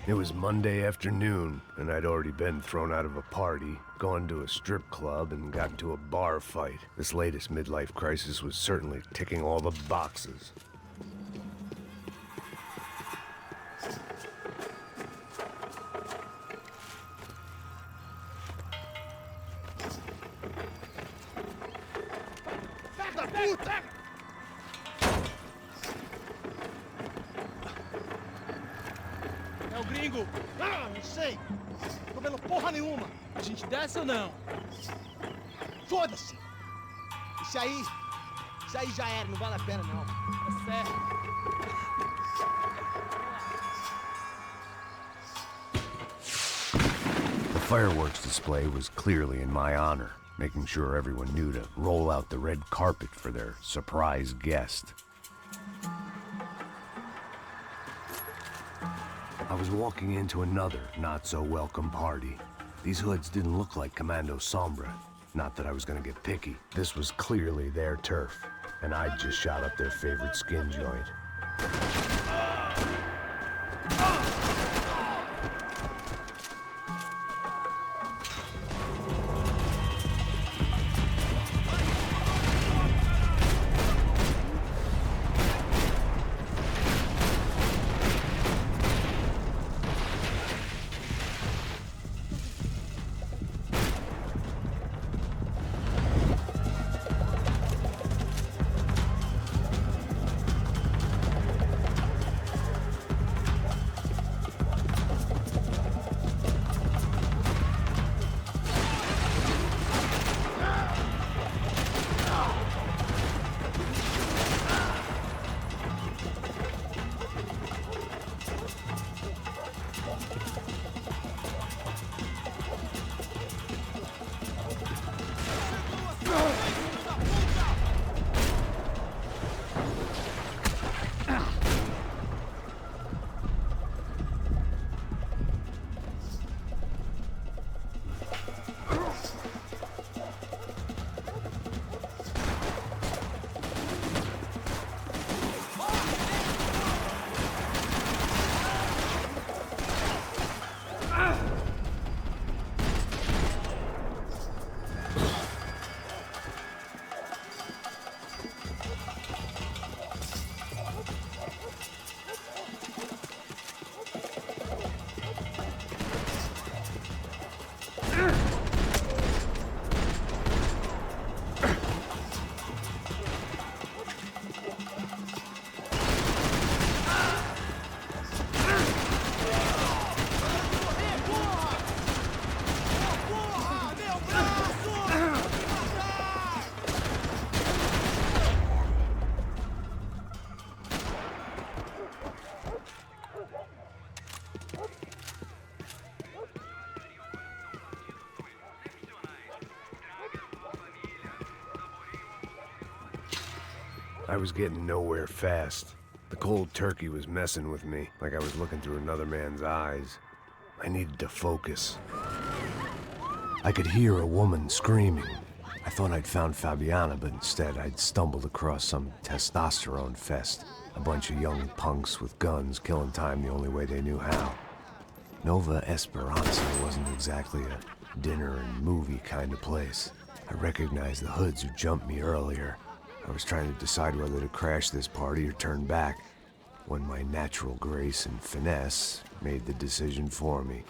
It was Monday afternoon, and I'd already been thrown out of a party, gone to a strip club, and got into a bar fight. This latest midlife crisis was certainly ticking all the boxes. É o gringo! Ah, não sei! Tô vendo porra nenhuma! A gente desce ou não? Foda-se! Isso aí já era, não vale a pena não. É sério. The fireworks display was clearly in my honor, making sure everyone knew to roll out the red carpet for their surprise guest. I was walking into another not-so-welcome party. These hoods didn't look like Commando Sombra. Not that I was gonna get picky. This was clearly their turf, and I'd just shot up their favorite skin joint. I was getting nowhere fast. The cold turkey was messing with me, like I was looking through another man's eyes. I needed to focus. I could hear a woman screaming. I thought I'd found Fabiana, but instead I'd stumbled across some testosterone fest. A bunch of young punks with guns killing time the only way they knew how. Nova Esperanza wasn't exactly a dinner and movie kind of place. I recognized the hoods who jumped me earlier. I was trying to decide whether to crash this party or turn back, when my natural grace and finesse made the decision for me.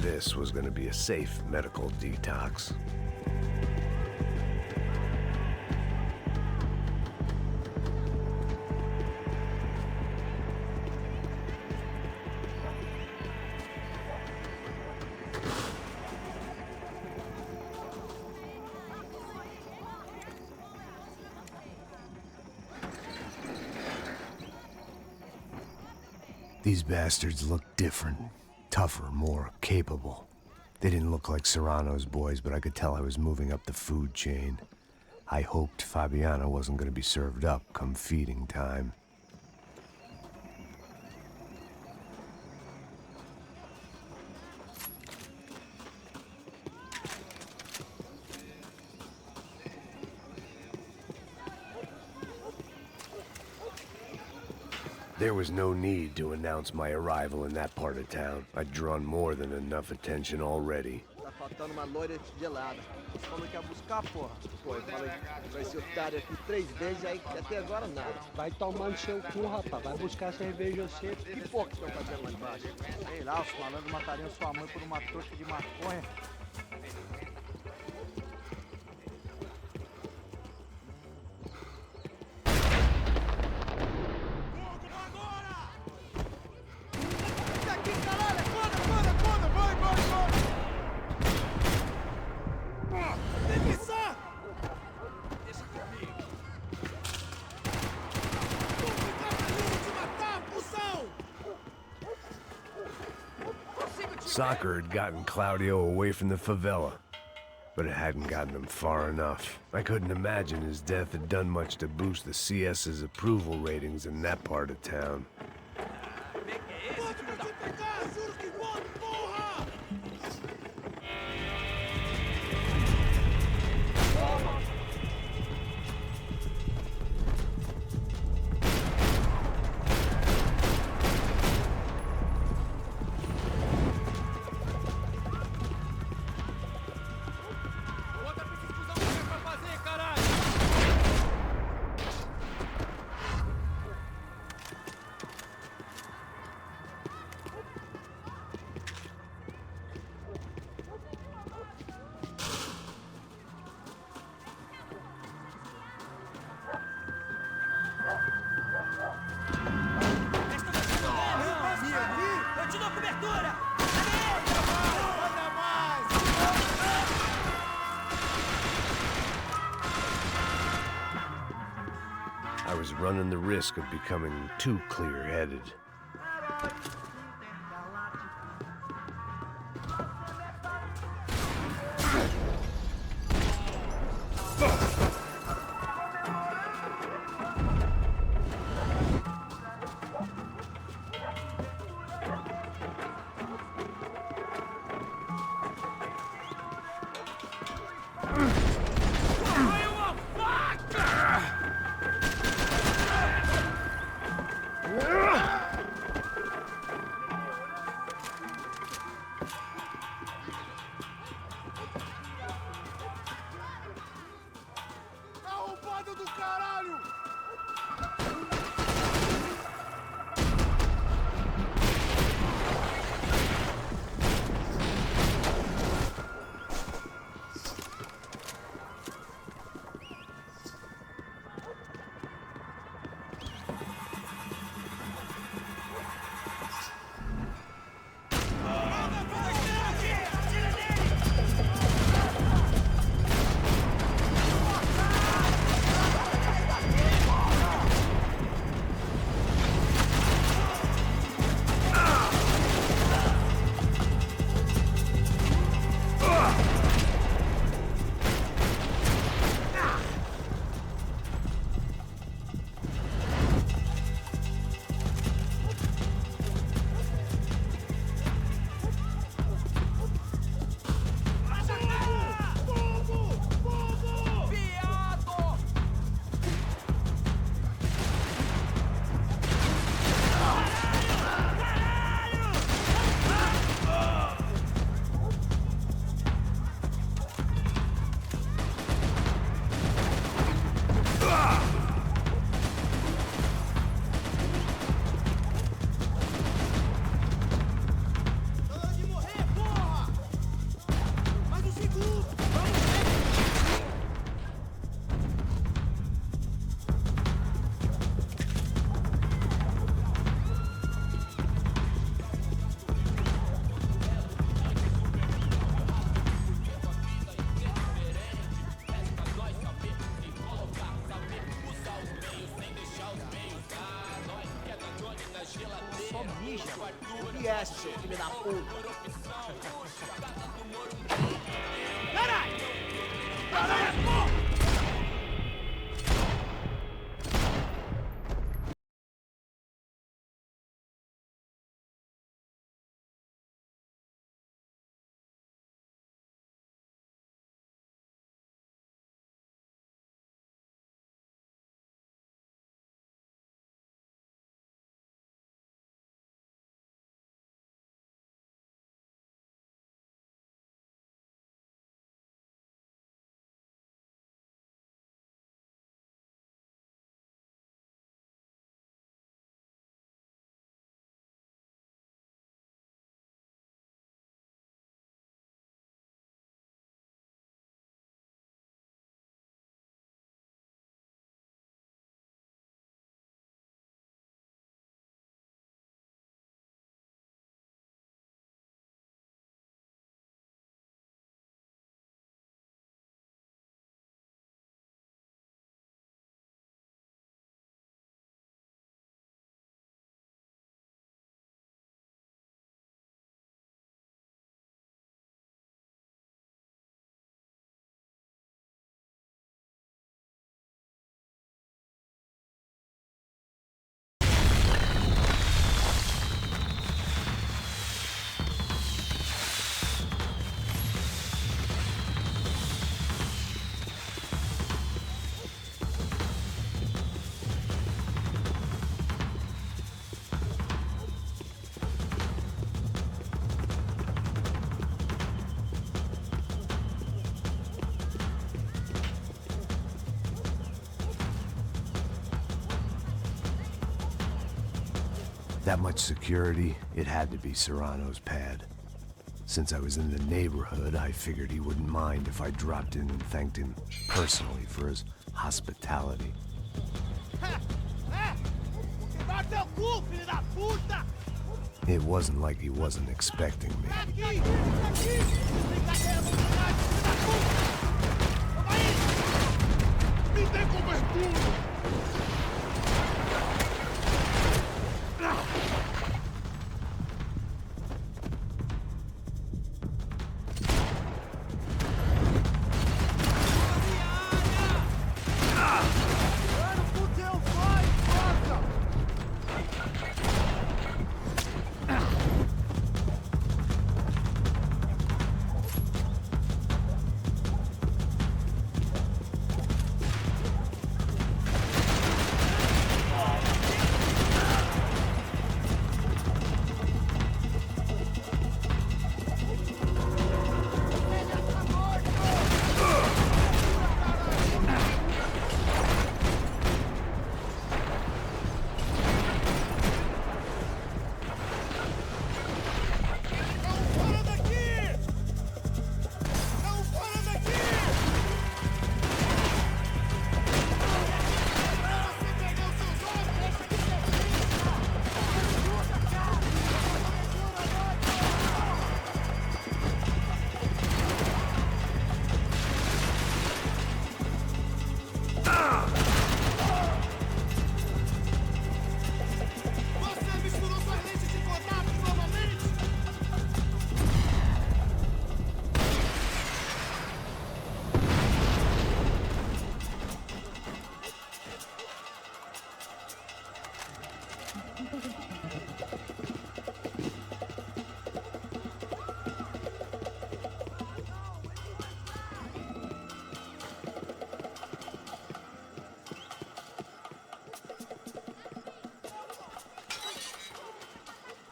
This was gonna be a safe medical detox. These bastards look different. Tougher, more capable. They didn't look like Serrano's boys, but I could tell I was moving up the food chain. I hoped Fabiana wasn't going to be served up come feeding time. There was no need to announce my arrival in that part of town. I'd drawn more than enough attention already. Tá faltando uma loira gelada. Você falou que ia buscar, porra. Pô, eu falei, vai ser otário aqui 3 vezes, aí até agora nada. Vai tomar no seu cu, rapaz. Vai buscar cerveja você. Que porra que estão fazendo lá embaixo? Sei lá, os malandros matariam sua mãe por uma trouxa de maconha. Soccer had gotten Claudio away from the favela, but it hadn't gotten him far enough. I couldn't imagine his death had done much to boost the CS's approval ratings in that part of town. I was running the risk of becoming too clear-headed. expresso, seu filho da puta. Caralho! Caralho, porra! That much security, it had to be Serrano's pad. Since I was in the neighborhood, I figured he wouldn't mind if I dropped in and thanked him personally for his hospitality. It wasn't like he wasn't expecting me.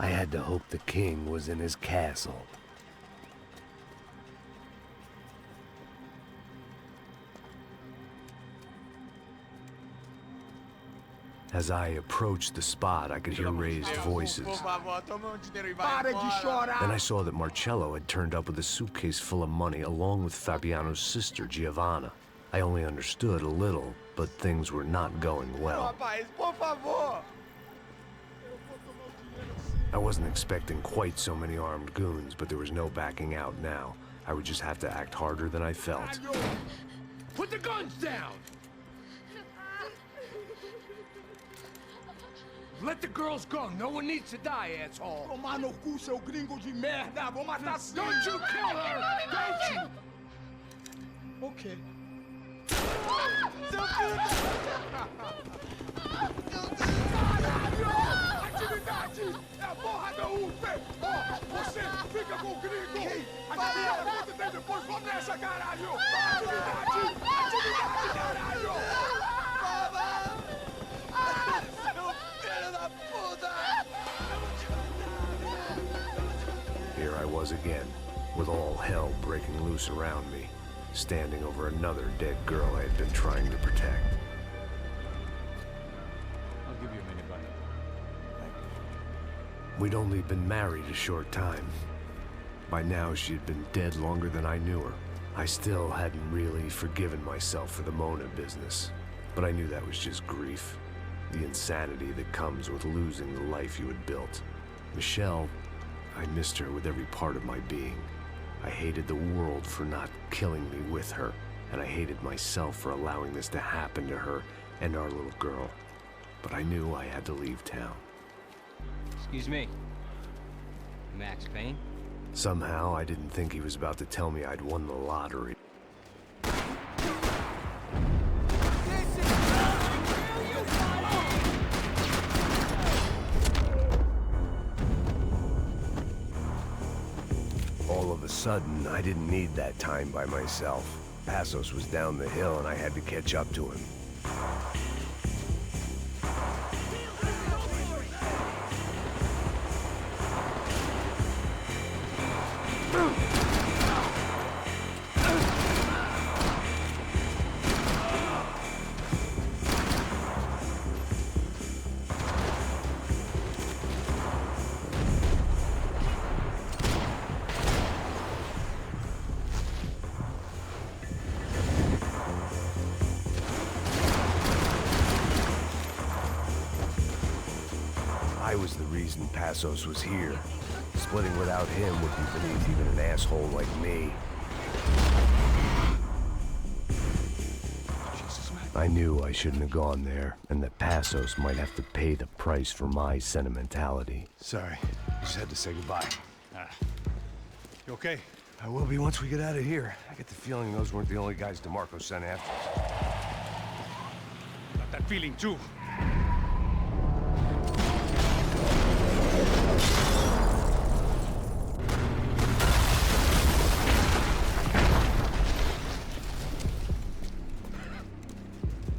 I had to hope the king was in his castle. As I approached the spot, I could hear raised voices. Then I saw that Marcello had turned up with a suitcase full of money along with Fabiano's sister, Giovanna. I only understood a little, but things were not going well. I wasn't expecting quite so many armed goons, but there was no backing out now. I would just have to act harder than I felt. Put the guns down! Let the girls go. No one needs to die, asshole. Tomar no cu, seu gringo de merda! Vou matar sim! Don't you kill her! Don't you! Ok. Caralho! Atividade! É a porra da UP! Ó, você fica com o gringo! A galera conta tem depois, vamos nessa, caralho! Atividade! Atividade, caralho! Here I was again, with all hell breaking loose around me, standing over another dead girl I had been trying to protect. I'll give you a minute, buddy. We'd only been married a short time. By now, she had been dead longer than I knew her. I still hadn't really forgiven myself for the Mona business, but I knew that was just grief. The insanity that comes with losing the life you had built. Michelle, I missed her with every part of my being. I hated the world for not killing me with her, and I hated myself for allowing this to happen to her and our little girl. But I knew I had to leave town. Excuse me. Max Payne? Somehow, I didn't think he was about to tell me I'd won the lottery. All of a sudden, I didn't need that time by myself. Passos was down the hill and I had to catch up to him. I was the reason Passos was here. Splitting without him would be beneath even an asshole like me. I knew I shouldn't have gone there, and that Passos might have to pay the price for my sentimentality. Sorry. Just had to say goodbye. You okay? I will be once we get out of here. I get the feeling those weren't the only guys DeMarco sent after us. Got that feeling too.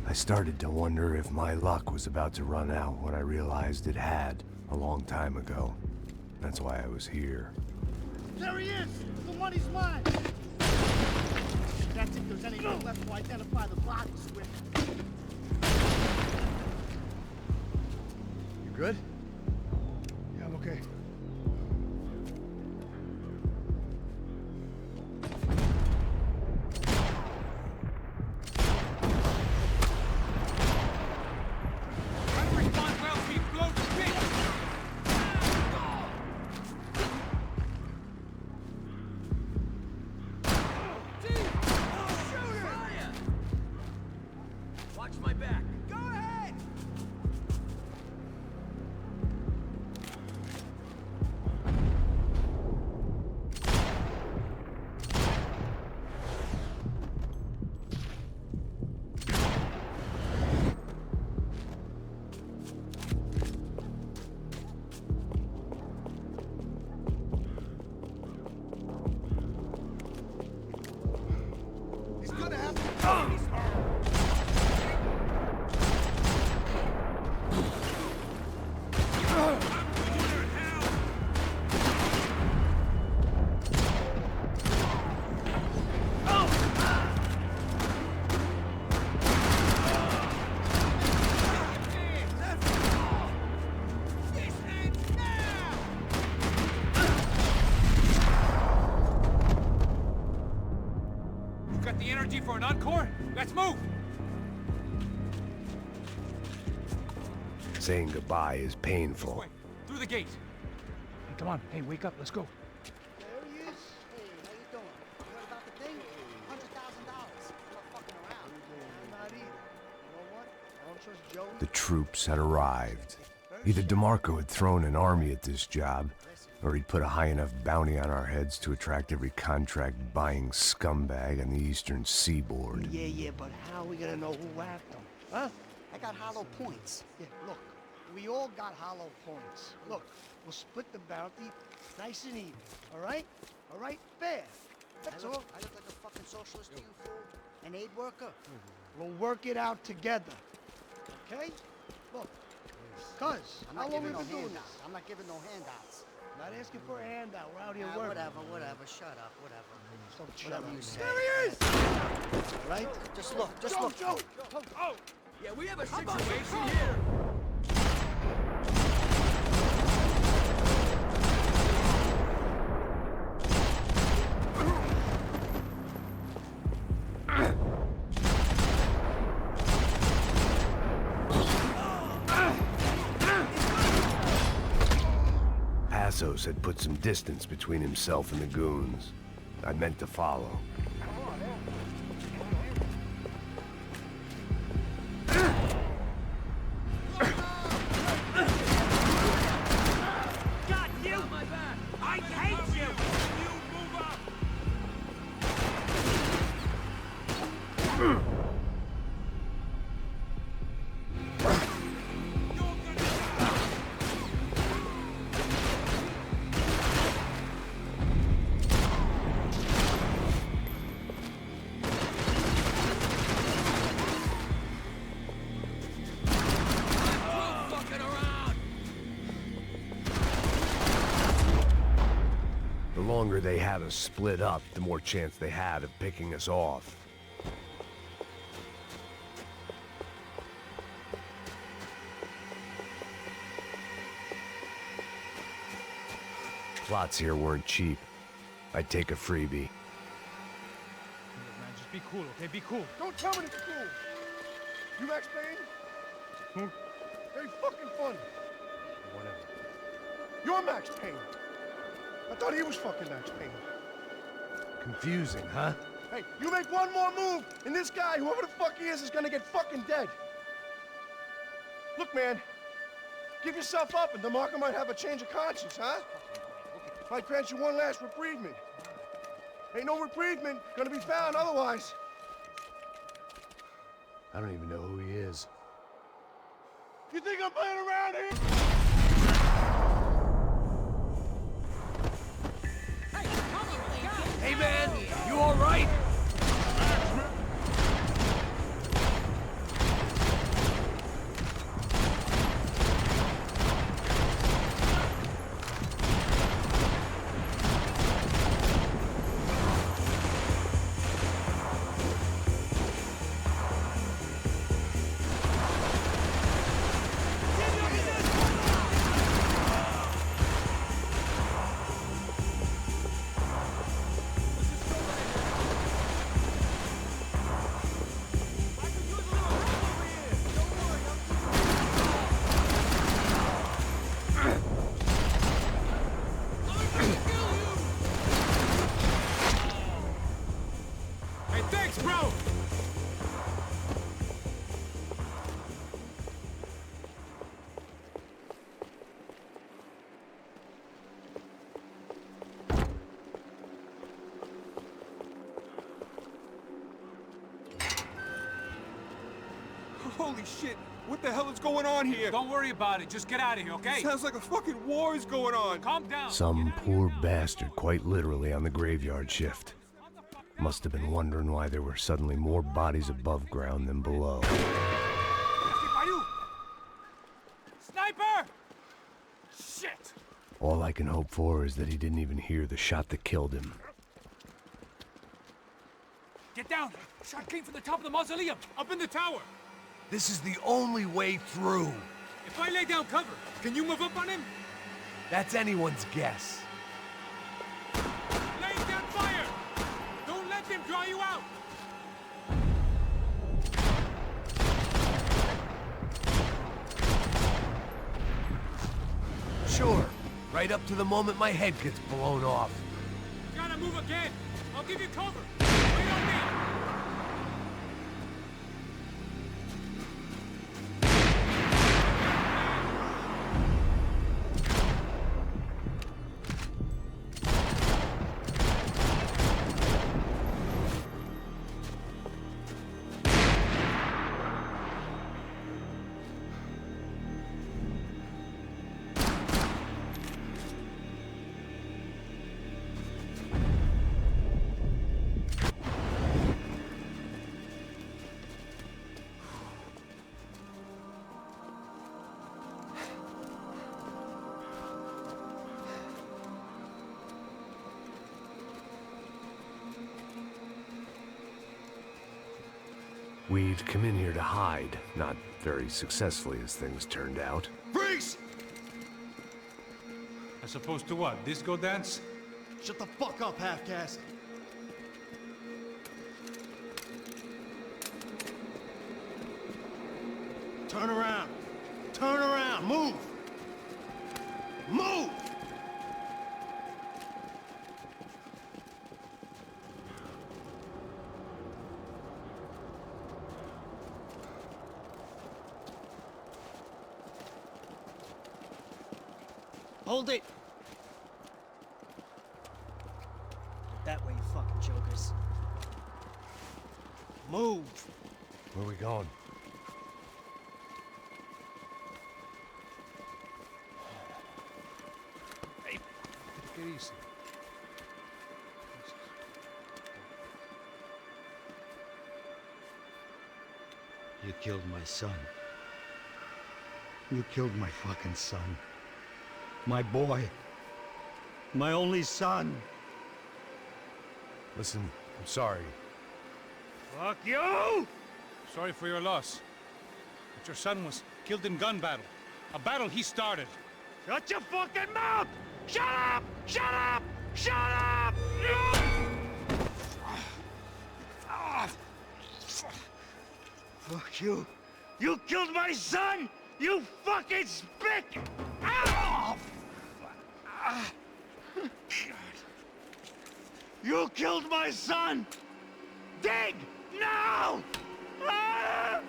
I started to wonder if my luck was about to run out when I realized it had a long time ago. That's why I was here. There he is! The money's mine! That's if there's anything left to identify the bodies with. You good? Yeah, I'm okay. Watch my back. Go ahead! He's gonna have to... Got the energy for an encore? Let's move! Saying goodbye is painful. Through the gate. Hey, come on. Hey, wake up. Let's go. There he is. Hey, how you doing? What about the thing? $100,000. I'm not fucking around. I'm not either. You know what? I don't trust Joey. The troops had arrived. Hey, Either DeMarco had thrown an army at this job, or he'd put a high enough bounty on our heads to attract every contract-buying scumbag on the eastern seaboard. Yeah, but how are we gonna know who whacked them? Huh? I got hollow points. Yeah, look, we all got hollow points. Look, we'll split the bounty nice and even, all right? All right? Fair. That's all. I look like a fucking socialist to you, fool? An aid worker? We'll work it out together, okay? Look, cuz, how long we been doing this? I'm not giving no handouts. Not asking for a handout. We're out here Nah, working. whatever. Shut up, whatever. Whatever you say. There he is! All right? Just look, Joe. Oh! Yeah, we have a situation here! Passos had put some distance between himself and the goons. I meant to follow. God, you! My back! I hate you! You move up! The longer they had us split up, the more chance they had of picking us off. Plots here weren't cheap. I'd take a freebie. Look, man, just be cool, okay? Be cool. Don't tell me it's cool. You Max Payne? Who? Very fucking funny. Whatever. You're Max Payne. I thought he was fucking Max Payne. Confusing, huh? Hey, you make one more move, and this guy, whoever the fuck he is gonna get fucking dead. Look, man, give yourself up, and DeMarco might have a change of conscience, huh? Might grant you one last reprievement. Ain't no reprievement gonna be found otherwise. I don't even know who he is. You think I'm playing around here? Hey man, you all right? Hey, thanks, bro! Holy shit! What the hell is going on here? Don't worry about it. Just get out of here, okay? Sounds like a fucking war is going on. Calm down. Some poor bastard quite literally on the graveyard shift. Must have been wondering why there were suddenly more bodies above ground than below. Sniper! Shit! All I can hope for is that he didn't even hear the shot that killed him. Get down! Shot came from the top of the mausoleum, up in the tower. This is the only way through. If I lay down cover, can you move up on him? That's anyone's guess. Lay down fire! Don't let them draw you out! Sure, right up to the moment my head gets blown off. Gotta move again! I'll give you cover! Wait on me! We'd come in here to hide, not very successfully as things turned out. Freeze! As opposed to what? Disco dance? Shut the fuck up, half-caste. Turn around. Turn around. Move. Move! Hold it! That way, you fucking jokers. Move! Where are we going? Hey, take it easy. You killed my son. You killed my fucking son. My boy. My only son. Listen, I'm sorry. Fuck you! Sorry for your loss. But your son was killed in gun battle. A battle he started. Shut your fucking mouth! Shut up! Shut up! Shut up! Fuck you. You killed my son! You fucking spick! Ow! You killed my son! Dig! Now! I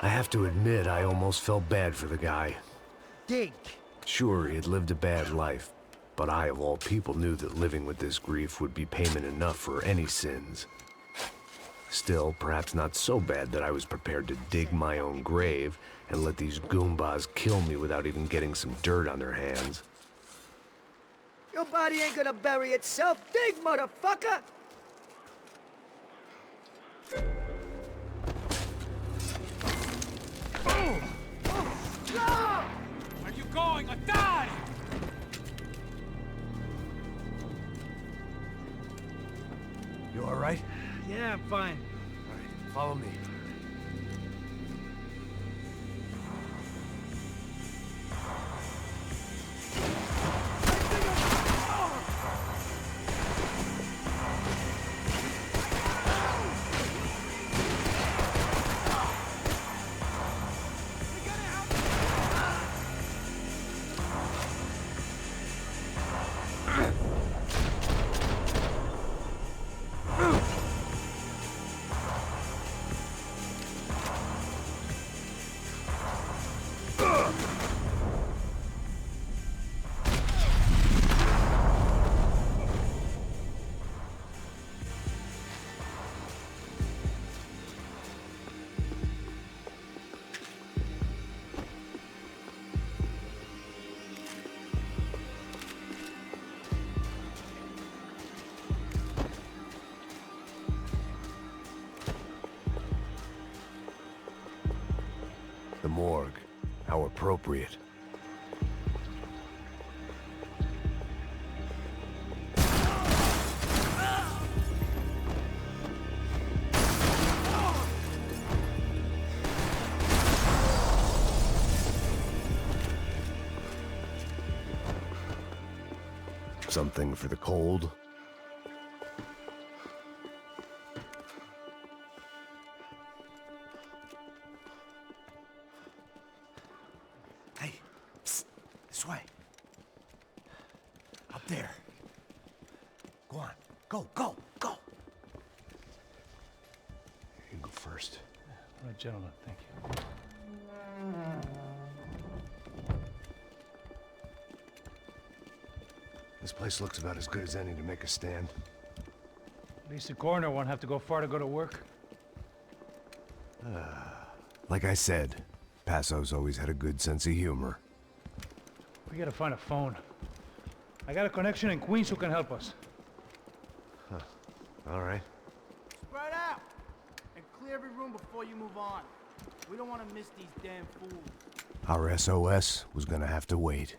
have to admit, I almost felt bad for the guy. Dig! Sure, he had lived a bad life, but I, of all people, knew that living with this grief would be payment enough for any sins. Still, perhaps not so bad that I was prepared to dig my own grave and let these goombas kill me without even getting some dirt on their hands. Your body ain't gonna bury itself. Dig, motherfucker! Where you going or die? You all right? Yeah, I'm fine. All right, follow me. The morgue. How appropriate. Something for the cold? Hey, psst, this way. Up there. Go on. Go, go, go. You can go first. All right, gentlemen, thank you. This place looks about as good as any to make a stand. At least the coroner won't have to go far to go to work. Like I said, Passo's always had a good sense of humor. We gotta find a phone. I got a connection in Queens who can help us. Huh. All right. Spread out! And clear every room before you move on. We don't want to miss these damn fools. Our SOS was gonna have to wait.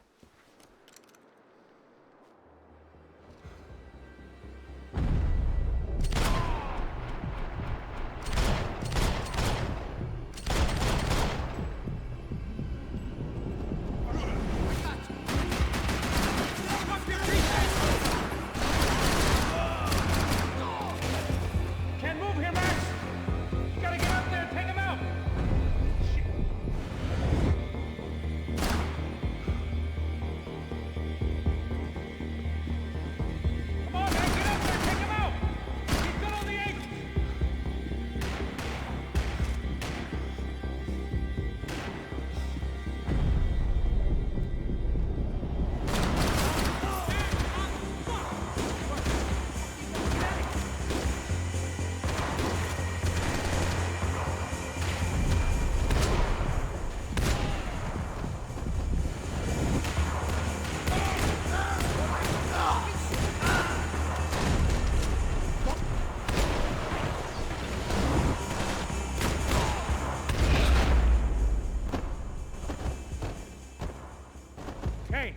Hey,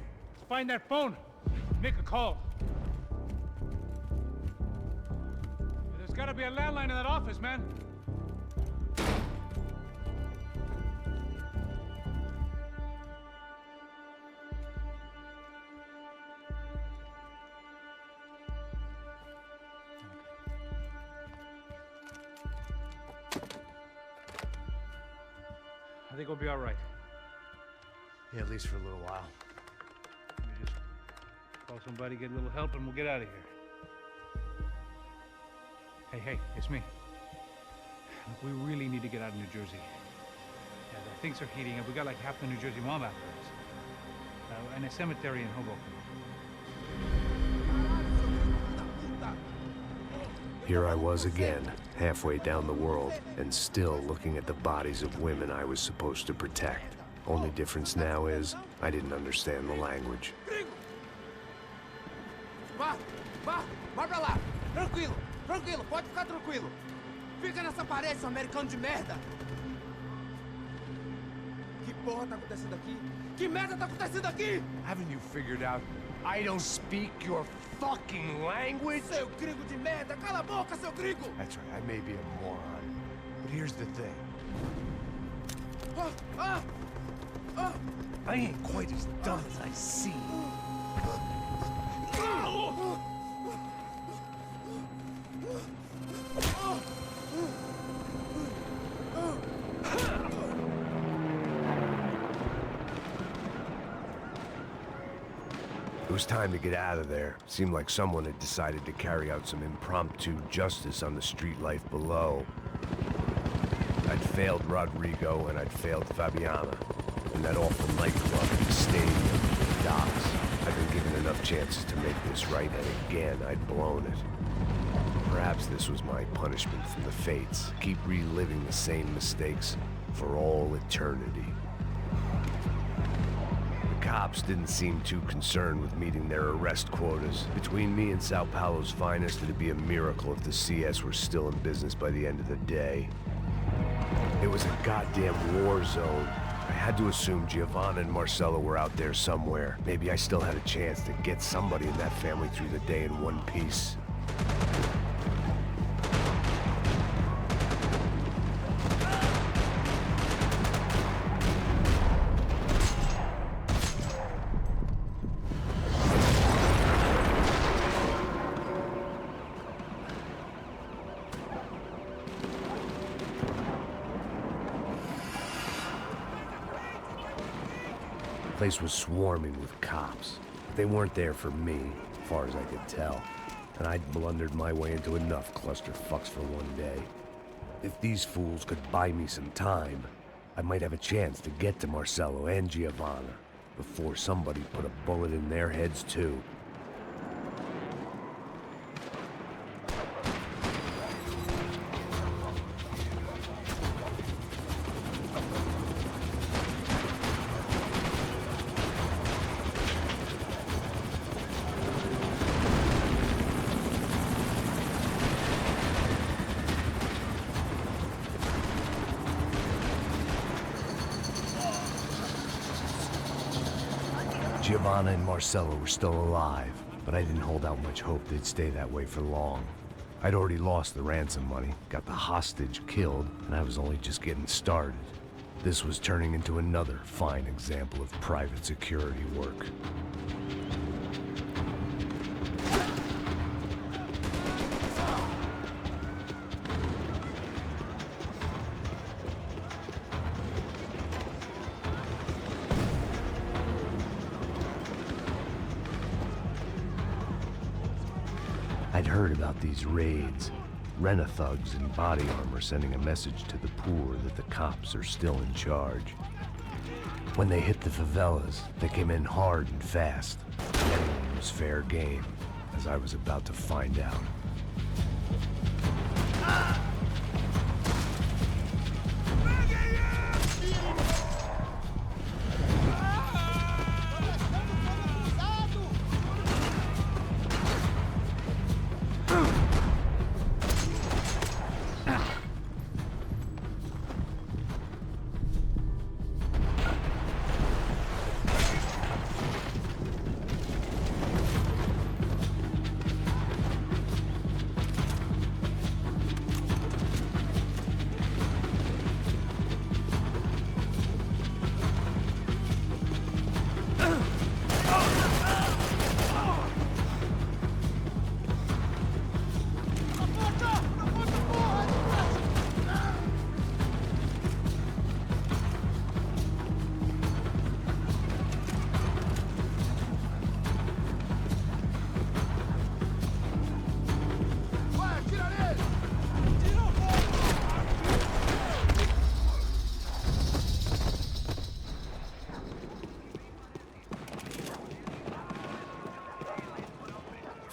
find that phone. Make a call. There's gotta be a landline in that office, man. I think we'll be all right. Yeah, at least for a little while. Let me just call somebody, get a little help, and we'll get out of here. Hey, it's me. Look, we really need to get out of New Jersey. Yeah, things are heating up. We got like half the New Jersey mob after us. And a cemetery in Hoboken. Here I was again, halfway down the world, and still looking at the bodies of women I was supposed to protect. Only difference now is, I didn't understand the language. Vá pra lá. Tranquilo, pode ficar tranquilo. Fica nessa parede, seu americano de merda. Que porra tá acontecendo aqui? Que merda tá acontecendo aqui? Haven't you figured out I don't speak your fucking language? Seu gringo de merda! Cala a boca, seu gringo! That's right, I may be a moron, but here's the thing. I ain't quite as dumb as I seem. It was time to get out of there. Seemed like someone had decided to carry out some impromptu justice on the street life below. I'd failed Rodrigo and I'd failed Fabiana. And that awful nightclub, the stadium, the docks. I'd been given enough chances to make this right, and again, I'd blown it. Perhaps this was my punishment from the fates. Keep reliving the same mistakes for all eternity. The cops didn't seem too concerned with meeting their arrest quotas. Between me and São Paulo's finest, it'd be a miracle if the CS were still in business by the end of the day. It was a goddamn war zone. I had to assume Giovanna and Marcelo were out there somewhere. Maybe I still had a chance to get somebody in that family through the day in one piece. The place was swarming with cops. But they weren't there for me, as far as I could tell. And I'd blundered my way into enough clusterfucks for one day. If these fools could buy me some time, I might have a chance to get to Marcelo and Giovanna before somebody put a bullet in their heads too. Giovanna and Marcelo were still alive, but I didn't hold out much hope they'd stay that way for long. I'd already lost the ransom money, got the hostage killed, and I was only just getting started. This was turning into another fine example of private security work. I'd heard about these raids. Rent-a-thugs in body armor sending a message to the poor that the cops are still in charge. When they hit the favelas, they came in hard and fast. Anyone was fair game, as I was about to find out.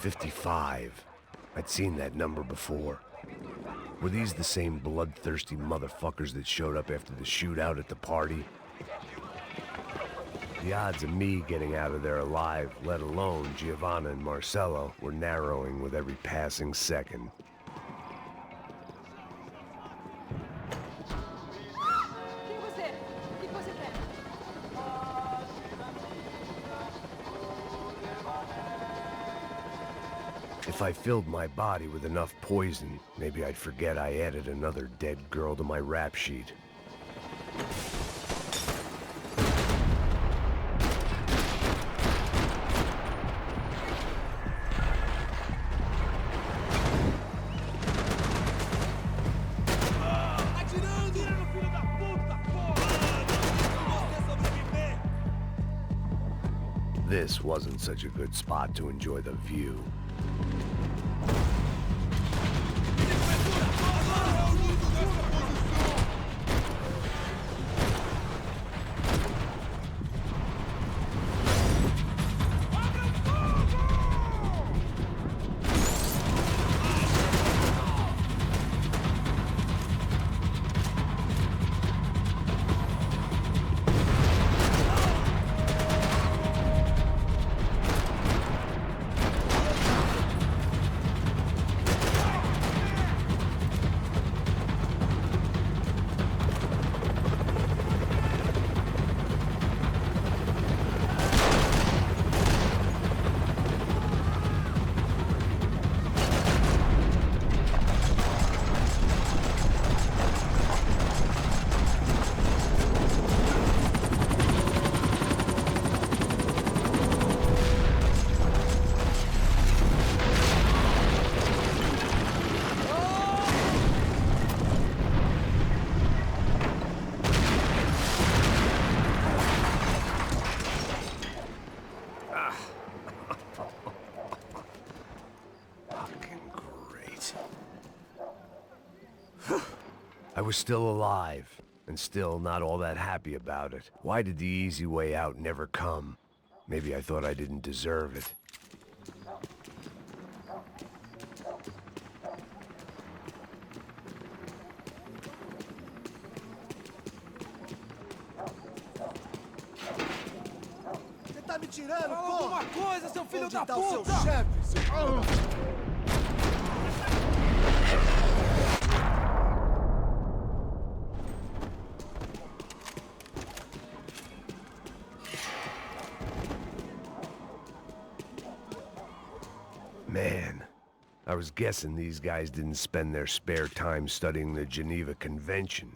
55. I'd seen that number before. Were these the same bloodthirsty motherfuckers that showed up after the shootout at the party? The odds of me getting out of there alive, let alone Giovanna and Marcello, were narrowing with every passing second. If I filled my body with enough poison, maybe I'd forget I added another dead girl to my rap sheet. This wasn't such a good spot to enjoy the view. I was still alive, and still not all that happy about it. Why did the easy way out never come? Maybe I thought I didn't deserve it. Você tá me tirando, pô? Alguma coisa, seu filho da Onde tá o seu puta! chefe, seu... Man, I was guessing these guys didn't spend their spare time studying the Geneva Convention.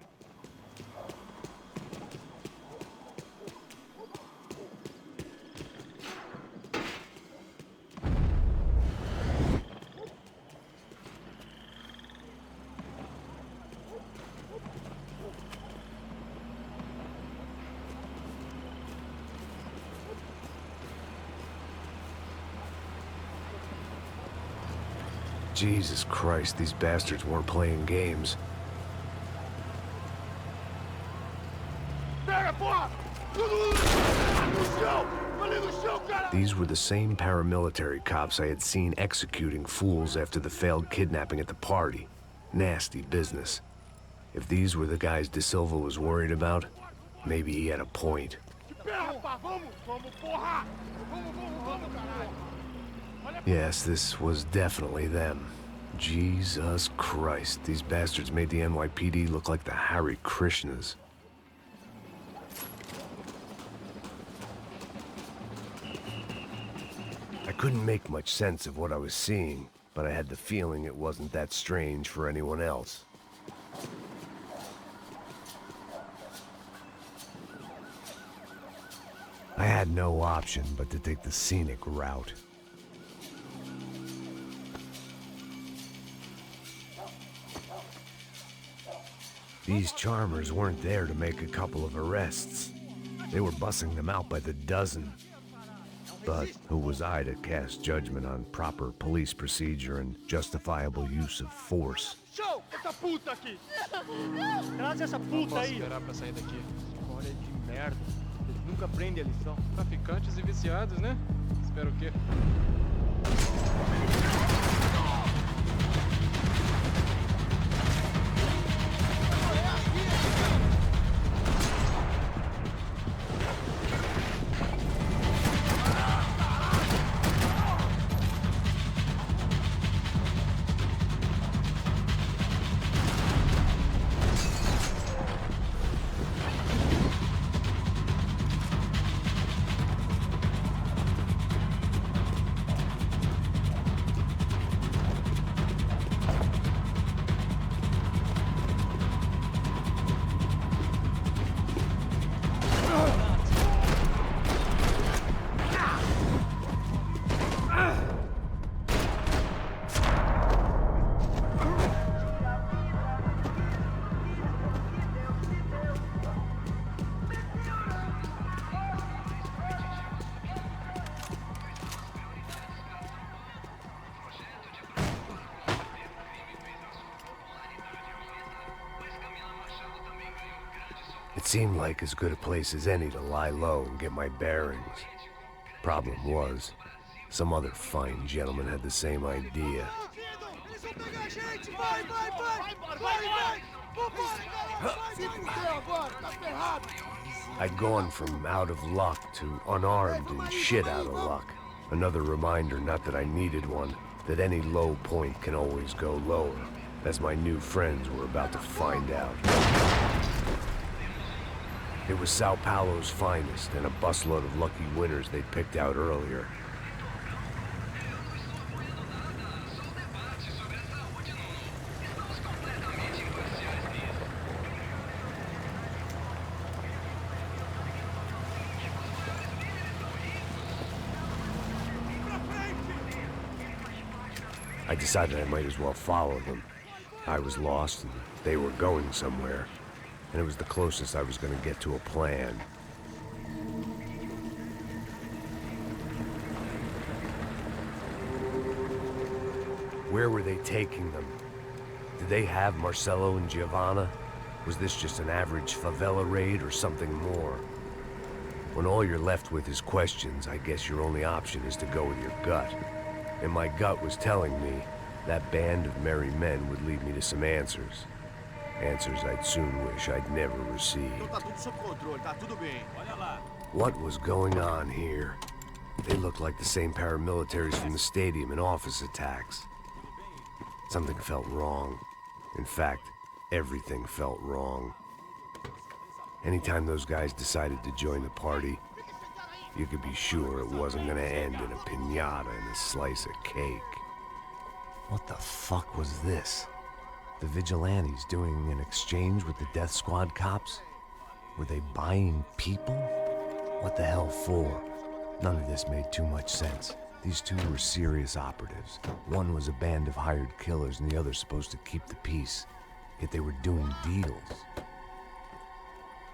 Jesus Christ, these bastards weren't playing games. These were the same paramilitary cops I had seen executing fools after the failed kidnapping at the party. Nasty business. If these were the guys De Silva was worried about, maybe he had a point. Yes, this was definitely them. Jesus Christ, these bastards made the NYPD look like the Hare Krishnas. I couldn't make much sense of what I was seeing, but I had the feeling it wasn't that strange for anyone else. I had no option but to take the scenic route. These charmers weren't there to make a couple of arrests. They were bussing them out by the dozen. But who was I to cast judgment on proper police procedure and justifiable use of force? Show! Essa puta aqui! Traz essa puta aí! Esperar pra sair daqui. Olha de merda. Eles nunca aprendem a lição. Traficantes e viciados, né? Espero o quê? It seemed like as good a place as any to lie low and get my bearings. Problem was, some other fine gentleman had the same idea. I'd gone from out of luck to unarmed and shit out of luck. Another reminder, not that I needed one, that any low point can always go lower, as my new friends were about to find out. It was São Paulo's finest, and a busload of lucky winners they'd picked out earlier. I decided I might as well follow them. I was lost, and they were going somewhere. And it was the closest I was going to get to a plan. Where were they taking them? Did they have Marcelo and Giovanna? Was this just an average favela raid or something more? When all you're left with is questions, I guess your only option is to go with your gut. And my gut was telling me that band of merry men would lead me to some answers. Answers I'd soon wish I'd never received. What was going on here? They looked like the same paramilitaries from the stadium in office attacks. Something felt wrong. In fact, everything felt wrong. Anytime those guys decided to join the party, you could be sure it wasn't gonna end in a piñata and a slice of cake. What the fuck was this? The vigilantes doing an exchange with the death squad cops? Were they buying people? What the hell for? None of this made too much sense. These two were serious operatives. One was a band of hired killers and the other supposed to keep the peace. Yet they were doing deals.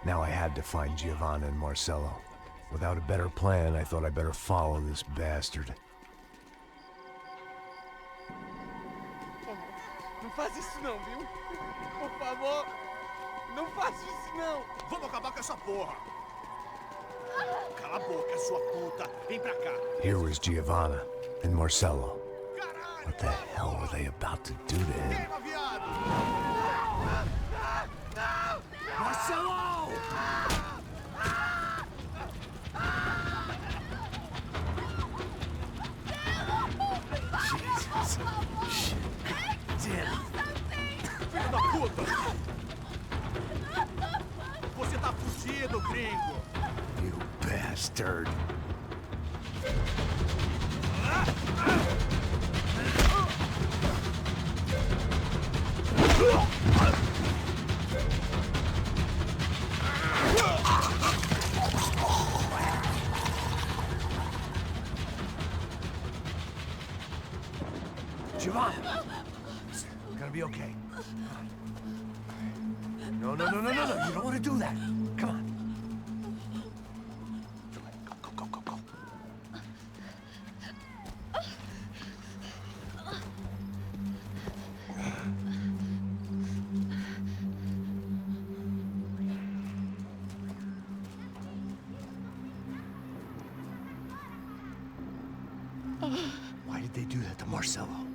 Now I had to find Giovanna and Marcelo. Without a better plan, I thought I'd better follow this bastard. Não faz isso não, viu? Por favor, não faça isso não. Vamos acabar com essa porra. Cala a boca, sua puta. Vem pra cá. Here was Giovanna and Marcelo. What the hell were they about to do to him? Marcelo! Jesus. Shit. Damn. Filho da puta! Você tá fugido, gringo! You bastard. Giovanna! It's gonna be okay. No. You don't want to do that. Come on. Go. Why Why did they do that to Marcelo?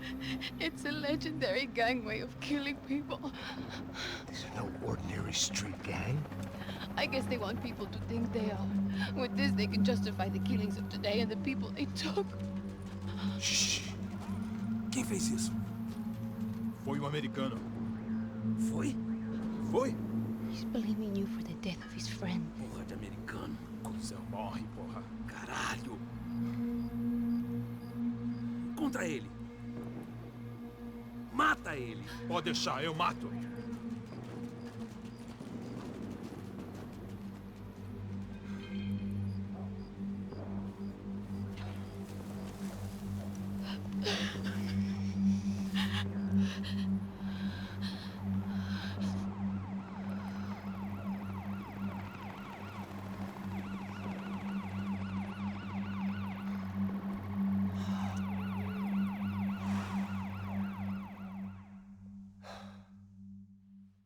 It's a legendary gangway of killing people. These are no ordinary street gang. I guess they want people to think they are. With this, they can justify the killings of today and the people they took. Shh. Quem fez isso? Foi americano. Foi? Foi? He's blaming you for the death of his friend. Porra de americano. Cusão, morre, porra. Caralho. Contra ele. Mata ele. Pode deixar, eu mato.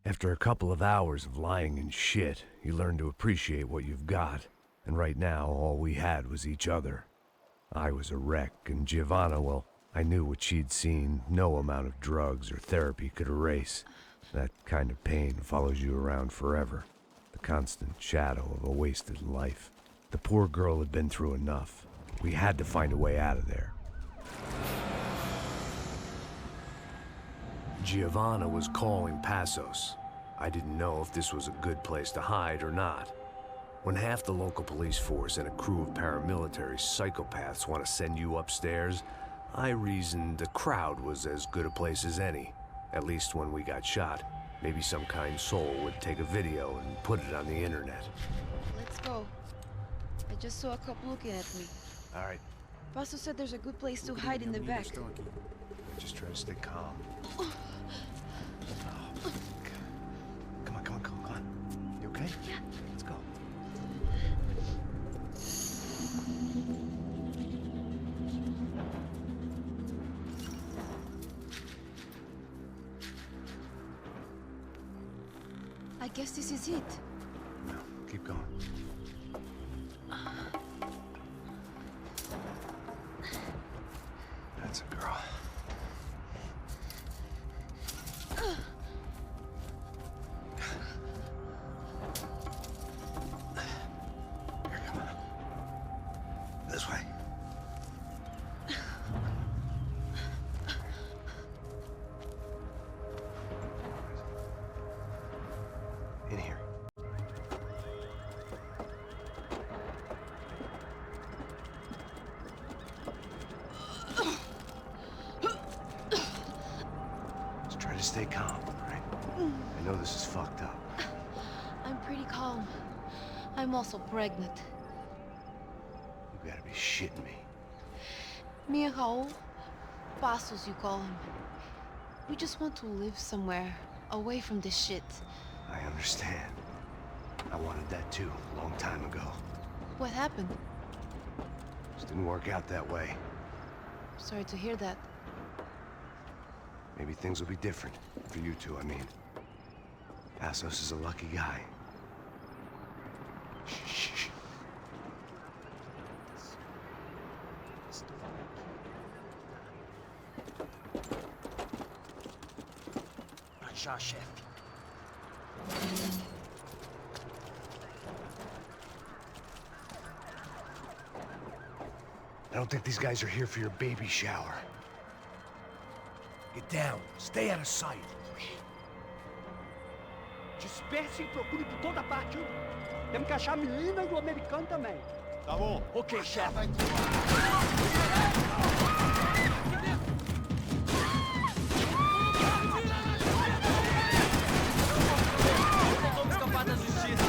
After a couple of hours of lying in shit, you learn to appreciate what you've got. And right now, all we had was each other. I was a wreck, and Giovanna, well, I knew what she'd seen no amount of drugs or therapy could erase. That kind of pain follows you around forever. The constant shadow of a wasted life. The poor girl had been through enough. We had to find a way out of there. Giovanna was calling Passos. I didn't know if this was a good place to hide or not. When half the local police force and a crew of paramilitary psychopaths want to send you upstairs, I reasoned the crowd was as good a place as any. At least when we got shot. Maybe some kind soul would take a video and put it on the internet. Let's go. I just saw a cop looking at me. All right. Paso said there's a good place to hide in the back. Just try to stay calm. Come on. You okay? Yeah. Let's go. I guess this is it. No, keep going. That's a girl. Here, come on. This way. In here. Just try to stay calm, all right? I know this is fucked up. I'm pretty calm. I'm also pregnant. You gotta be shitting me. Me and Raul, Passos you call him. We just want to live somewhere, away from this shit. I understand. I wanted that too, a long time ago. What happened? Just didn't work out that way. Sorry to hear that. Maybe things will be different. For you two, I mean. Passos is a lucky guy. Shh. Já, chefe. I don't think these guys are here for your baby shower. Get down. Stay out of sight. Disperse e procure por toda parte. Temos que achar a menina e o americano também. Tá bom. Ok, chefe. Vamos escapar da justiça.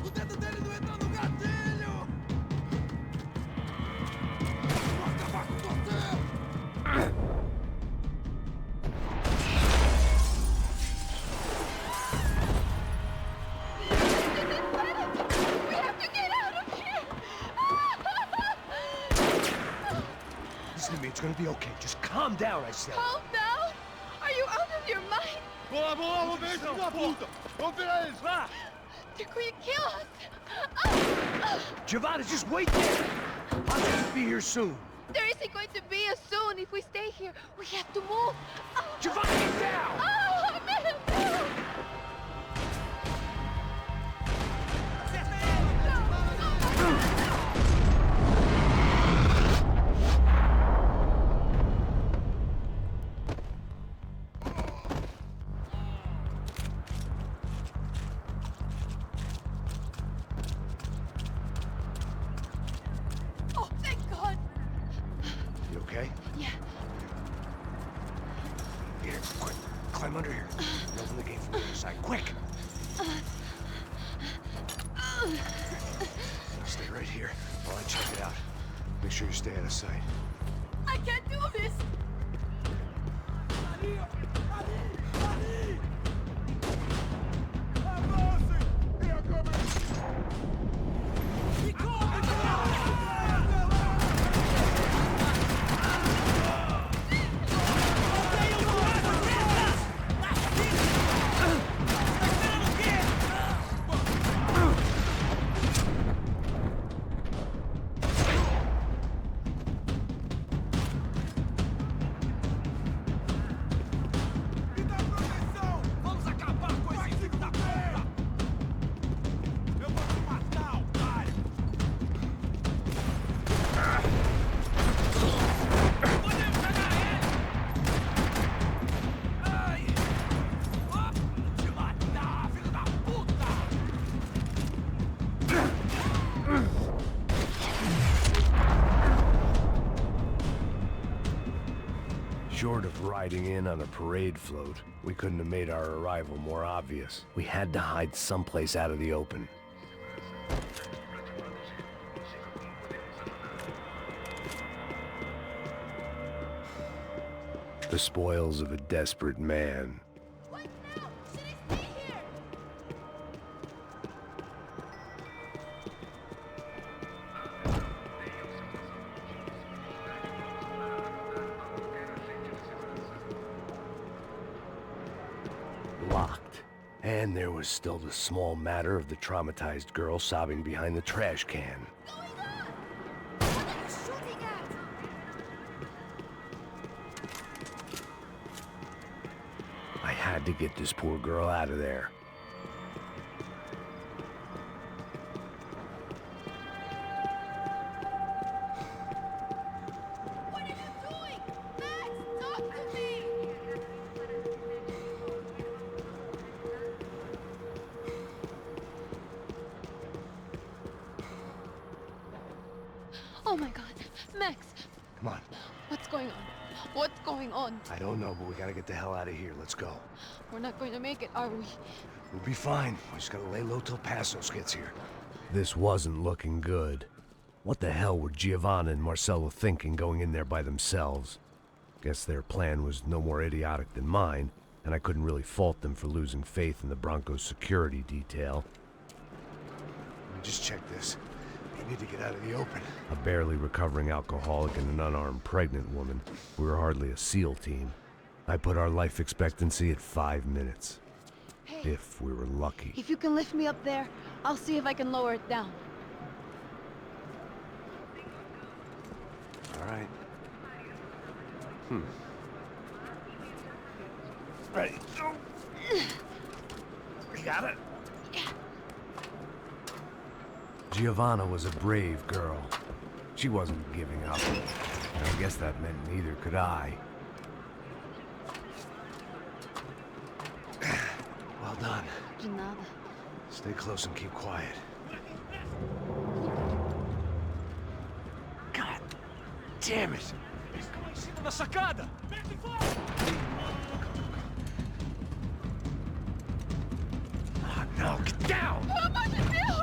O dedo dele não entrou no gatilho! Listen to me, it's gonna be okay. Just calm down, I said. Calm down? Are you out of your mind? Boa, boa, vamos ver isso, sua puta! Vamos virar eles, vá! They're going to kill us! Giovanna, just wait there! I'll just be here soon. There isn't going to be a soon if we stay here. We have to move. Giovanna, get down! Oh, man! Oh, thank God! You okay? Yeah. Here, quick. Climb under here. Open the gate from the other side. Quick! Now stay right here while I check it out. Make sure you stay out of sight. I can't do this! Vamos acabar com esse filho da puta! Eu vou te matar, otário! Podemos pegar ele! Ai! Vou te matar, filho da puta! Short of riding in on a parade float, we couldn't have made our arrival more obvious. We had to hide someplace out of the open. The spoils of a desperate man. Locked. And there was still the small matter of the traumatized girl sobbing behind the trash can. I had to get this poor girl out of there. Oh my God, Max, Come on. what's going on? What's going on? I don't know, but we gotta get the hell out of here. Let's go. We're not going to make it, are we? We'll be fine. We just gotta lay low till Passos gets here. This wasn't looking good. What the hell were Giovanna and Marcelo thinking going in there by themselves? Guess their plan was no more idiotic than mine, and I couldn't really fault them for losing faith in the Broncos security detail. Let me just check this. We need to get out of the open. A barely recovering alcoholic and an unarmed pregnant woman. We were hardly a SEAL team. I put our life expectancy at 5 minutes. Hey. If we were lucky. If you can lift me up there, I'll see if I can lower it down. All right. Ready. Go. You got it? Giovanna was a brave girl. She wasn't giving up. And I guess that meant neither could I. Well done. De nada. Stay close and keep quiet. God damn it! Em cima da sacada! Oh, no, get down! Pelo amor de Deus!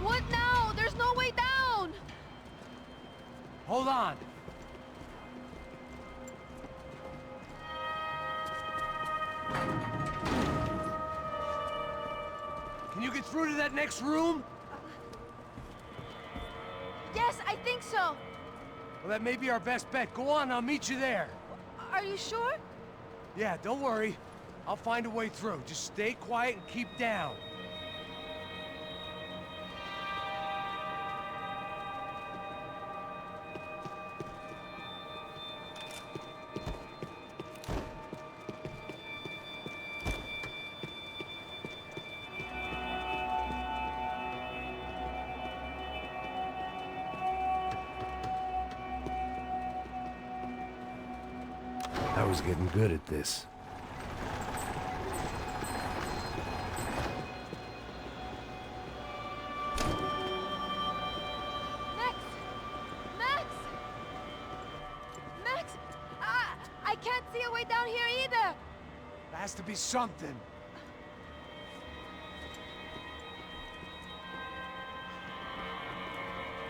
What now? There's no Hold on. Can you get through to that next room? Yes, I think so. Well, that may be our best bet. Go on, I'll meet you there. Are you sure? Yeah, don't worry. I'll find a way through. Just stay quiet and keep down. I was getting good at this. Max! I can't see a way down here either! There has to be something.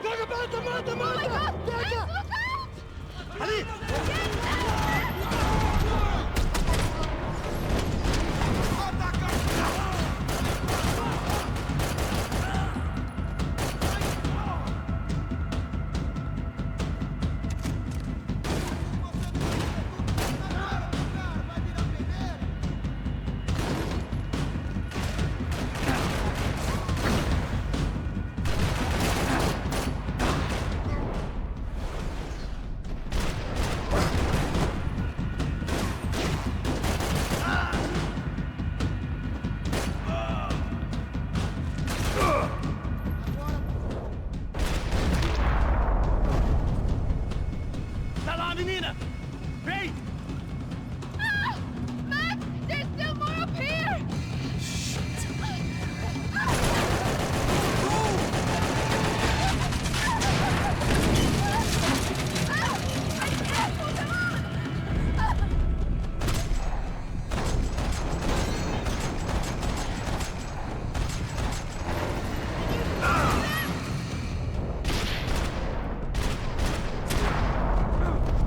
Oh my God! Max, look out! Ali! Max! There's still more up here!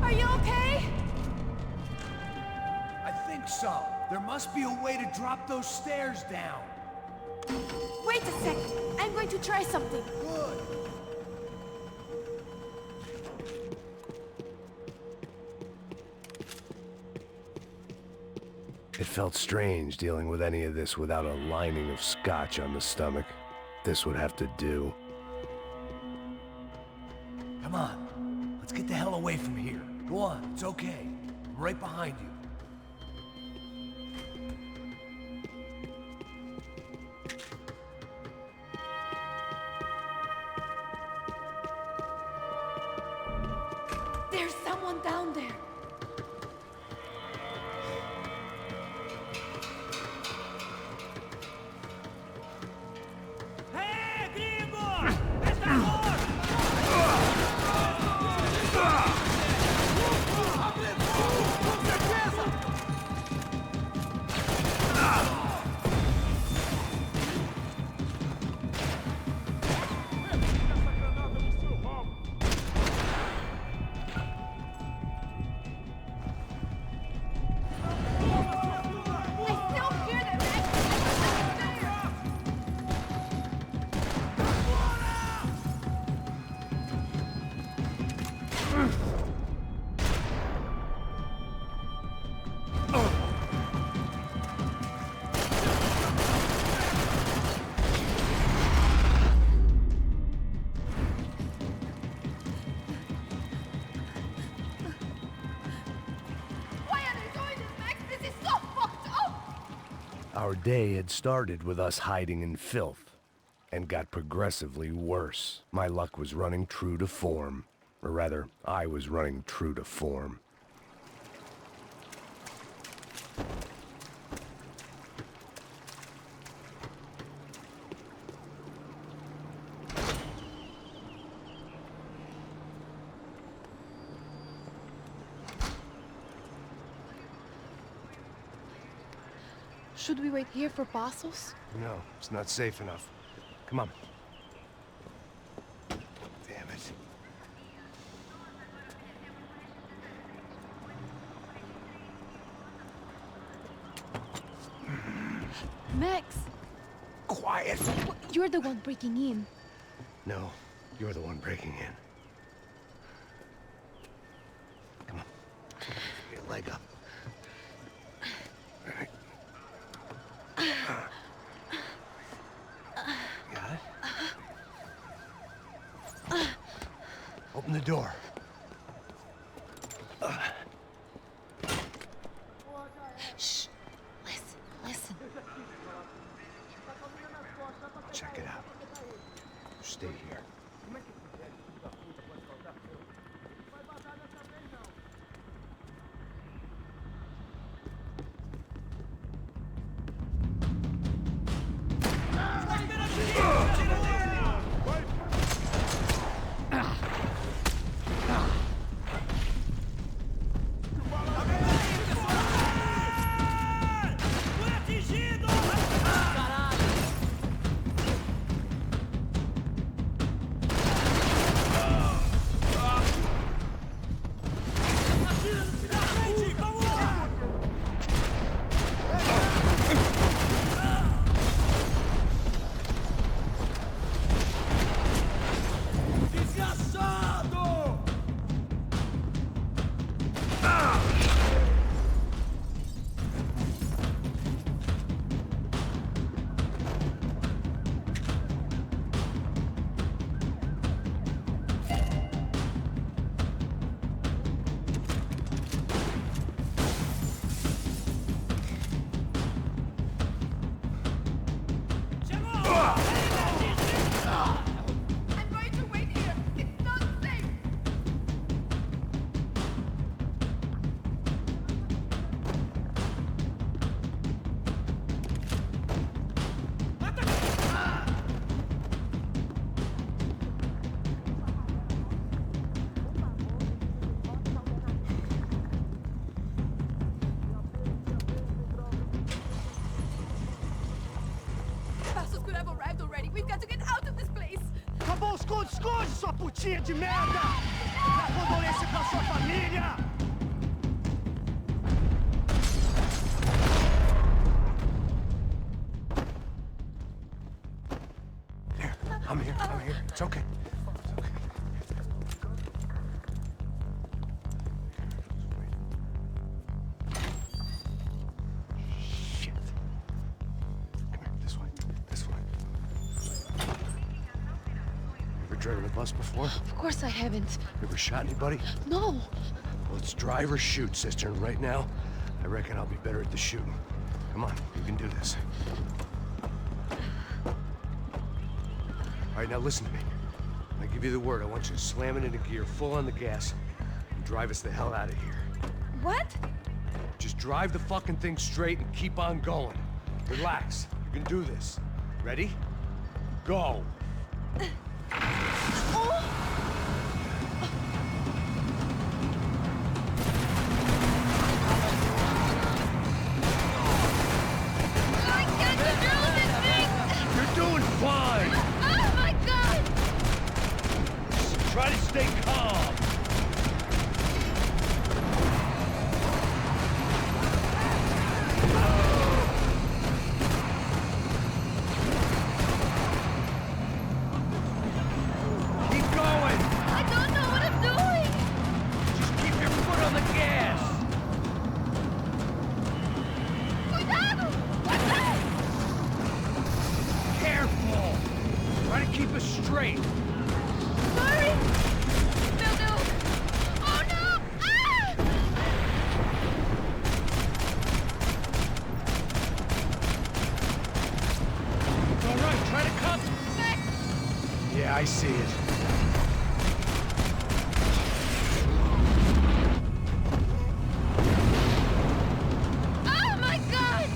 Are you okay? I think so. There must be a way to drop those stairs down. Wait a second. I'm going to try something. Good. It felt strange dealing with any of this without a lining of scotch on the stomach. This would have to do. Come on. Let's get the hell away from here. Go on, it's okay. I'm right behind you. There's someone down there. Hey, gringo! Esta amor! Our day had started with us hiding in filth, and got progressively worse. My luck was running true to form. Or rather, I was running true to form. Should we wait here for Passos? No, it's not safe enough. Come on. Damn it. Max! Quiet! You're the one breaking in. No, you're the one breaking in. Come on. Give me a leg up. All right. Got it? Open the door. Shh. Listen. Check it out. Stay here. Esconde, sua putinha de merda! Dá condolência pra sua família! Here, I'm here. It's okay. Shit. Come here, this way. Ever driven a bus before? Of course I haven't. Ever shot anybody? No. Well, it's drive or shoot, sister, and right now, I reckon I'll be better at the shooting. Come on, you can do this. All right, now listen to me. When I give you the word, I want you to slam it into gear, full on the gas, and drive us the hell out of here. What? Just drive the fucking thing straight and keep on going. Relax. You can do this. Ready? Go. Try to stay calm. Keep going. I don't know what I'm doing. Just keep your foot on the gas. Cuidado! What's that? Careful. Try to keep us straight. Sorry. Will do. Oh no! Ah! It's all right. Try to come. Yeah, I see it. Oh my God!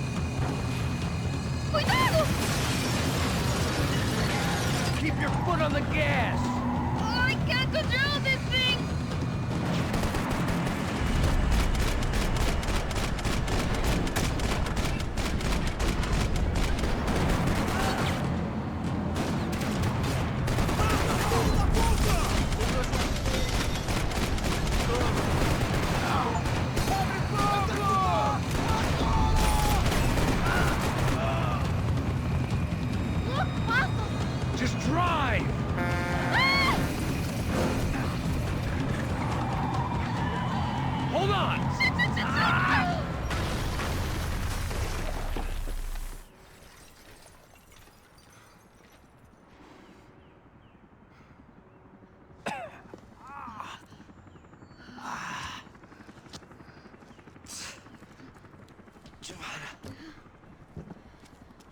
Cuidado! Keep your foot on the gas. I can't control this thing! Drive! Hold on!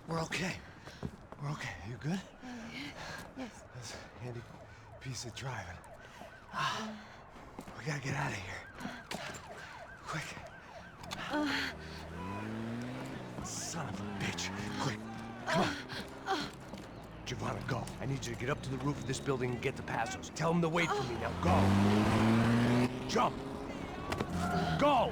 We're okay. We're okay. You good? Yes. That's a handy piece of driving. We gotta get out of here. Quick. Son of a bitch. Quick. Come on. Giovanna, go. I need you to get up to the roof of this building and get to Passos. Tell them to wait for me. Now go. Jump. Go!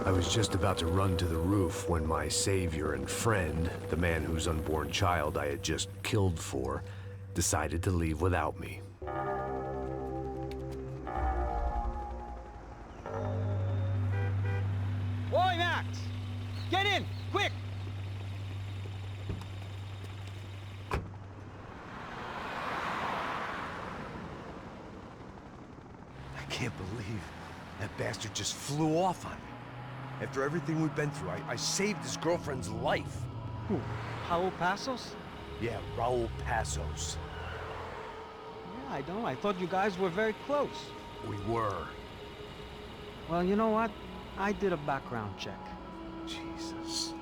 I was just about to run to the roof when my savior and friend, the man whose unborn child I had just killed for, decided to leave without me. Boy, Max! Get in! Quick! I can't believe that bastard just flew off on me. After everything we've been through, I saved his girlfriend's life. Who? Raul Passos? Yeah, Raul Passos. Yeah, I know. I thought you guys were very close. We were. Well, you know what? I did a background check. Jesus.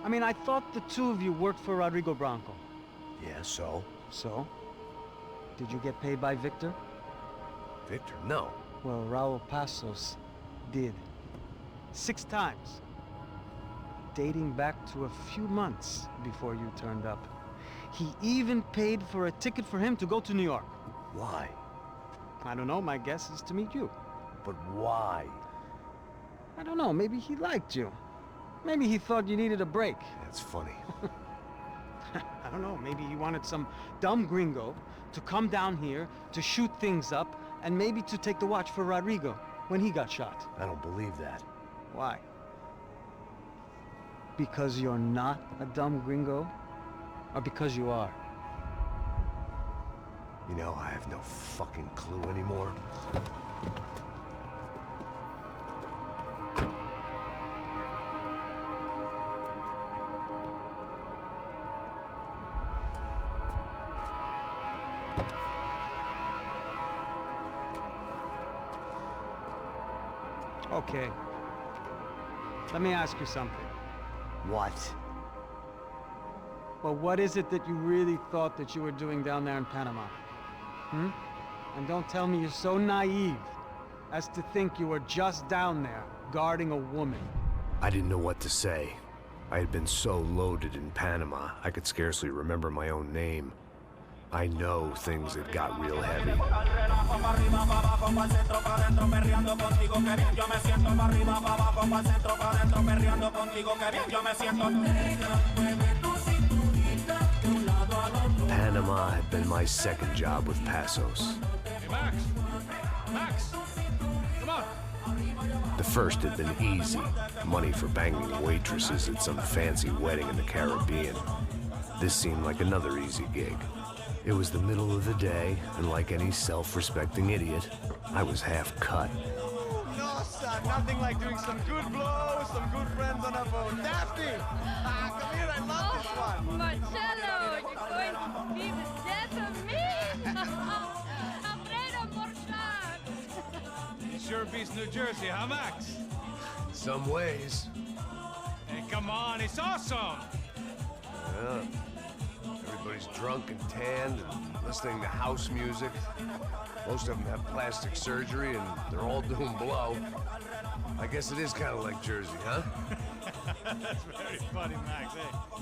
I mean, I thought the two of you worked for Rodrigo Branco. Yeah, so? So? Did you get paid by Victor? Victor? No. Well, Raul Passos did. 6 times. Dating back to a few months before you turned up. He even paid for a ticket for him to go to New York. Why? I don't know, my guess is to meet you. But why? I don't know, maybe he liked you. Maybe he thought you needed a break. That's funny. I don't know, maybe he wanted some dumb gringo to come down here to shoot things up and maybe to take the watch for Rodrigo when he got shot. I don't believe that. Why? Because you're not a dumb gringo? Or because you are? You know, I have no fucking clue anymore. Okay. Let me ask you something. What? Well, what is it that you really thought that you were doing down there in Panama? Hmm? And don't tell me you're so naive as to think you were just down there guarding a woman. I didn't know what to say. I had been so loaded in Panama, I could scarcely remember my own name. I know things had got real heavy. Panama had been my second job with Passos. Hey, Max! Max! Come on! The first had been easy, money for banging waitresses at some fancy wedding in the Caribbean. This seemed like another easy gig. It was the middle of the day, and like any self-respecting idiot, I was half cut. No, son, nothing like doing some good blows, some good friends on a boat. Daphne! Come here, I love this one. Marcello, you're going to be the death of me? Alfredo Morchat. It sure beats New Jersey, huh, Max? Some ways. Hey, come on, it's awesome! Yeah. Everybody's drunk and tanned and listening to house music. Most of them have plastic surgery and they're all doing blow. I guess it is kind of like Jersey, huh? That's very funny, Max.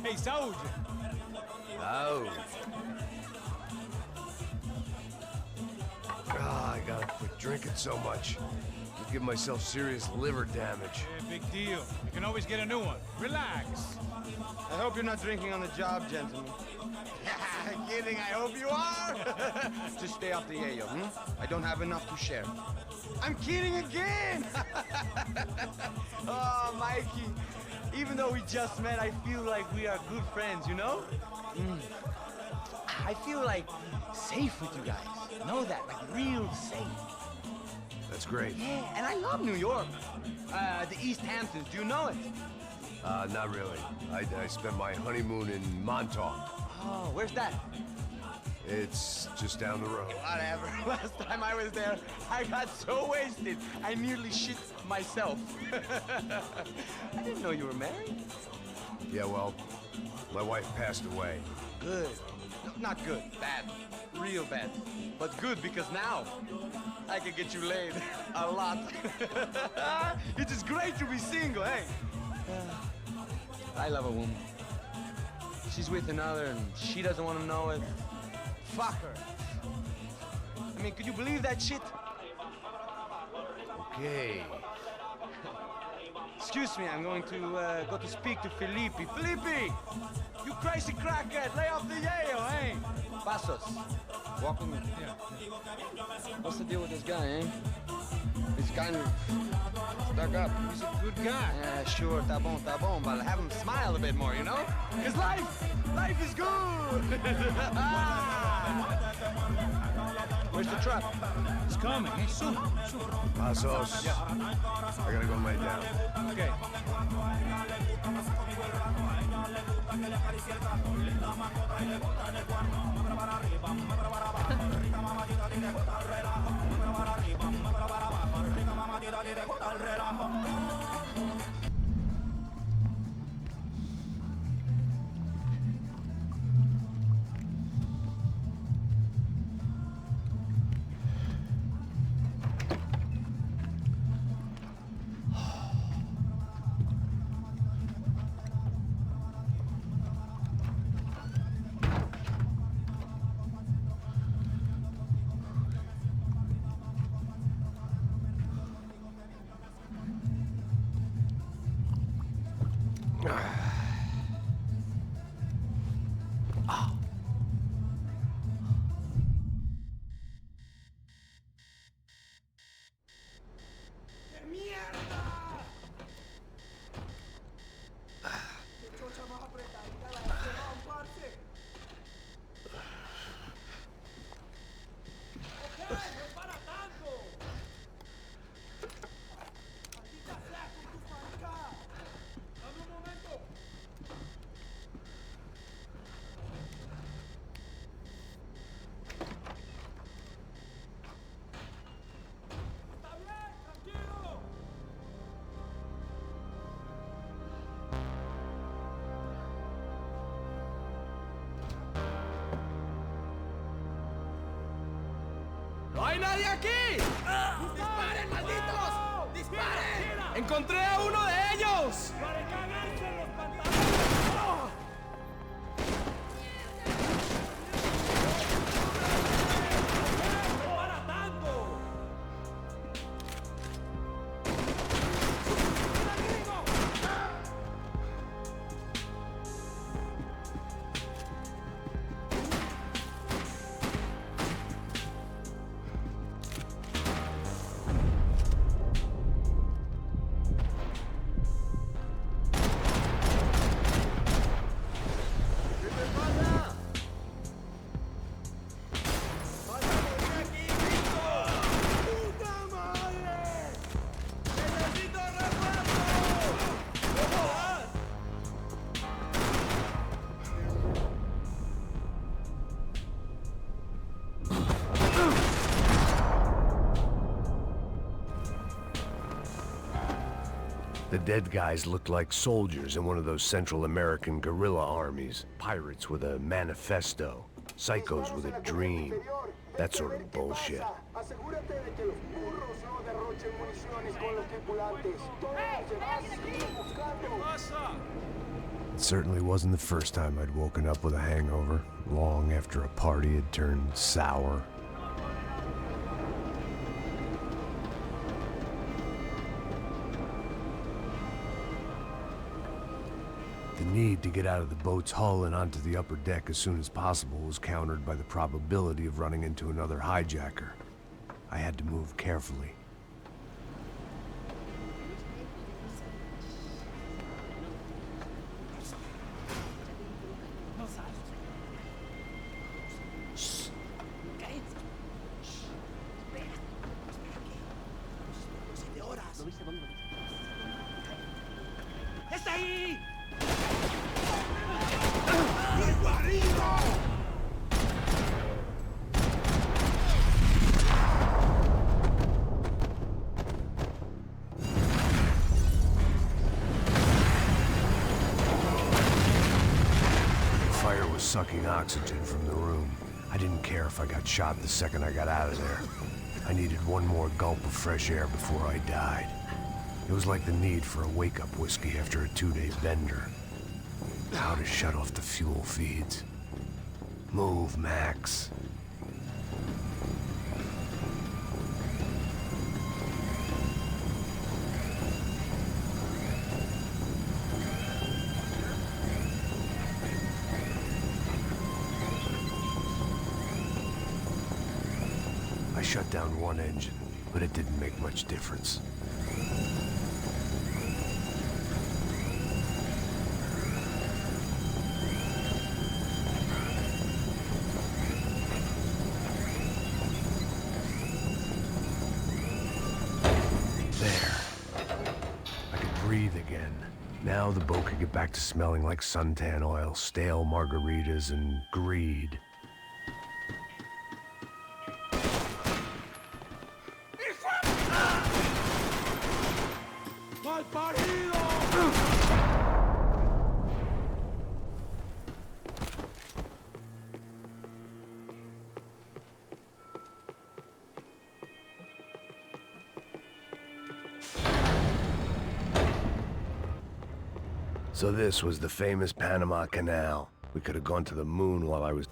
Hey, soldier. Oh. I gotta quit drinking so much. I give myself serious liver damage. Yeah, big deal. You can always get a new one. Relax. I hope you're not drinking on the job, gentlemen. Kidding, I hope you are. Just stay off the yayo, I don't have enough to share. I'm kidding again! Oh, Mikey, even though we just met, I feel like we are good friends, you know? I feel like safe with you guys. Know that, like real safe. That's great. Yeah, and I love New York. The East Hamptons, do you know it? Not really. I spent my honeymoon in Montauk. Oh, where's that? It's just down the road. Whatever. Last time I was there, I got so wasted, I nearly shit myself. I didn't know you were married. Yeah, well, my wife passed away. Good. No, not good. Bad. Real bad. But good because now I can get you laid a lot. It is great to be single, hey? I love a woman. She's with another and she doesn't want to know it. Fuck her. I mean, could you believe that shit? Okay. Excuse me, I'm going to go to speak to Felipe. Felipe! You crazy crackhead, lay off the yayo, eh? Pasos. Walk with me. Yeah. What's the deal with this guy, eh? He's kind of stuck up. He's a good guy. Yeah, sure, tá bom, but have him smile a bit more, you know? Because life is good! Where's the truck? It's coming. Hey, soon. Pasos. Yeah. I gotta go lay down. Okay. ¡No hay nadie aquí! ¡Disparen, malditos! ¡Disparen! ¡Encontré a uno de ellos! ¡Para cagarse en los pantalones! ¡No para tanto! The dead guys looked like soldiers in one of those Central American guerrilla armies. Pirates with a manifesto. Psychos with a dream. That sort of bullshit. It certainly wasn't the first time I'd woken up with a hangover, long after a party had turned sour. The need to get out of the boat's hull and onto the upper deck as soon as possible was countered by the probability of running into another hijacker. I had to move carefully. ¡Está ahí! Fire was sucking oxygen from the room. I didn't care if I got shot the second I got out of there. I needed one more gulp of fresh air before I died. It was like the need for a wake-up whiskey after a 2-day bender. How to shut off the fuel feeds. Move, Max. I shut down one engine, but it didn't make much difference. Breathe again. Now the boat could get back to smelling like suntan oil, stale margaritas, and greed. So this was the famous Panama Canal. We could have gone to the moon while I was...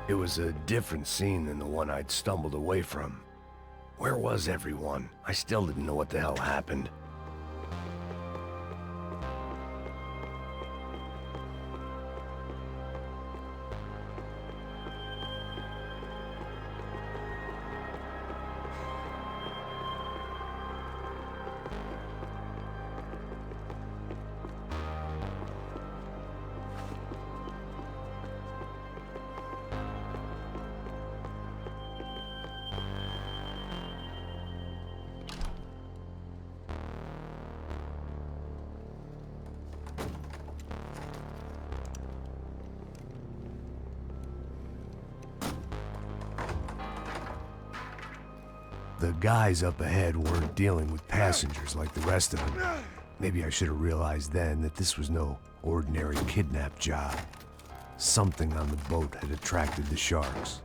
It was a different scene than the one I'd stumbled away from. Where was everyone? I still didn't know what the hell happened. The guys up ahead weren't dealing with passengers like the rest of them. Maybe I should have realized then that this was no ordinary kidnap job. Something on the boat had attracted the sharks.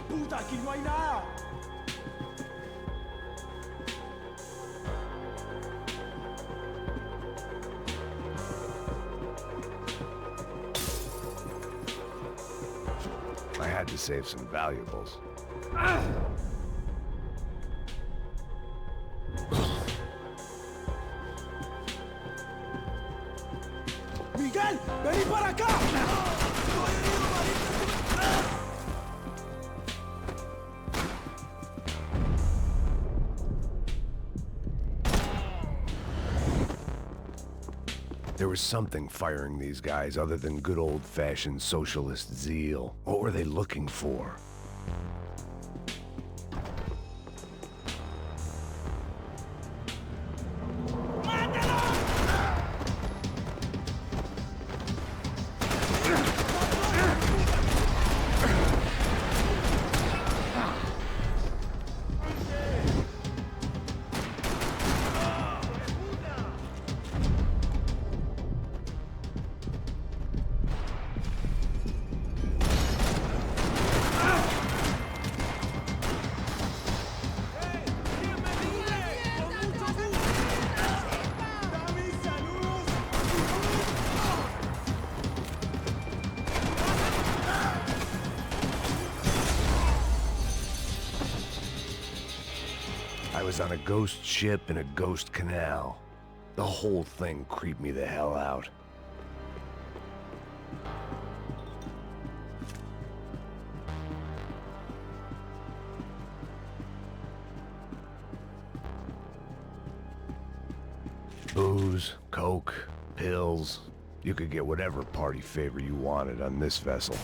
¡Puta, aquí no hay nada! had to save some valuables. Miguel, vení para acá! There was something firing these guys other than good old-fashioned socialist zeal. What were they looking for? I was on a ghost ship in a ghost canal. The whole thing creeped me the hell out. Booze, coke, pills. You could get whatever party favor you wanted on this vessel.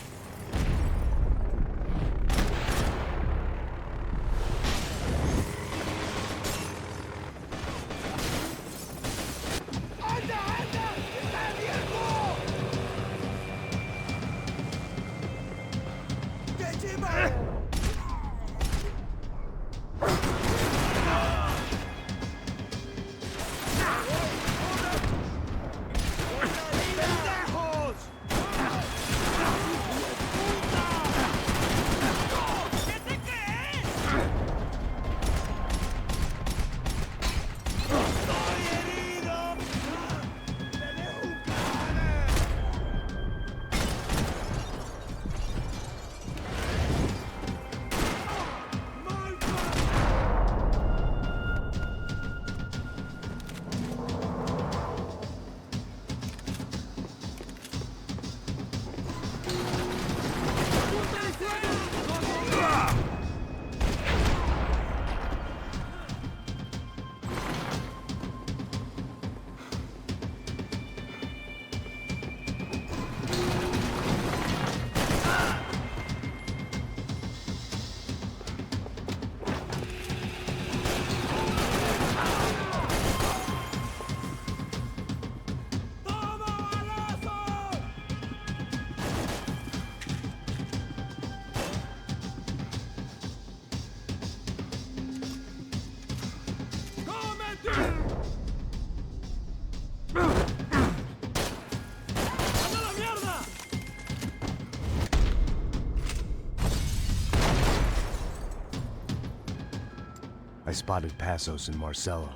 I spotted Passos and Marcelo.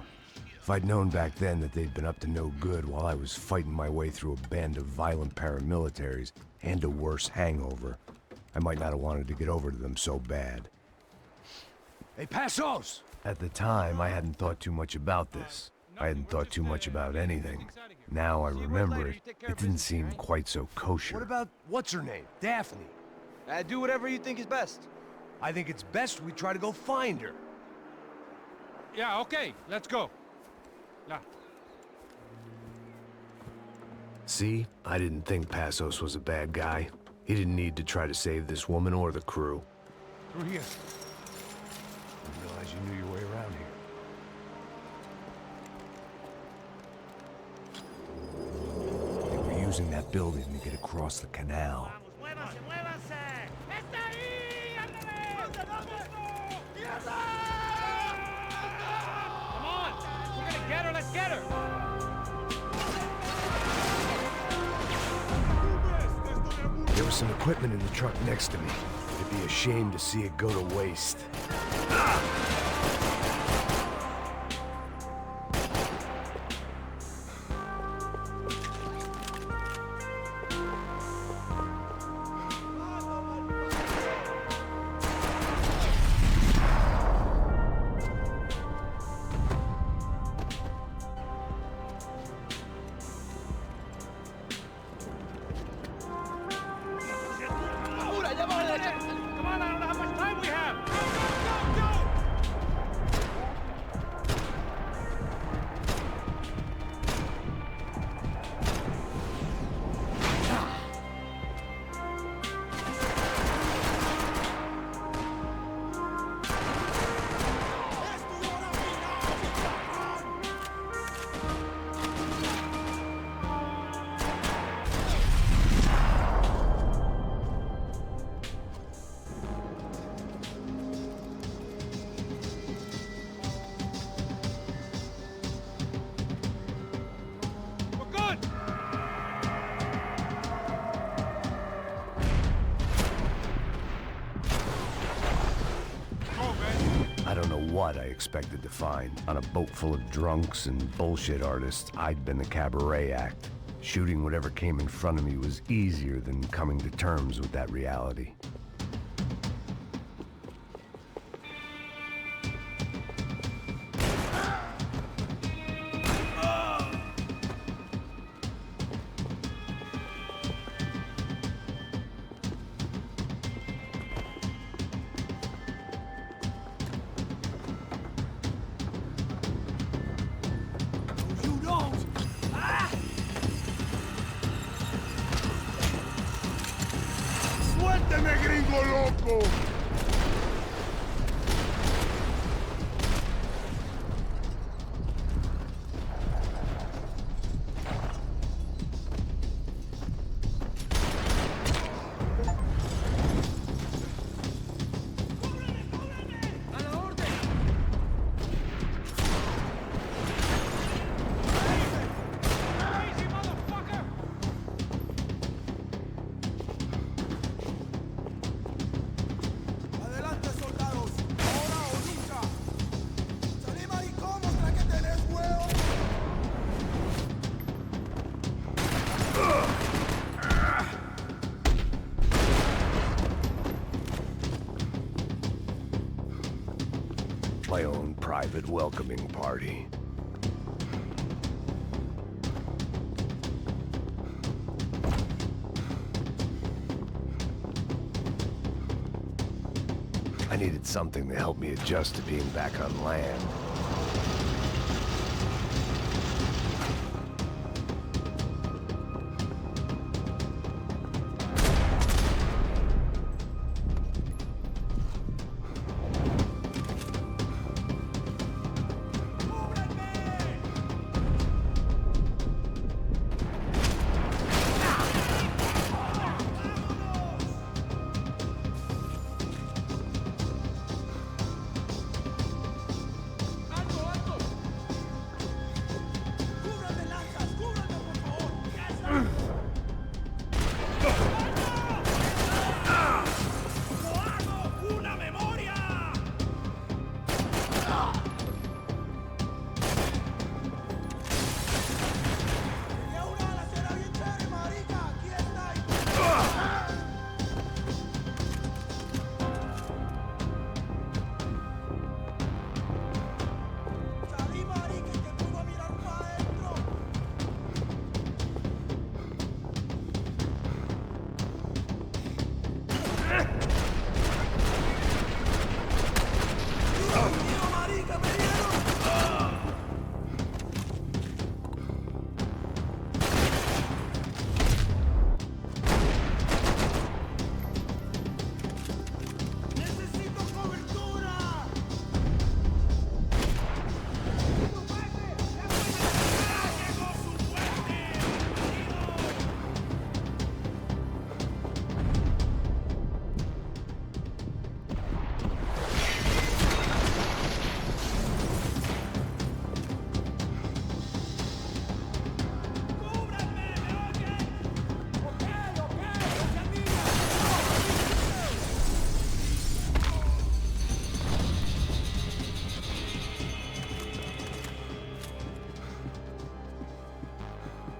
If I'd known back then that they'd been up to no good while I was fighting my way through a band of violent paramilitaries and a worse hangover, I might not have wanted to get over to them so bad. Hey, Passos! At the time, I hadn't thought too much about this. I hadn't thought too much about anything. Now I remember it, it didn't seem quite so kosher. What about, what's her name? Daphne. Do whatever you think is best. I think it's best we try to go find her. Yeah, okay, let's go. Yeah. See? I didn't think Passos was a bad guy. He didn't need to try to save this woman or the crew. Through here. Didn't realize you knew your way around here. They were using that building to get across the canal. Get her, let's get her! There was some equipment in the truck next to me. It'd be a shame to see it go to waste. Come on, I don't know how much time we have. Go! I don't know what I expected to find. On a boat full of drunks and bullshit artists, I'd been the cabaret act. Shooting whatever came in front of me was easier than coming to terms with that reality. ¡Suélteme, gringo loco! My own private welcoming party. I needed something to help me adjust to being back on land.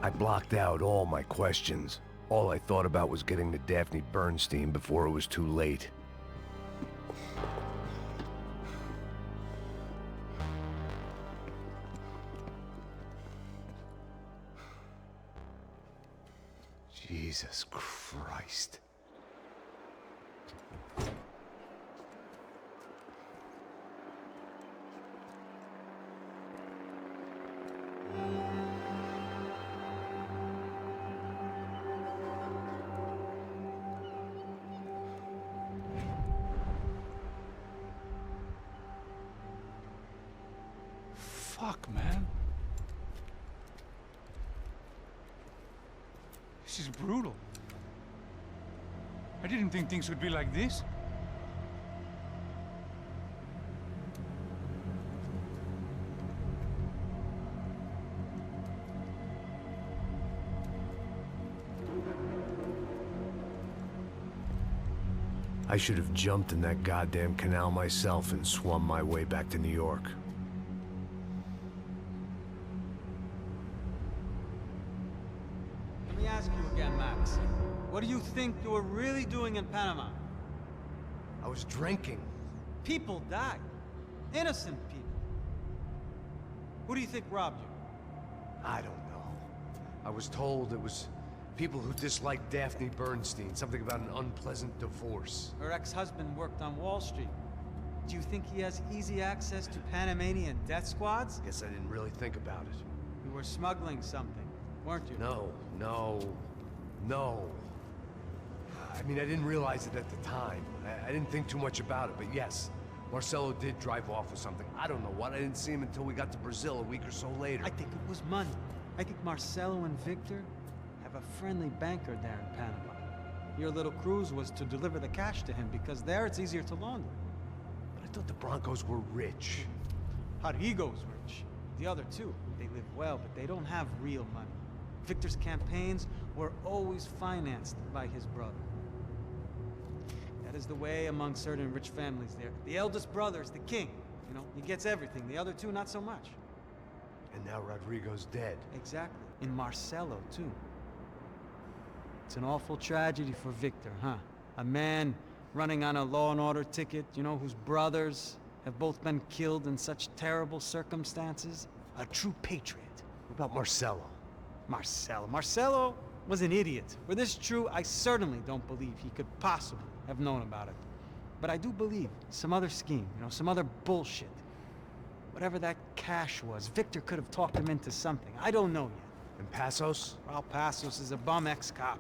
I blocked out all my questions. All I thought about was getting to Daphne Bernstein before it was too late. Jesus Christ. Fuck, man. This is brutal. I didn't think things would be like this. I should have jumped in that goddamn canal myself and swum my way back to New York. Let me ask you again, Max. What do you think you were really doing in Panama? I was drinking. People died. Innocent people. Who do you think robbed you? I don't know. I was told it was people who disliked Daphne Bernstein, something about an unpleasant divorce. Her ex-husband worked on Wall Street. Do you think he has easy access to Panamanian death squads? Guess I didn't really think about it. You were smuggling something, weren't you? No. I mean, I didn't realize it at the time. I didn't think too much about it, but yes, Marcelo did drive off with something. I don't know what. I didn't see him until we got to Brazil a week or so later. I think it was money. I think Marcelo and Victor have a friendly banker there in Panama. Your little cruise was to deliver the cash to him because there it's easier to launder. But I thought the Broncos were rich. Rodrigo's rich. The other two, they live well, but they don't have real money. Victor's campaigns were always financed by his brother. That is the way among certain rich families there. The eldest brother is the king. You know, he gets everything. The other two, not so much. And now Rodrigo's dead. Exactly. And Marcelo, too. It's an awful tragedy for Victor, huh? A man running on a law and order ticket, you know, whose brothers have both been killed in such terrible circumstances. A true patriot. What about Marcelo? Marcelo was an idiot. Were this true, I certainly don't believe he could possibly have known about it. But I do believe some other scheme, you know, some other bullshit. Whatever that cash was, Victor could have talked him into something. I don't know yet. And Passos? Well, Passos is a bum ex-cop.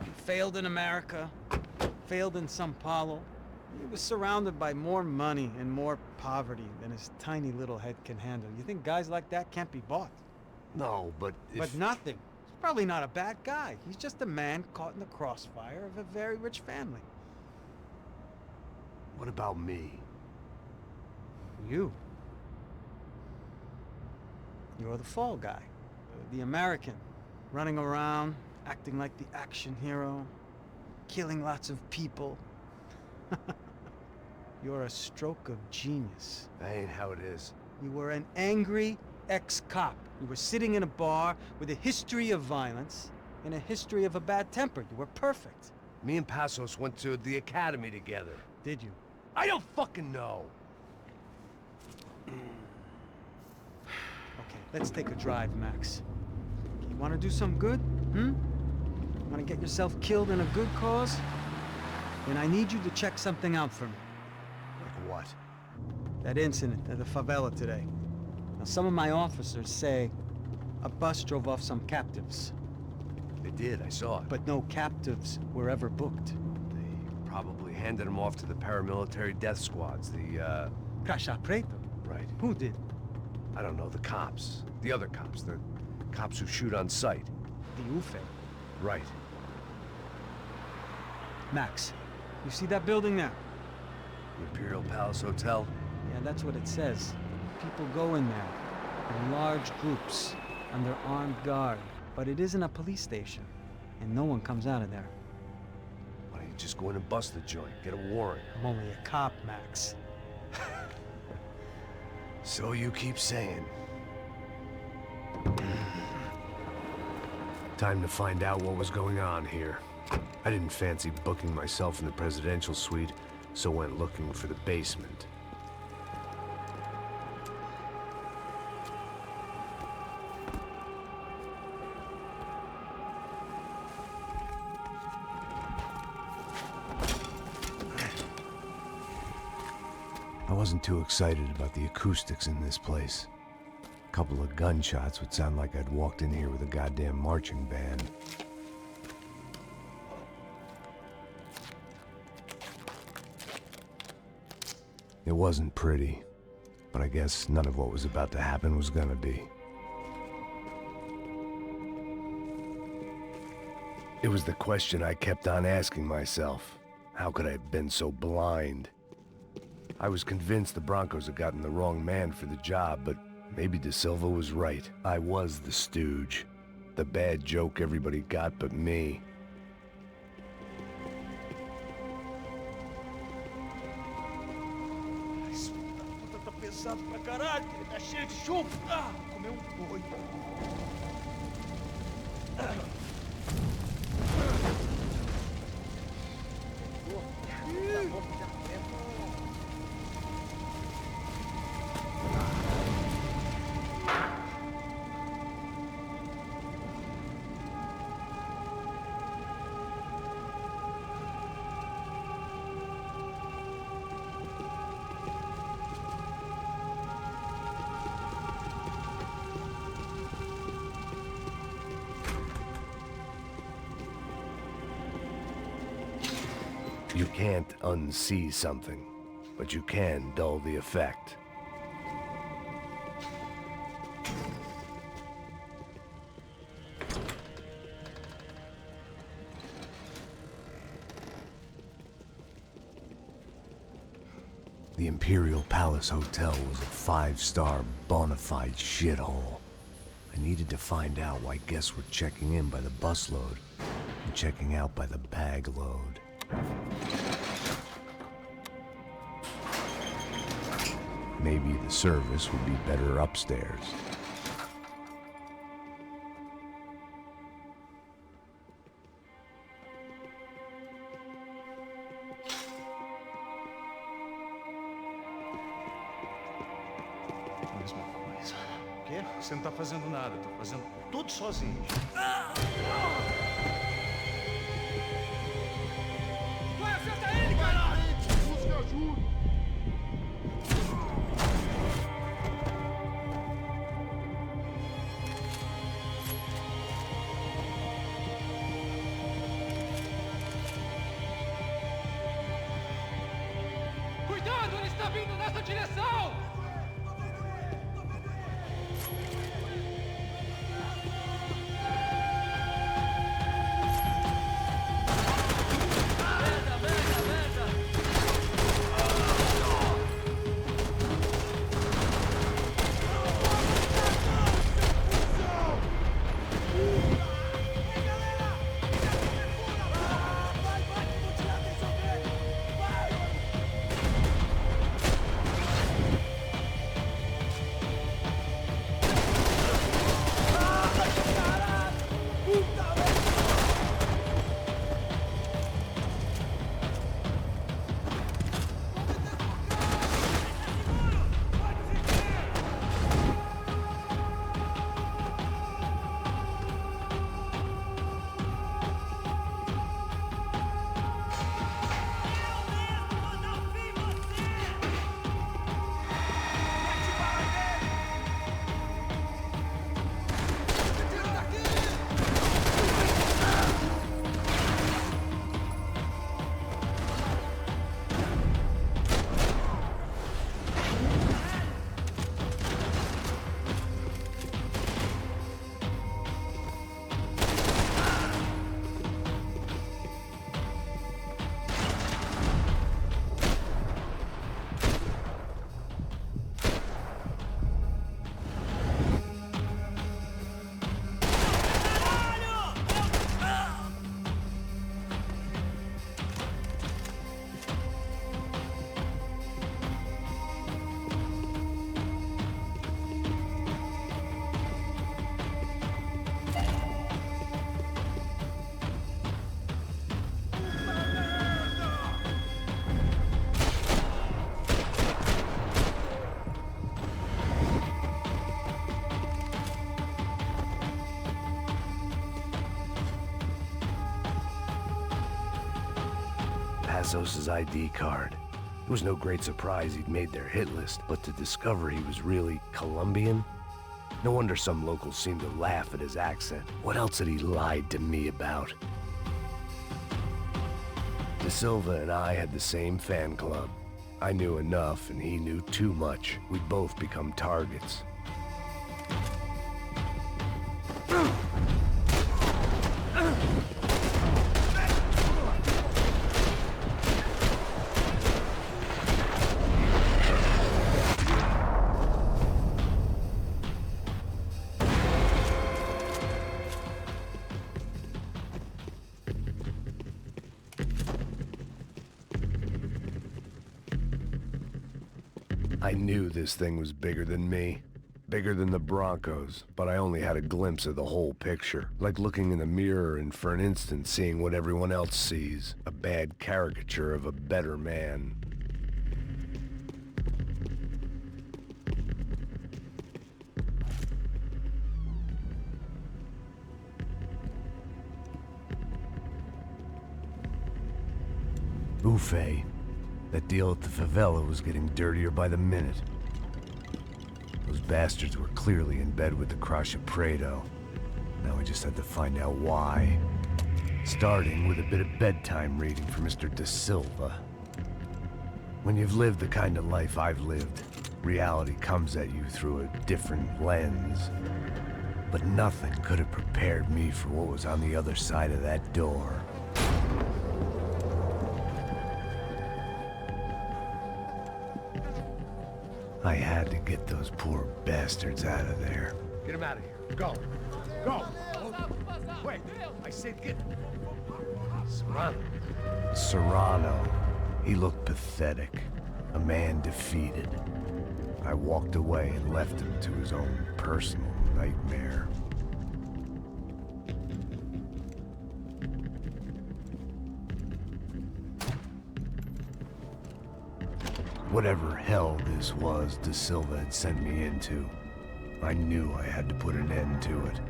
He failed in America, failed in São Paulo. He was surrounded by more money and more poverty than his tiny little head can handle. You think guys like that can't be bought? No, but if... But nothing. He's probably not a bad guy. He's just a man caught in the crossfire of a very rich family. What about me? You. You're the fall guy. The American. Running around, acting like the action hero. Killing lots of people. You're a stroke of genius. That ain't how it is. You were an angry ex-cop. You were sitting in a bar with a history of violence and a history of a bad temper. You were perfect. Me and Passos went to the academy together. Did you? I don't fucking know. Okay, let's take a drive, Max. You want to do some good? Want to get yourself killed in a good cause? Then I need you to check something out for me. Like what? That incident at the favela today. Now, some of my officers say a bus drove off some captives. They did, I saw it. But no captives were ever booked. They probably handed them off to the paramilitary death squads, the, Caixa Preto? Right. Who did? I don't know, the cops. The other cops, the cops who shoot on sight. The UFE. Right. Max, you see that building there? The Imperial Palace Hotel? Yeah, that's what it says. People go in there in large groups under armed guard. But it isn't a police station, and no one comes out of there. Why don't you just go in and bust the joint, get a warrant? I'm only a cop, Max. So you keep saying. Time to find out what was going on here. I didn't fancy booking myself in the presidential suite, so went looking for the basement. wasn't too excited about the acoustics in this place. A couple of gunshots would sound like I'd walked in here with a goddamn marching band. It wasn't pretty, but I guess none of what was about to happen was gonna be. It was the question I kept on asking myself. How could I have been so blind? I was convinced the Broncos had gotten the wrong man for the job, but maybe De Silva was right. I was the stooge. The bad joke everybody got but me. Esse filho da puta tá pesado pra caralho, ele tá cheio de chumbo. Ah, comeu um boi. You can't unsee something, but you can dull the effect. The Imperial Palace Hotel was a 5-star bona fide shithole. I needed to find out why guests were checking in by the busload and checking out by the bag load. Maybe the service would be better upstairs. Mesma coisa. O quê? Você não tá fazendo nada, eu tô fazendo tudo sozinho. Vai, acerta ele, caralho! Busca ajuda! Cuidado, ele está vindo nessa direção! Passos' ID card. It was no great surprise he'd made their hit list, but to discover he was really Colombian? No wonder some locals seemed to laugh at his accent. What else had he lied to me about? De Silva and I had the same fan club. I knew enough and he knew too much. We'd both become targets. I knew this thing was bigger than me, bigger than the Broncos, but I only had a glimpse of the whole picture, like looking in the mirror and for an instant seeing what everyone else sees, a bad caricature of a better man. Buffet. That deal at the favela was getting dirtier by the minute. Those bastards were clearly in bed with the Crusher Prado. Now we just had to find out why. Starting with a bit of bedtime reading for Mr. De Silva. When you've lived the kind of life I've lived, reality comes at you through a different lens. But nothing could have prepared me for what was on the other side of that door. I had to get those poor bastards out of there. Get him out of here. Go. Go. Wait. I said get... Serrano. Serrano. He looked pathetic. A man defeated. I walked away and left him to his own personal nightmare. Whatever hell this was De Silva had sent me into, I knew I had to put an end to it.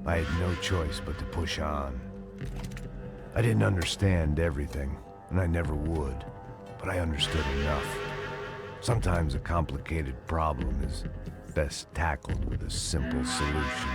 I had no choice but to push on. I didn't understand everything, and I never would, but I understood enough. Sometimes a complicated problem is best tackled with a simple solution.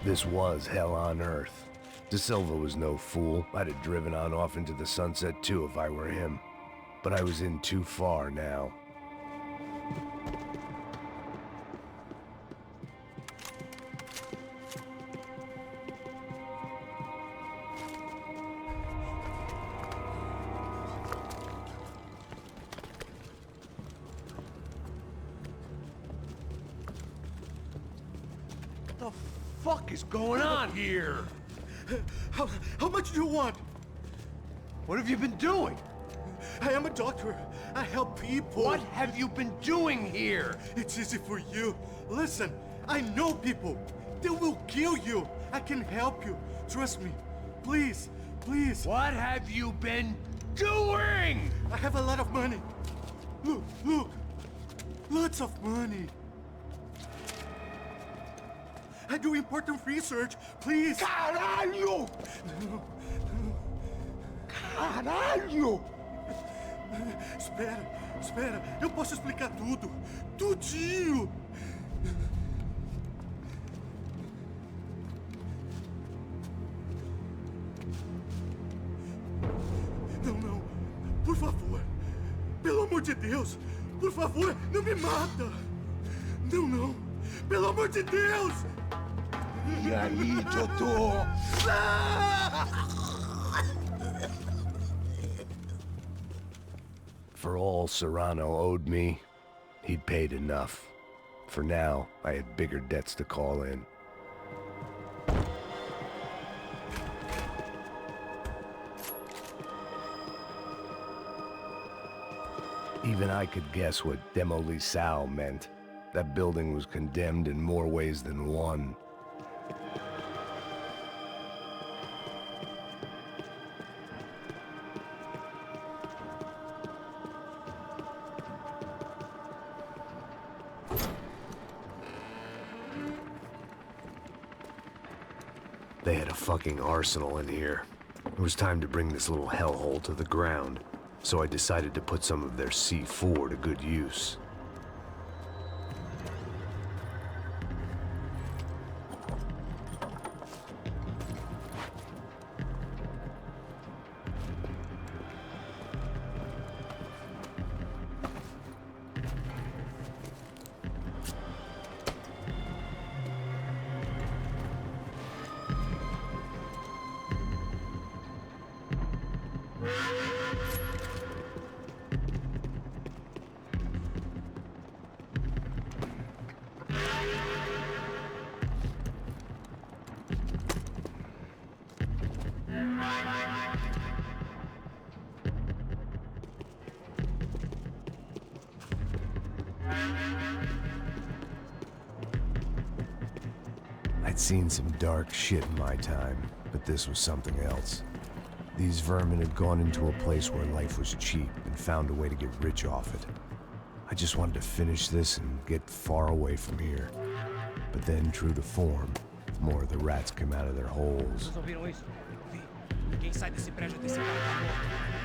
This was hell on earth. De Silva was no fool. I'd have driven on off into the sunset too if I were him. But I was in too far now. The fuck is going on here? How much do you want? What have you been doing? I am a doctor. I help people. What have you been doing here? It's easy for you. Listen, I know people. They will kill you. I can help you. Trust me. Please, please. What have you been doing? I have a lot of money. Look, look. Lots of money. I do important research. Please. Caralho! Caralho! Espera, espera. Eu posso explicar tudo. Tudinho. Não, não. Por favor. Pelo amor de Deus. Por favor, não me mata. Não, não. Pelo amor de Deus. E aí, doutor? For all Serrano owed me, he'd paid enough. For now, I had bigger debts to call in. Even I could guess what Demolisal meant. That building was condemned in more ways than one. They had a fucking arsenal in here. It was time to bring this little hellhole to the ground, so I decided to put some of their C4 to good use. I'd seen some dark shit in my time, but this was something else. These vermin had gone into a place where life was cheap and found a way to get rich off it. I just wanted to finish this and get far away from here. But then, true to form, more of the rats came out of their holes. Quem sai desse prédio desse cara tá morto.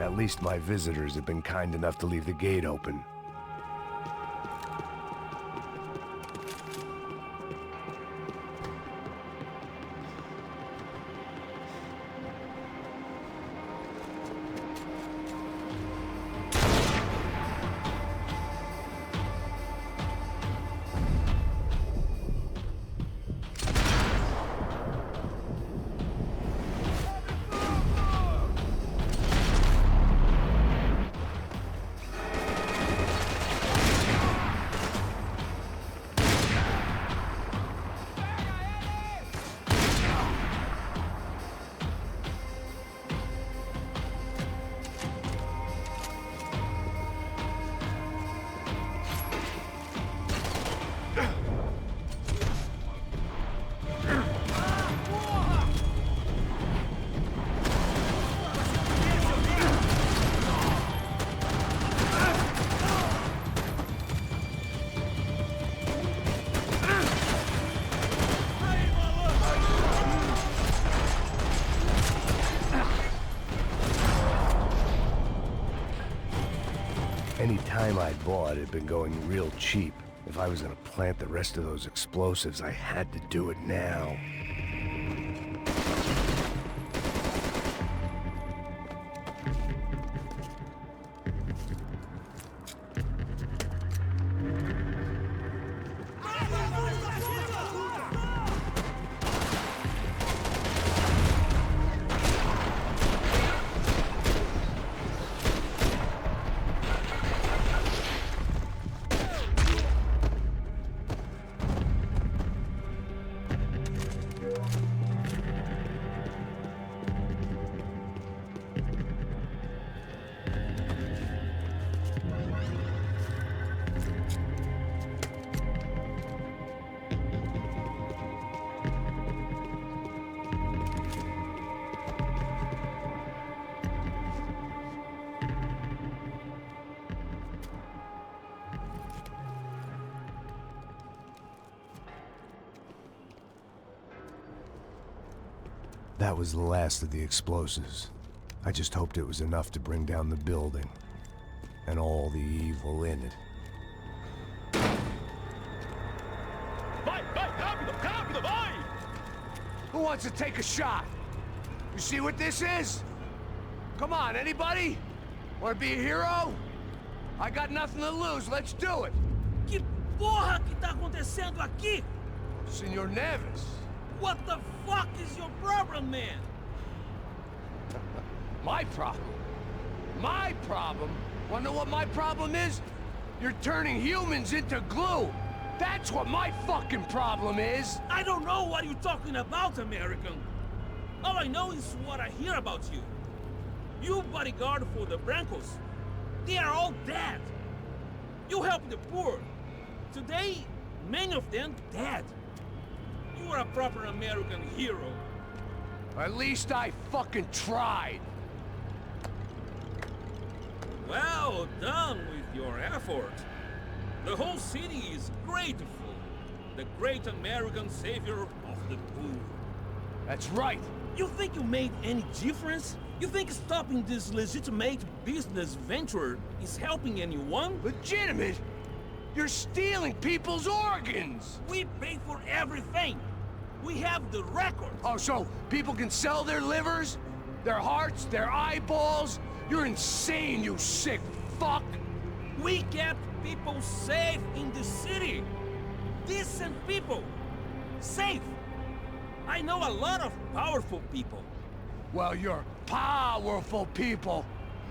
At least my visitors have been kind enough to leave the gate open. Any time I bought had been going real cheap. If I was gonna plant the rest of those explosives, I had to do it now. That was the last of the explosives. I just hoped it was enough to bring down the building. And all the evil in it. Vai, rápido, rápido, vai! Who wants to take a shot? You see what this is? Come on, anybody? Want to be a hero? I got nothing to lose, let's do it! Que porra que tá acontecendo aqui? Senor Neves. What the fuck is your problem, man? My problem? My problem? Wanna know what my problem is? You're turning humans into glue! That's what my fucking problem is! I don't know what you're talking about, American. All I know is what I hear about you. You bodyguard for the Brancos. They are all dead. You help the poor. Today, many of them dead. You are a proper American hero. At least I fucking tried. Well done with your effort. The whole city is grateful. The great American savior of the poor. That's right. You think you made any difference? You think stopping this legitimate business venture is helping anyone? Legitimate? You're stealing people's organs! We pay for everything! We have the record! Oh, so people can sell their livers? Their hearts? Their eyeballs? You're insane, you sick fuck! We kept people safe in the city! Decent people! Safe! I know a lot of powerful people. Well, your powerful people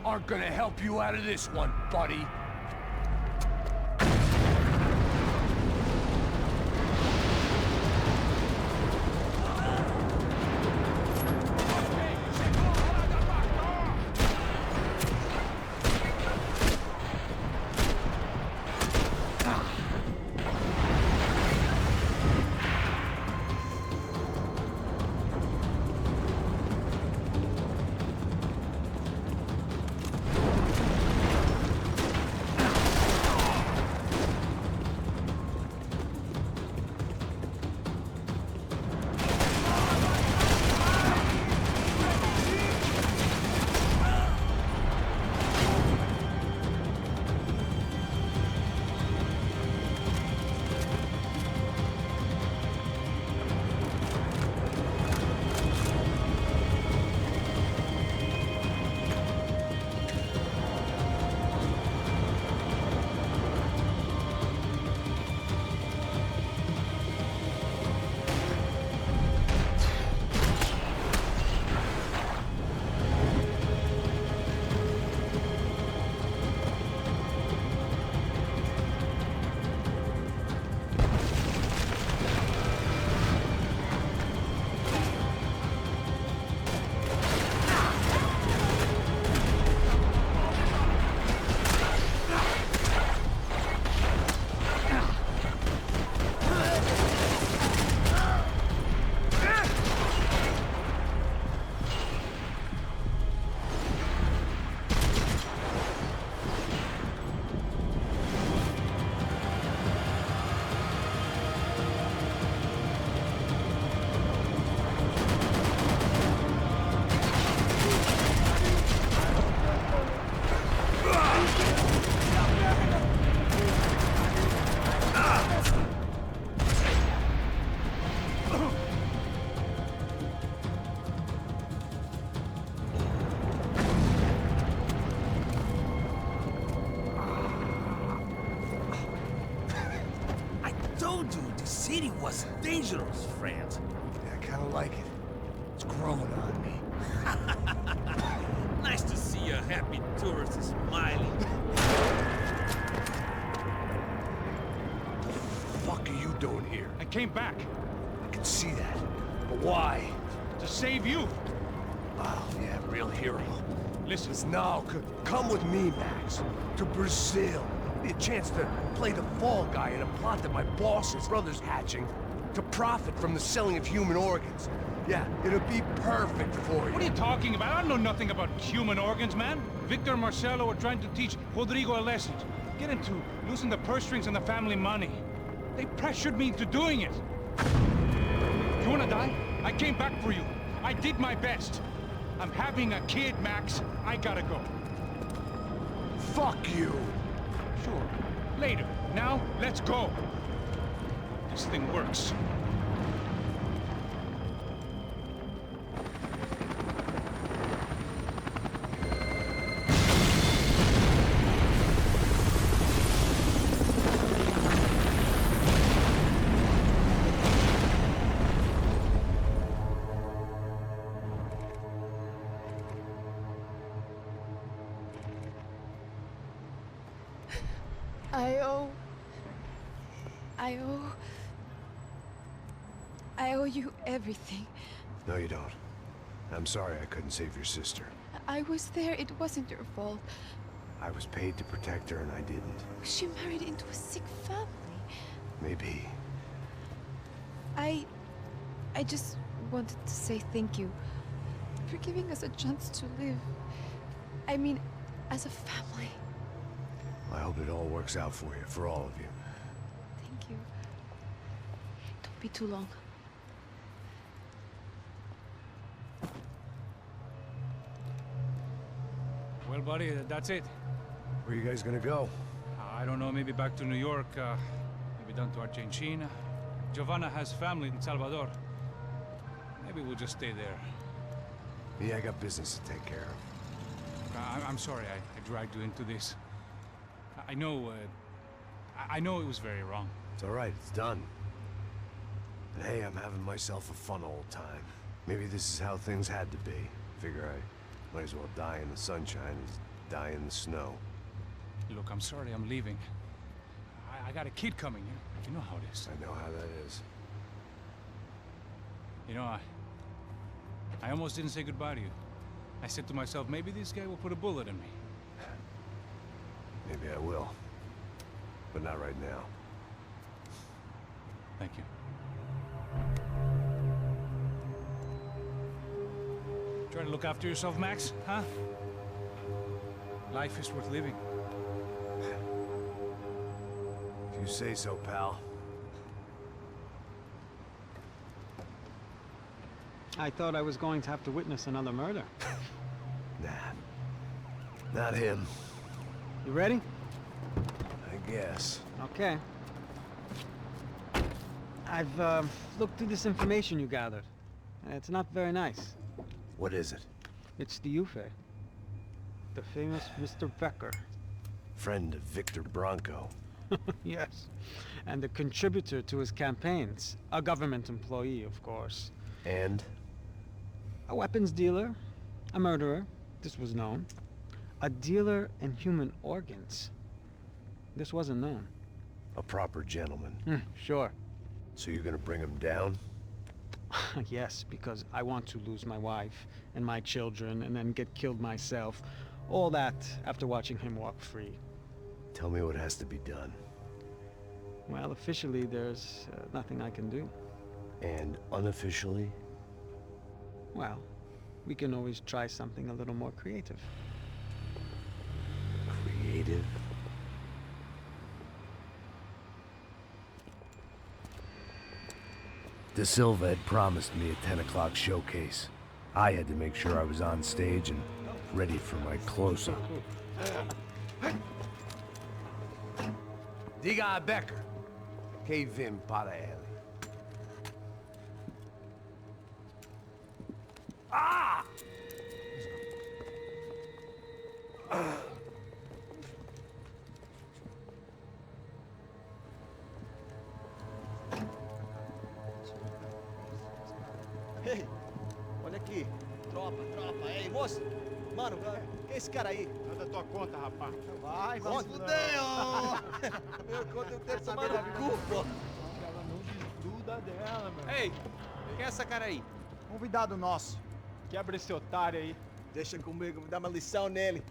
aren't gonna help you out of this one, buddy. city was dangerous, friends. Yeah, I kinda like it. It's growing on me. Nice to see a happy tourist smiling. What the fuck are you doing here? I came back. I can see that. But why? To save you. Oh, yeah, real hero. Listen. Now, come with me, Max. To Brazil. Be a chance to play the fall guy in a plot that my boss's brother's hatching to profit from the selling of human organs. Yeah, it'll be perfect for you. What are you talking about? I know nothing about human organs, man. Victor and Marcelo are trying to teach Rodrigo a lesson. Get him to loosen the purse strings and the family money. They pressured me into doing it. You wanna die? I came back for you. I did my best. I'm having a kid, Max. I gotta go. Fuck you. Sure. Later. Now, let's go. This thing works. I owe you everything. No, you don't. I'm sorry I couldn't save your sister. I was there. It wasn't your fault. I was paid to protect her and I didn't. She married into a sick family. Maybe. I just wanted to say thank you for giving us a chance to live. I mean, as a family. I hope it all works out for you, for all of you. Thank you. Don't be too long. Well, buddy, that's it. Where are you guys gonna go? I don't know, maybe back to New York, maybe down to Argentina. Giovanna has family in Salvador. Maybe we'll just stay there. Yeah, I got business to take care of. I'm sorry I dragged you into this. I know it was very wrong. It's all right, it's done. And hey, I'm having myself a fun old time. Maybe this is how things had to be. Figure I might as well die in the sunshine as die in the snow. Look, I'm sorry I'm leaving. I got a kid coming. You know how it is. I know how that is. You know, I almost didn't say goodbye to you. I said to myself, maybe this guy will put a bullet in me. Maybe I will. But not right now. Thank you. Try to look after yourself, Max, huh? Life is worth living. If you say so, pal. I thought I was going to have to witness another murder. Nah. Not him. You ready? I guess. Okay. I've looked through this information you gathered. It's not very nice. What is it? It's the Ufe. The famous Mr. Becker. Friend of Victor Bronco. Yes. And a contributor to his campaigns. A government employee, of course. And? A weapons dealer. A murderer. This was known. A dealer in human organs. This wasn't known. A proper gentleman. Sure. So you're gonna bring him down? Yes, because I want to lose my wife and my children and then get killed myself. All that after watching him walk free. Tell me what has to be done. Well, officially, there's nothing I can do. And unofficially? Well, we can always try something a little more creative. Creative? De Silva had promised me a 10 o'clock showcase. I had to make sure I was on stage and ready for my close-up. Diga a Becker. Que vim para ele. Ah! moço. Mano, quem é esse cara aí? Nada da tua conta, rapaz. Vai, fudeu! Meu conta eu ter tomado cu, pô. Ela não desgruda dela, mano. Ei, quem é essa cara aí? Convidado nosso. Quebra esse otário aí. Deixa comigo, me dá uma lição nele.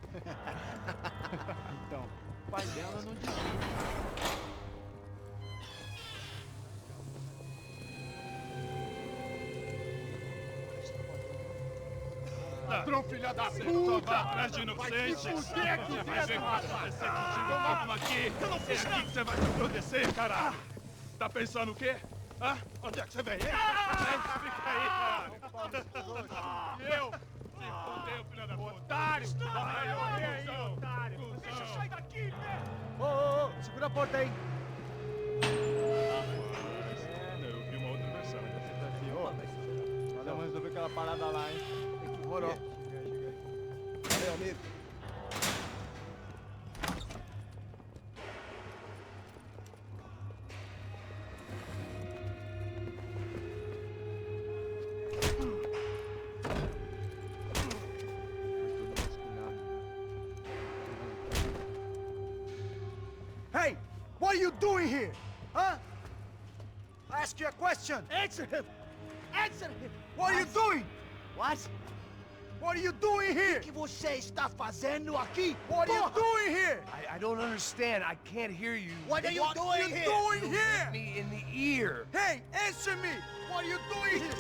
Então, o pai dela não desgruda. Ladrão, filha da puta! Vai atrás de inocentes! Vai se fuder aqui dentro, rapaz! Vamos aqui! Eu não fiz nada! Aqui que você vai se proteger, caralho! Tá pensando o quê? Hã? Onde é que você vem? Fica aí, caralho! E eu? Se fudeu, filha da puta! Otário! Vai, eu otário! Deixa eu sair daqui, né? Ô, segura a porta aí. Eu vi uma outra versão. Vamos resolver aquela parada lá, hein? Demorou. Valeu, amigo. Hey! What are you doing here? Huh? I ask you a question. Answer him! Answer him! What are you doing? What? What are you doing here? O que você está fazendo aqui? What are you doing here? I don't understand. I can't hear you. What are you doing here? Doing here? Me in the ear. Hey, answer me! What are you doing here?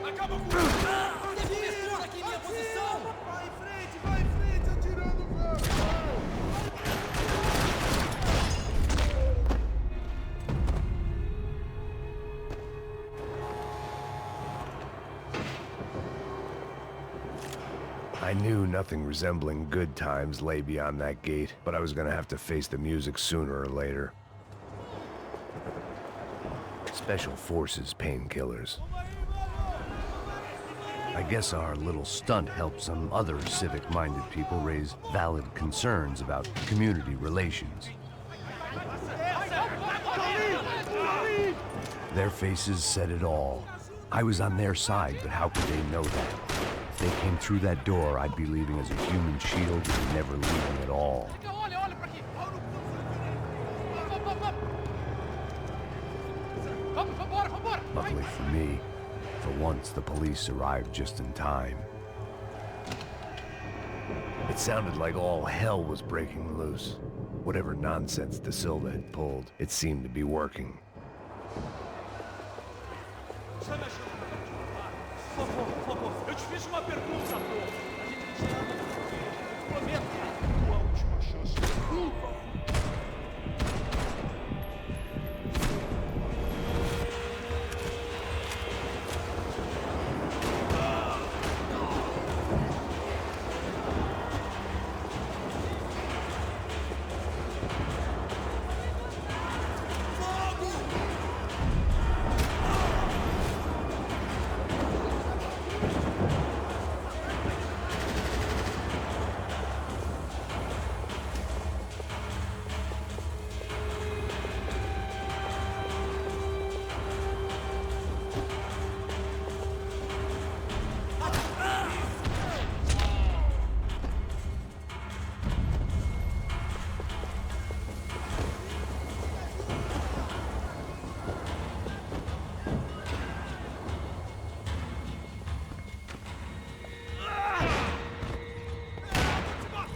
Acaba com Tem cobertura aqui em minha posição! Vai em frente, atirando, velho! I knew nothing resembling good times lay beyond that gate, but I was gonna have to face the music sooner or later. Special Forces painkillers. I guess our little stunt helped some other civic-minded people raise valid concerns about community relations. Their faces said it all. I was on their side, but how could they know that? If they came through that door, I'd be leaving as a human shield and never leaving at all. Luckily for me, for once the police arrived just in time. It sounded like all hell was breaking loose. Whatever nonsense De Silva had pulled, it seemed to be working. Por favor, eu te fiz uma pergunta, pô. A gente não tinha nada a fazer. Prometo. Tua última chance.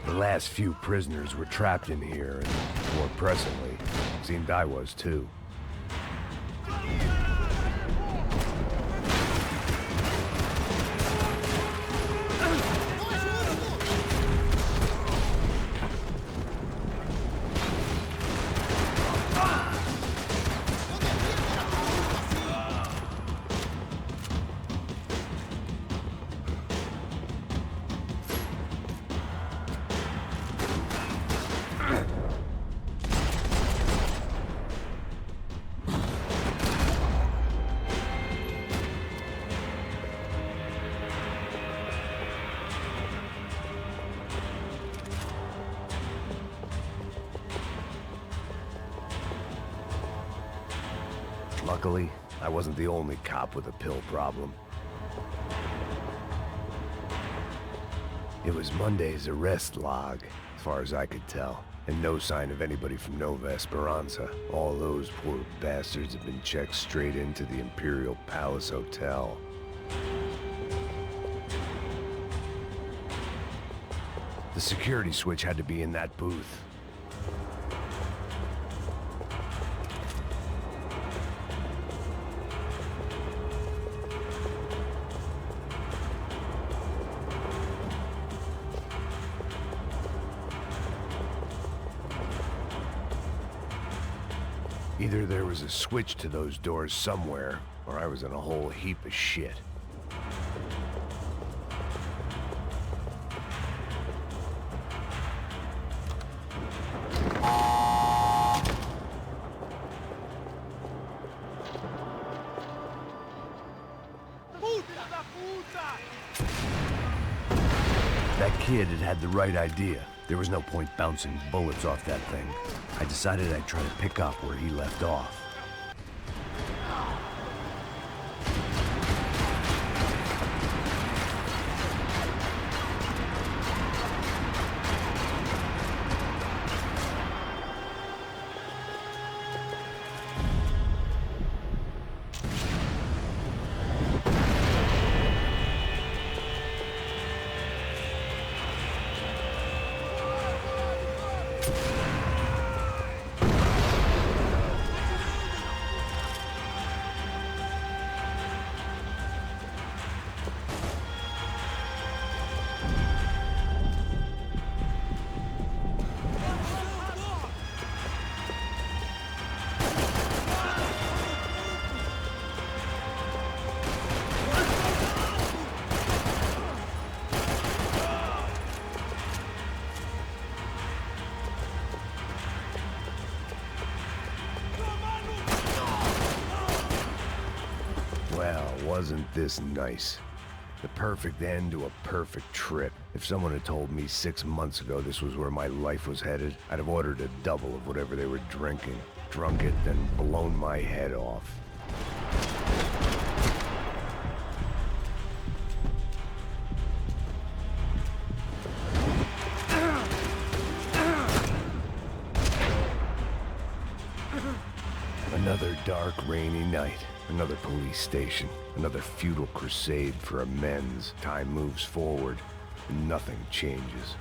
The last few prisoners were trapped in here, and more pressingly, it seemed I was too. Luckily, I wasn't the only cop with a pill problem. It was Monday's arrest log, as far as I could tell, and no sign of anybody from Nova Esperanza. All those poor bastards have been checked straight into the Imperial Palace Hotel. The security switch had to be in that booth. Either there was a switch to those doors somewhere, or I was in a whole heap of shit. That kid had the right idea. There was no point bouncing bullets off that thing. I decided I'd try to pick up where he left off. Well, wasn't this nice? The perfect end to a perfect trip. If someone had told me 6 months ago this was where my life was headed, I'd have ordered a double of whatever they were drinking, drunk it, then blown my head off. Another dark, rainy night. Another police station. Another futile crusade for amends. Time moves forward, and nothing changes.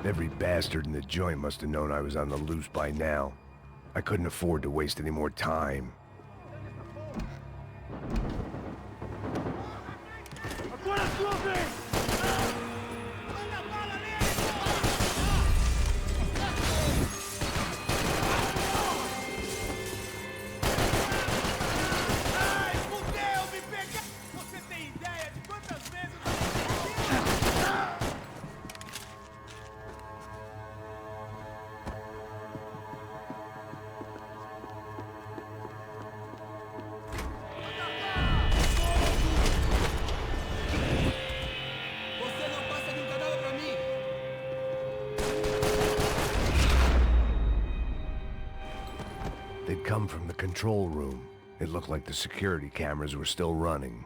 Every bastard in the joint must have known I was on the loose by now. I couldn't afford to waste any more time. They'd come from the control room. It looked like the security cameras were still running.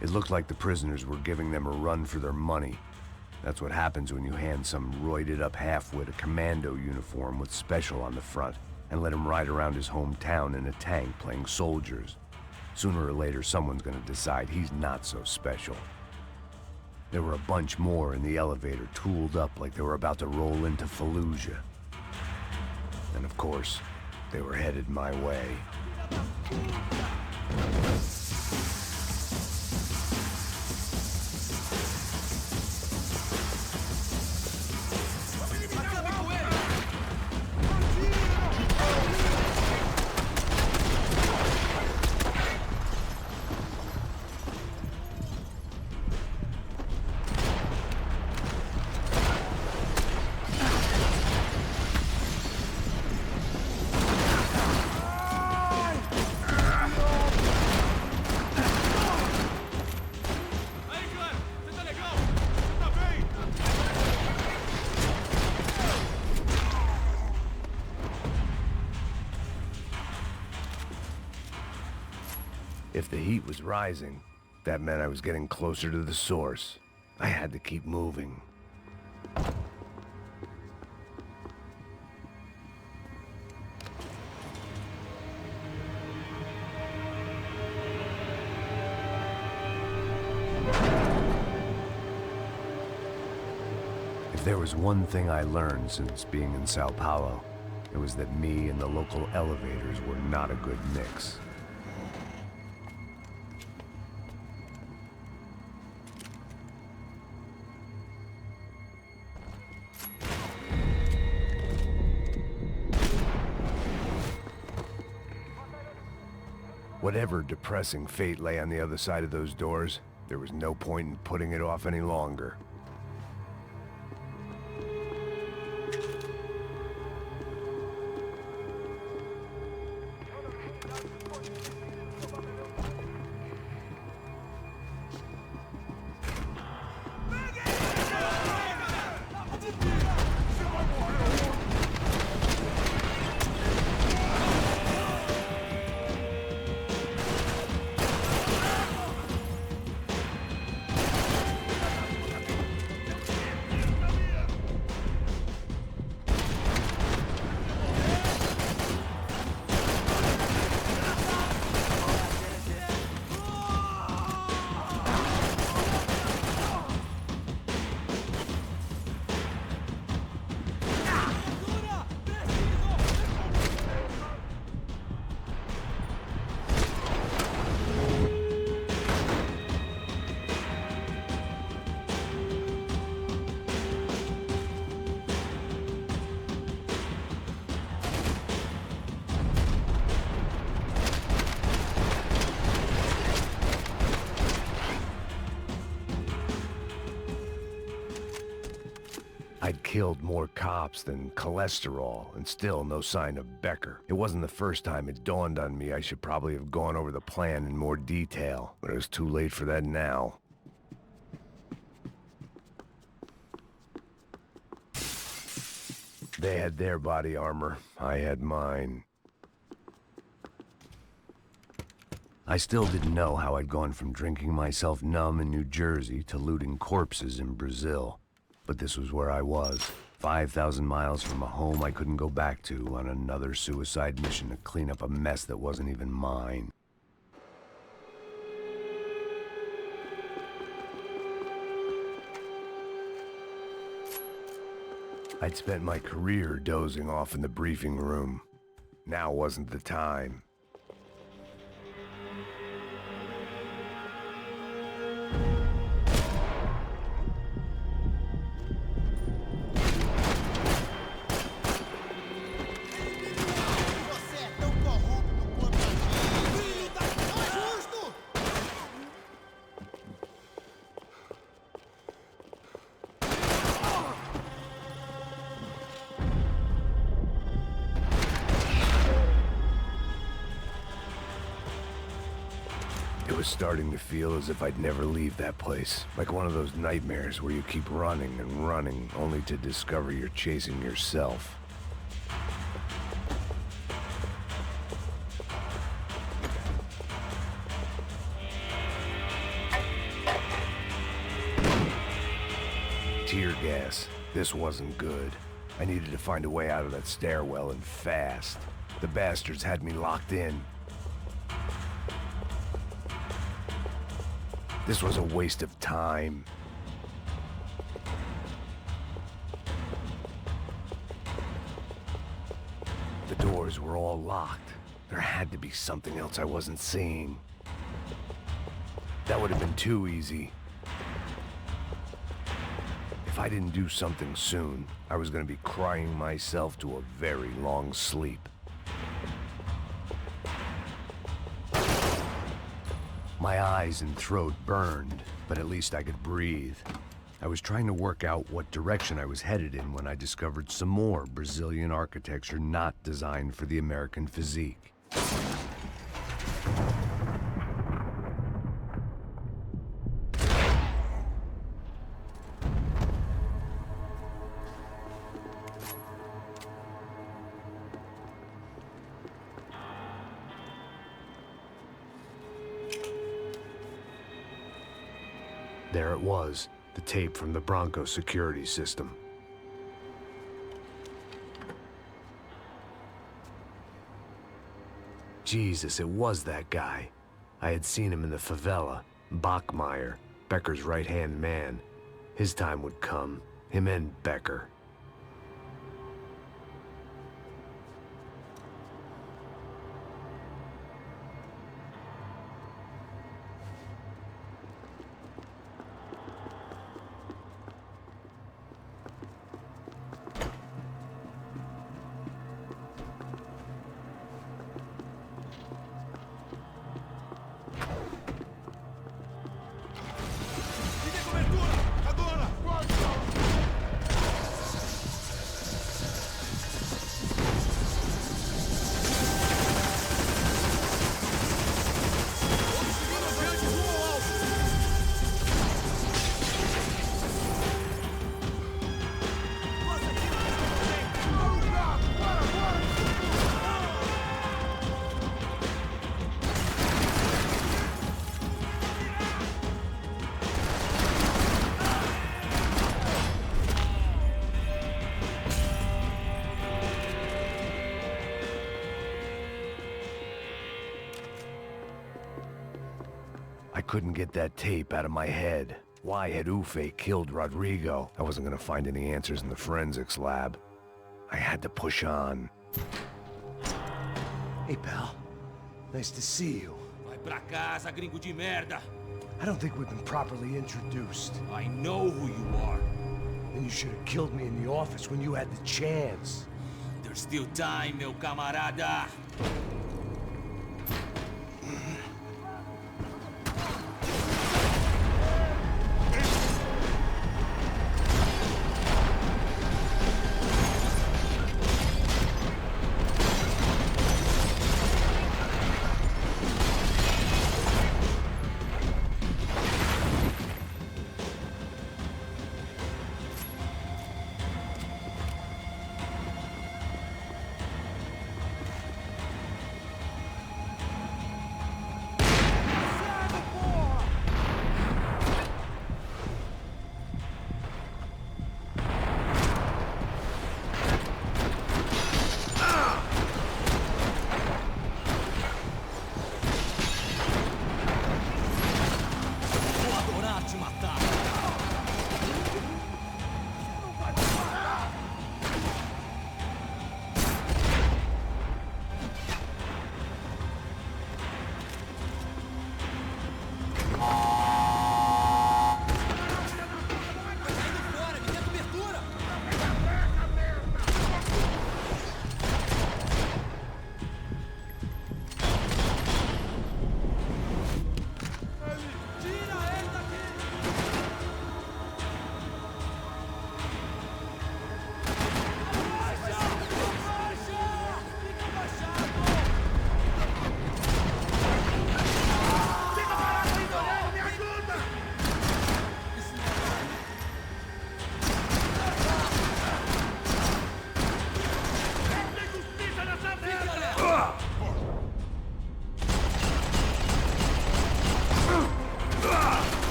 It looked like the prisoners were giving them a run for their money. That's what happens when you hand some roided-up halfwit a commando uniform with special on the front and let him ride around his hometown in a tank playing soldiers. Sooner or later, someone's gonna decide he's not so special. There were a bunch more in the elevator, tooled up like they were about to roll into Fallujah. And of course, they were headed my way. If the heat was rising, that meant I was getting closer to the source. I had to keep moving. If there was one thing I learned since being in São Paulo, it was that me and the local elevators were not a good mix. Whatever depressing fate lay on the other side of those doors, there was no point in putting it off any longer. I'd killed more cops than cholesterol, and still no sign of Becker. It wasn't the first time it dawned on me I should probably have gone over the plan in more detail, but it was too late for that now. They had their body armor, I had mine. I still didn't know how I'd gone from drinking myself numb in New Jersey to looting corpses in Brazil. But this was where I was, 5,000 miles from a home I couldn't go back to, on another suicide mission to clean up a mess that wasn't even mine. I'd spent my career dozing off in the briefing room. Now wasn't the time. It was starting to feel as if I'd never leave that place. Like one of those nightmares where you keep running and running, only to discover you're chasing yourself. tear gas. This wasn't good. I needed to find a way out of that stairwell and fast. The bastards had me locked in. This was a waste of time. The doors were all locked. There had to be something else I wasn't seeing. That would have been too easy. If I didn't do something soon, I was going to be crying myself to a very long sleep. My eyes and throat burned, but at least I could breathe. I was trying to work out what direction I was headed in when I discovered some more Brazilian architecture not designed for the American physique. There it was, the tape from the Bronco security system. Jesus, it was that guy. I had seen him in the favela, Bachmeyer, Becker's right-hand man. His time would come, him and Becker. I couldn't get that tape out of my head. Why had Ufe killed Rodrigo? I wasn't gonna find any answers in the forensics lab. I had to push on. Hey, pal. Nice to see you. Vai pra casa, gringo de merda. I don't think we've been properly introduced. I know who you are. Then you should have killed me in the office when you had the chance. There's still time, meu camarada.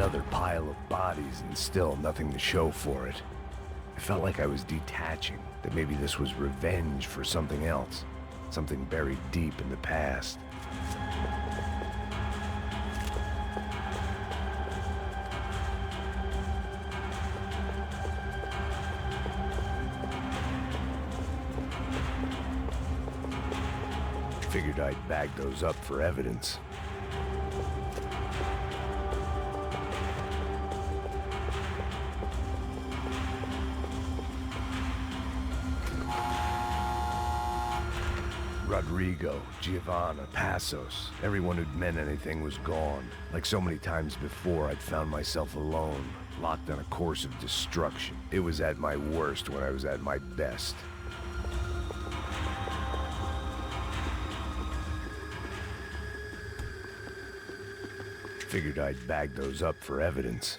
another pile of bodies and still nothing to show for it. I felt like I was detaching, that maybe this was revenge for something else, something buried deep in the past. Figured I'd bag those up for evidence. Rodrigo, Giovanna, Passos, everyone who'd meant anything was gone. Like so many times before, I'd found myself alone, locked on a course of destruction. It was at my worst when I was at my best. Figured I'd bag those up for evidence.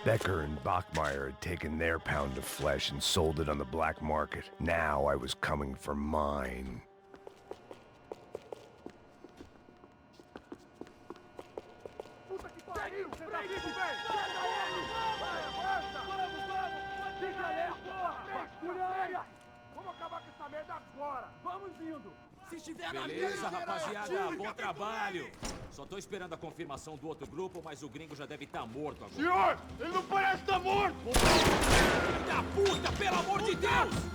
Becker and Bachmeyer had taken their pound of flesh and sold it on the black market. Now I was coming for mine. Beleza, rapaziada, bom trabalho. Só tô esperando a confirmação do outro grupo, mas o gringo já deve estar morto agora. Senhor, ele não parece estar morto! Filho da puta, pelo amor de Deus!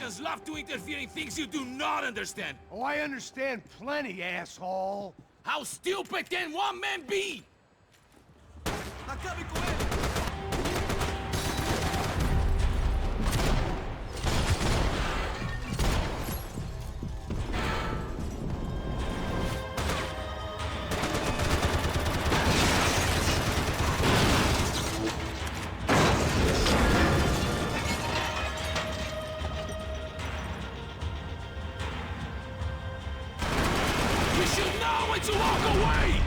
Americans love to interfere in things you do not understand. Oh, I understand plenty, asshole. How stupid can one man be? Acabe com ele! You should know when to walk away!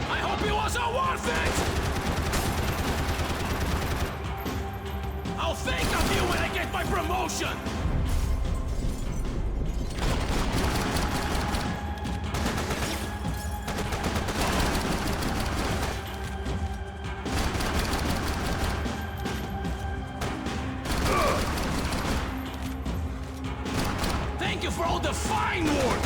I hope it wasn't worth it! I'll think of you when I get my promotion! Thank you for all the fine work!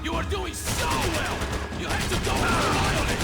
You are doing so well! You have to go out violent!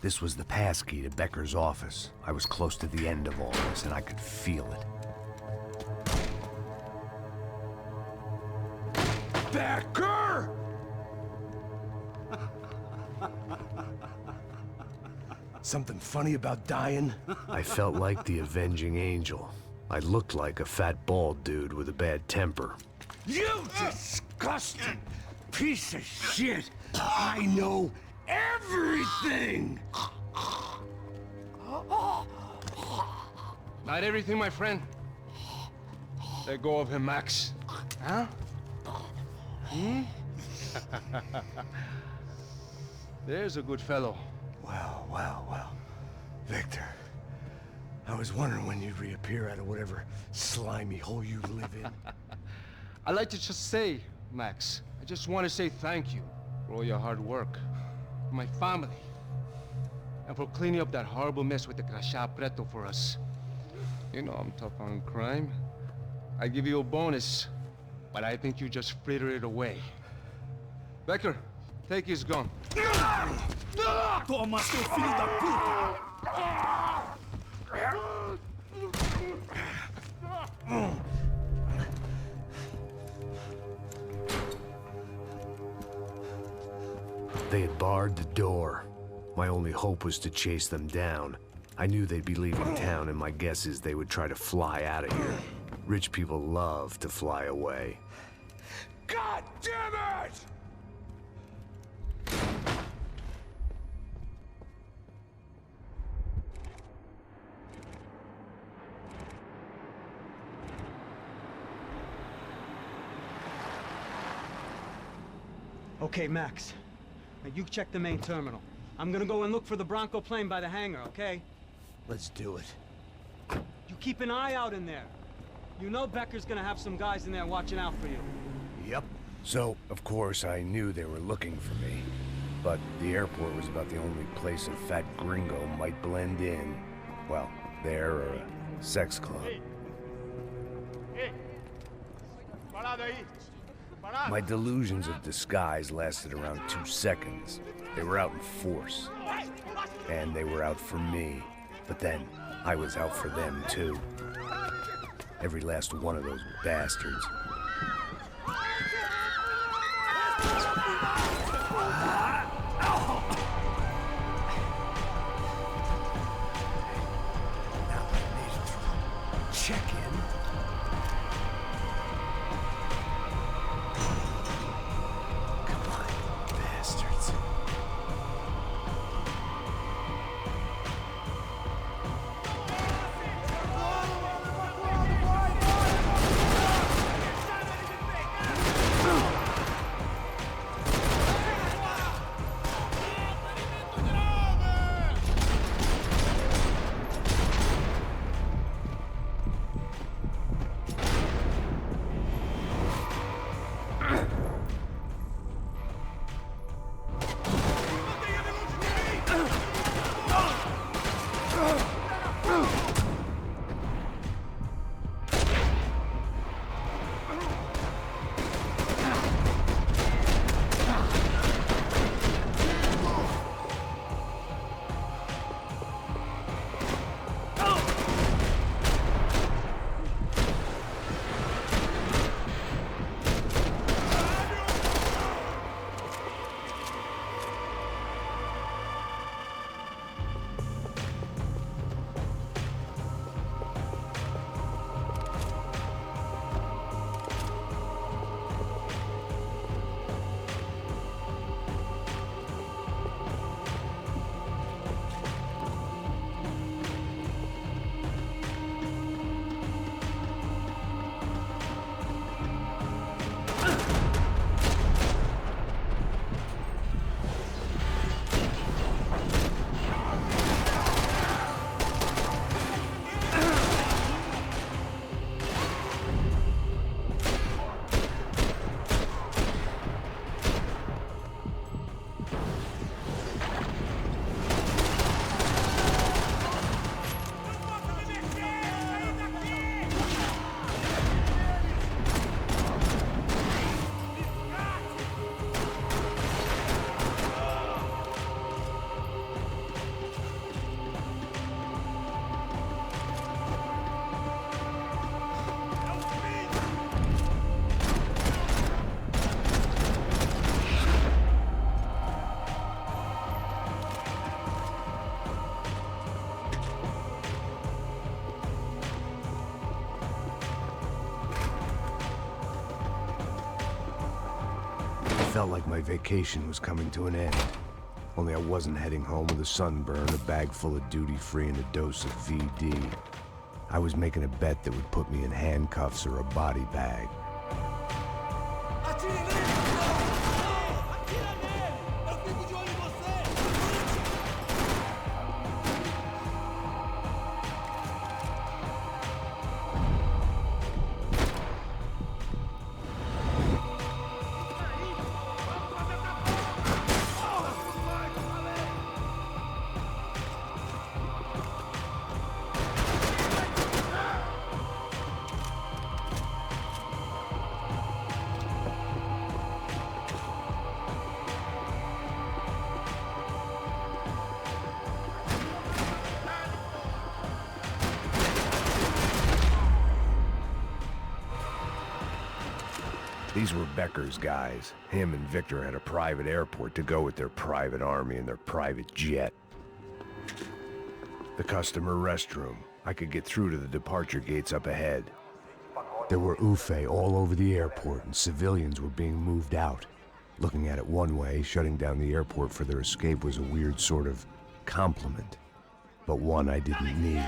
This was the passkey to Becker's office. I was close to the end of all this, and I could feel it. Becker! Something funny about dying? I felt like the avenging angel. I looked like a fat bald dude with a bad temper. You disgusting piece of shit! I know everything! Not everything, my friend. Let go of him, Max. Huh? Hmm? There's a good fellow. Well, well, well. Victor, I was wondering when you'd reappear out of whatever slimy hole you live in. I'd like to just say, Max, I just want to say thank you for all your hard work, for my family, and for cleaning up that horrible mess with the Crachá Preto for us. You know I'm tough on crime. I give you a bonus, but I think you just frittered it away. Becker, take his gun. Toma, seu filho da puta! They had barred the door. My only hope was to chase them down. I knew they'd be leaving town, and my guess is they would try to fly out of here. Rich people love to fly away. God damn it! Okay, Max. Now you check the main terminal. I'm gonna go and look for the Bronco plane by the hangar, okay? Let's do it. You keep an eye out in there. You know Becker's gonna have some guys in there watching out for you. Yep. So, of course, I knew they were looking for me. But the airport was about the only place a fat gringo might blend in. Well, there or a sex club. My delusions of disguise lasted around 2 seconds. They were out in force. And they were out for me. But then, I was out for them, too. Every last one of those bastards. Check in. Come on, bastards. Felt like my vacation was coming to an end. Only I wasn't heading home with a sunburn, a bag full of duty-free, and a dose of VD. I was making a bet that would put me in handcuffs or a body bag. These were Becker's guys. Him and Victor had a private airport to go with their private army and their private jet. The customer restroom. I could get through to the departure gates up ahead. There were UFE all over the airport, and civilians were being moved out. Looking at it one way, shutting down the airport for their escape was a weird sort of compliment, but one I didn't need.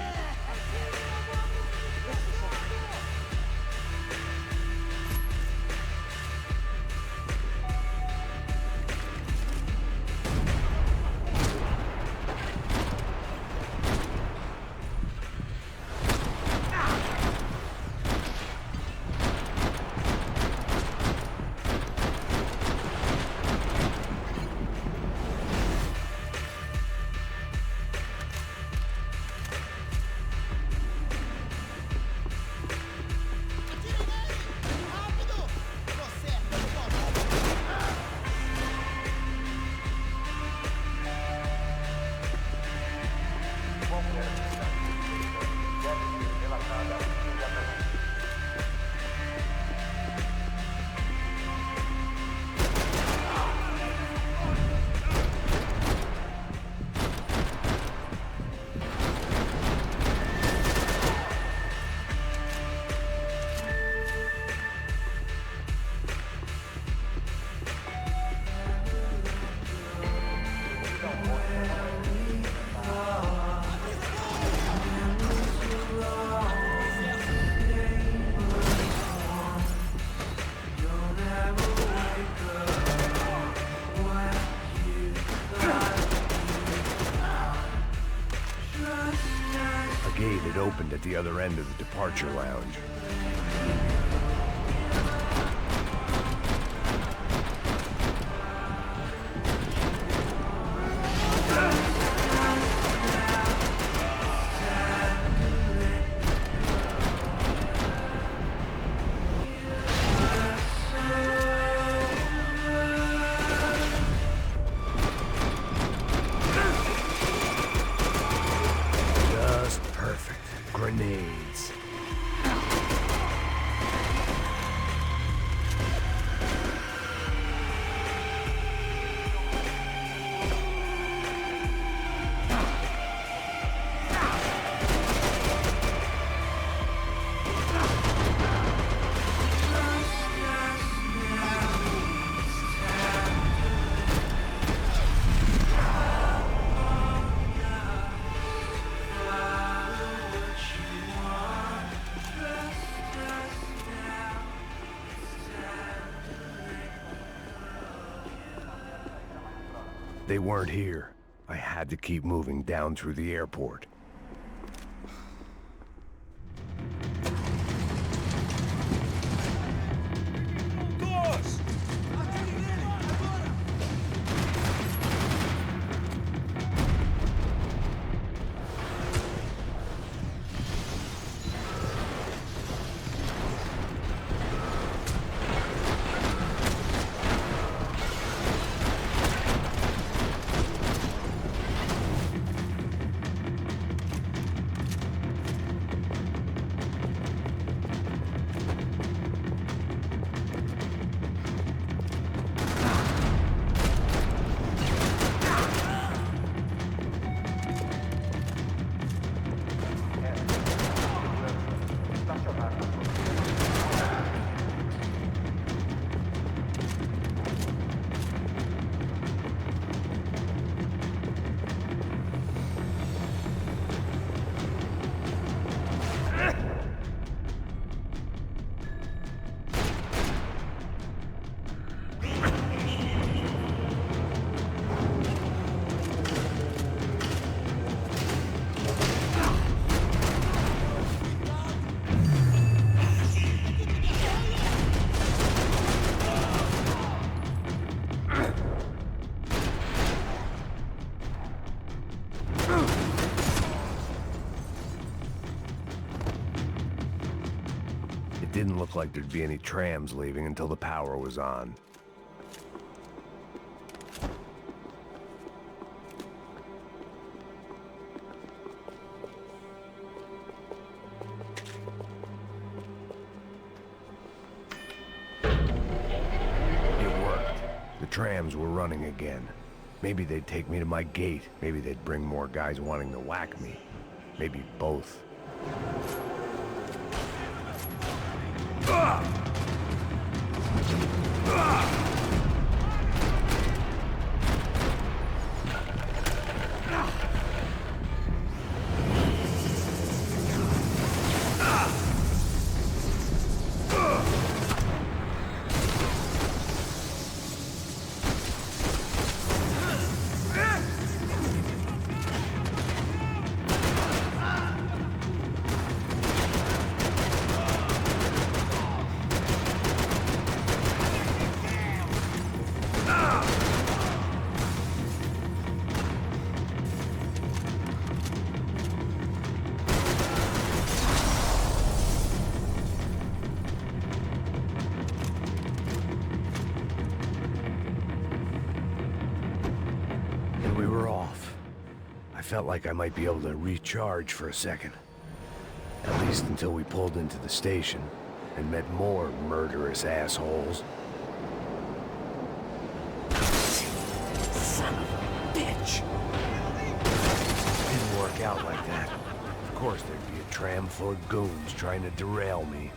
opened at the other end of the departure lounge. Grenades. They weren't here. I had to keep moving down through the airport. Didn't look like there'd be any trams leaving until the power was on. It worked. The trams were running again. Maybe they'd take me to my gate. Maybe they'd bring more guys wanting to whack me. Maybe both. Felt like I might be able to recharge for a second. At least until we pulled into the station and met more murderous assholes. Son of a bitch! Didn't work out like that. Of course there'd be a tram full of goons trying to derail me.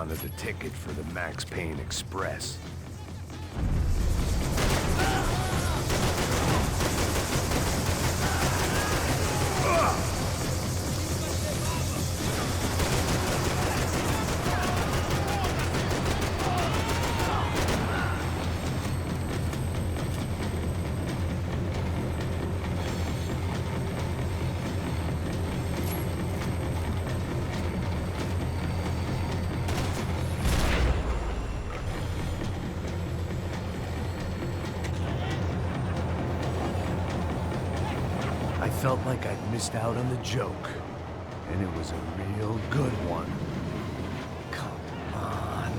wanted a ticket for the Max Payne Express. I felt like I'd missed out on the joke, and it was a real good one. Come on.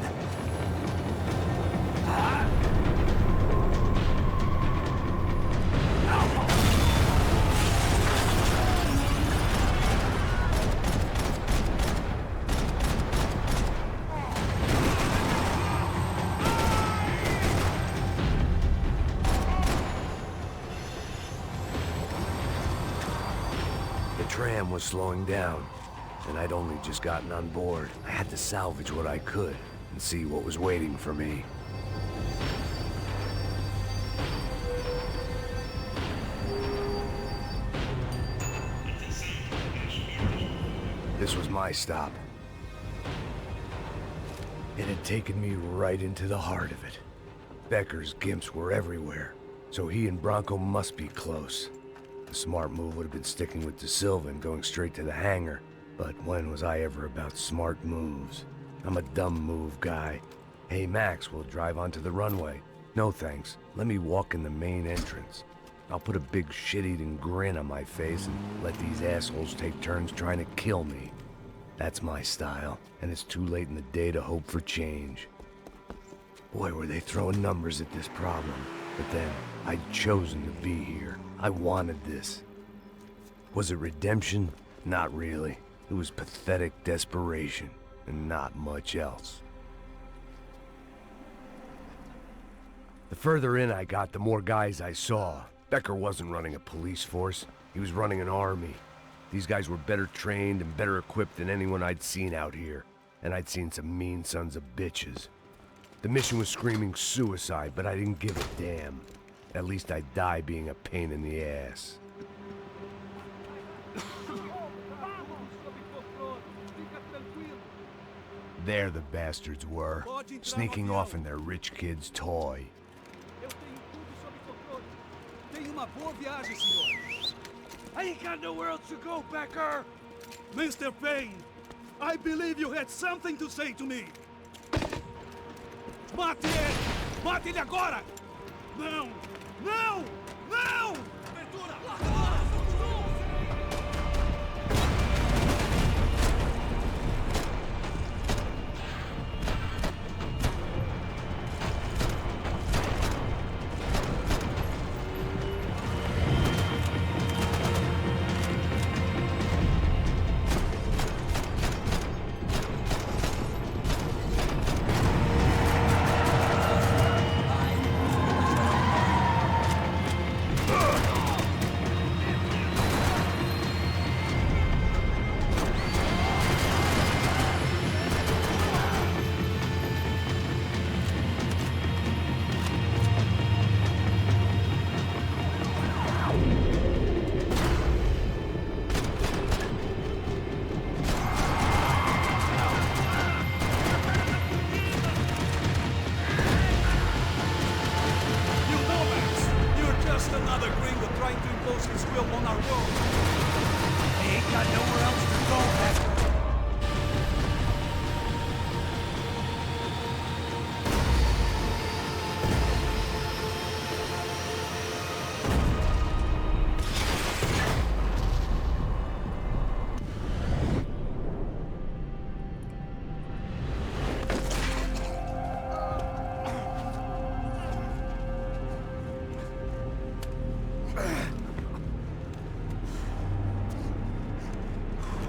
The tram was slowing down, and I'd only just gotten on board. I had to salvage what I could and see what was waiting for me. This was my stop. It had taken me right into the heart of it. Becker's gimps were everywhere, so he and Bronco must be close. The smart move would have been sticking with De Silva and going straight to the hangar. But when was I ever about smart moves? I'm a dumb move guy. Hey Max, we'll drive onto the runway. No thanks, let me walk in the main entrance. I'll put a big shit-eating grin on my face and let these assholes take turns trying to kill me. That's my style, and it's too late in the day to hope for change. Boy, were they throwing numbers at this problem. But then, I'd chosen to be here. I wanted this. Was it redemption? Not really. It was pathetic desperation, and not much else. The further in I got, the more guys I saw. Becker wasn't running a police force. He was running an army. These guys were better trained and better equipped than anyone I'd seen out here. And I'd seen some mean sons of bitches. The mission was screaming suicide, but I didn't give a damn. At least I'd die being a pain in the ass. There the bastards were, sneaking off in their rich kid's toy. I ain't got nowhere else to go, Becker! Mr. Payne, I believe you had something to say to me. Mate ele! Mate ele agora! Não! Não! Não!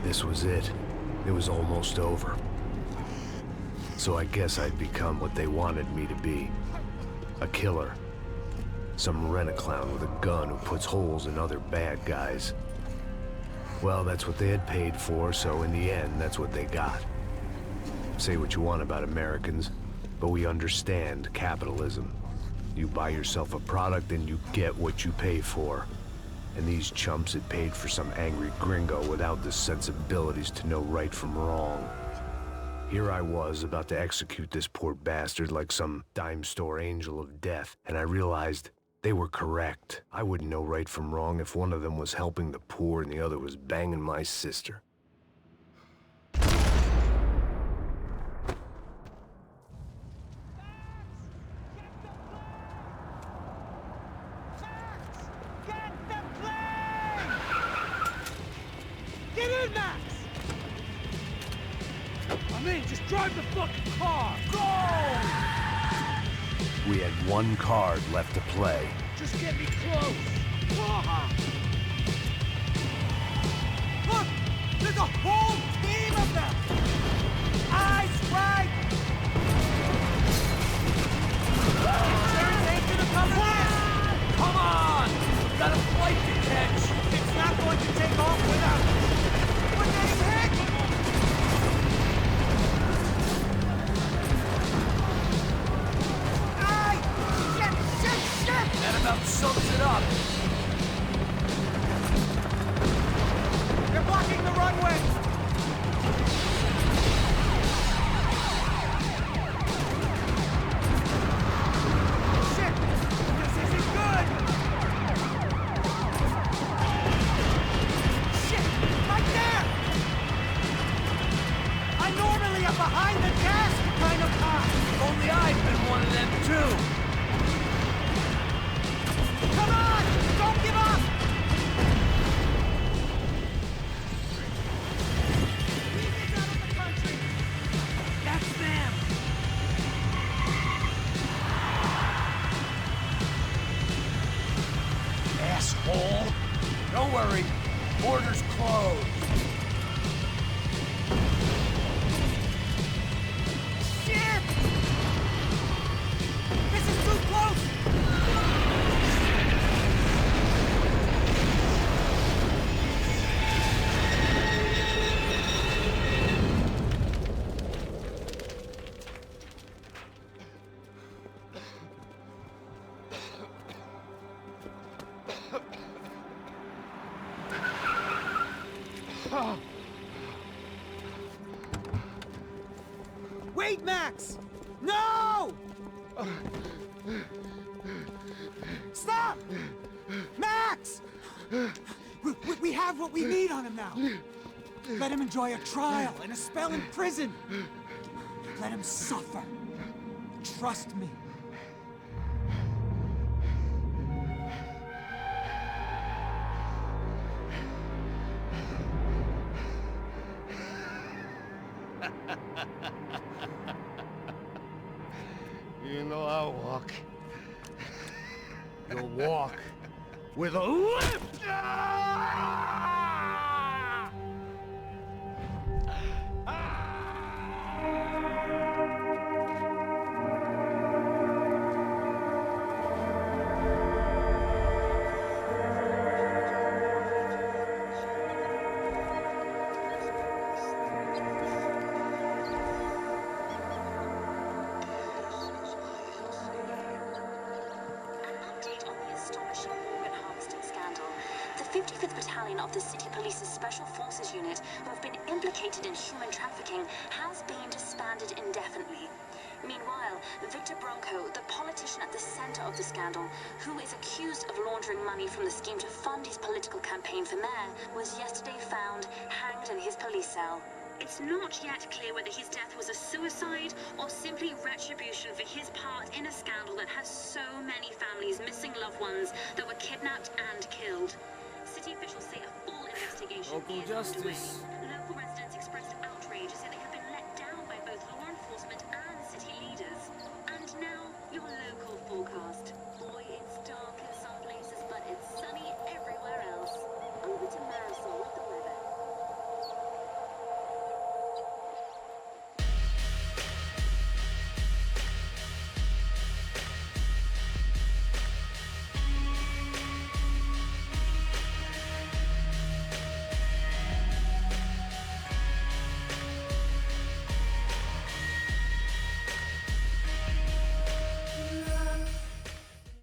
This was it. It was almost over. So I guess I'd become what they wanted me to be. A killer. Some rent-a-clown with a gun who puts holes in other bad guys. Well, that's what they had paid for, so in the end, that's what they got. Say what you want about Americans, but we understand capitalism. You buy yourself a product and you get what you pay for. And these chumps had paid for some angry gringo without the sensibilities to know right from wrong. Here I was, about to execute this poor bastard like some dime store angel of death, and I realized they were correct. I wouldn't know right from wrong if one of them was helping the poor and the other was banging my sister. Get in, Max! I'm in, just drive the fucking car! Go! We had one card left to play. Just get me close! Look! There's a whole team of them! Eyes right! There ain't gonna come in! Come on! We've got a flight to catch! It's not going to take off without us! We're getting hit! Aye! Shit! That about sums it up. They're blocking the runway! Shit! This isn't good! Shit! Right there! I normally am behind the gas kind of car! Only I've been one of them too. Come on! Don't give up! Leave out of the country! That's them! Asshole. Don't worry. Border's closed. Shit! This is too close! Wait, Max! No! Stop! Max! We have what we need on him now. Let him enjoy a trial and a spell in prison. Let him suffer. Trust me. You know I'll walk. You'll walk with a limp! The 55th Battalion of the City Police's Special Forces Unit, who have been implicated in human trafficking, has been disbanded indefinitely. Meanwhile, Victor Bronco, the politician at the center of the scandal, who is accused of laundering money from the scheme to fund his political campaign for mayor, was yesterday found hanged in his police cell. It's not yet clear whether his death was a suicide or simply retribution for his part in a scandal that has so many families missing loved ones that were kidnapped and killed. City officials say a full investigation Local is justice. underway.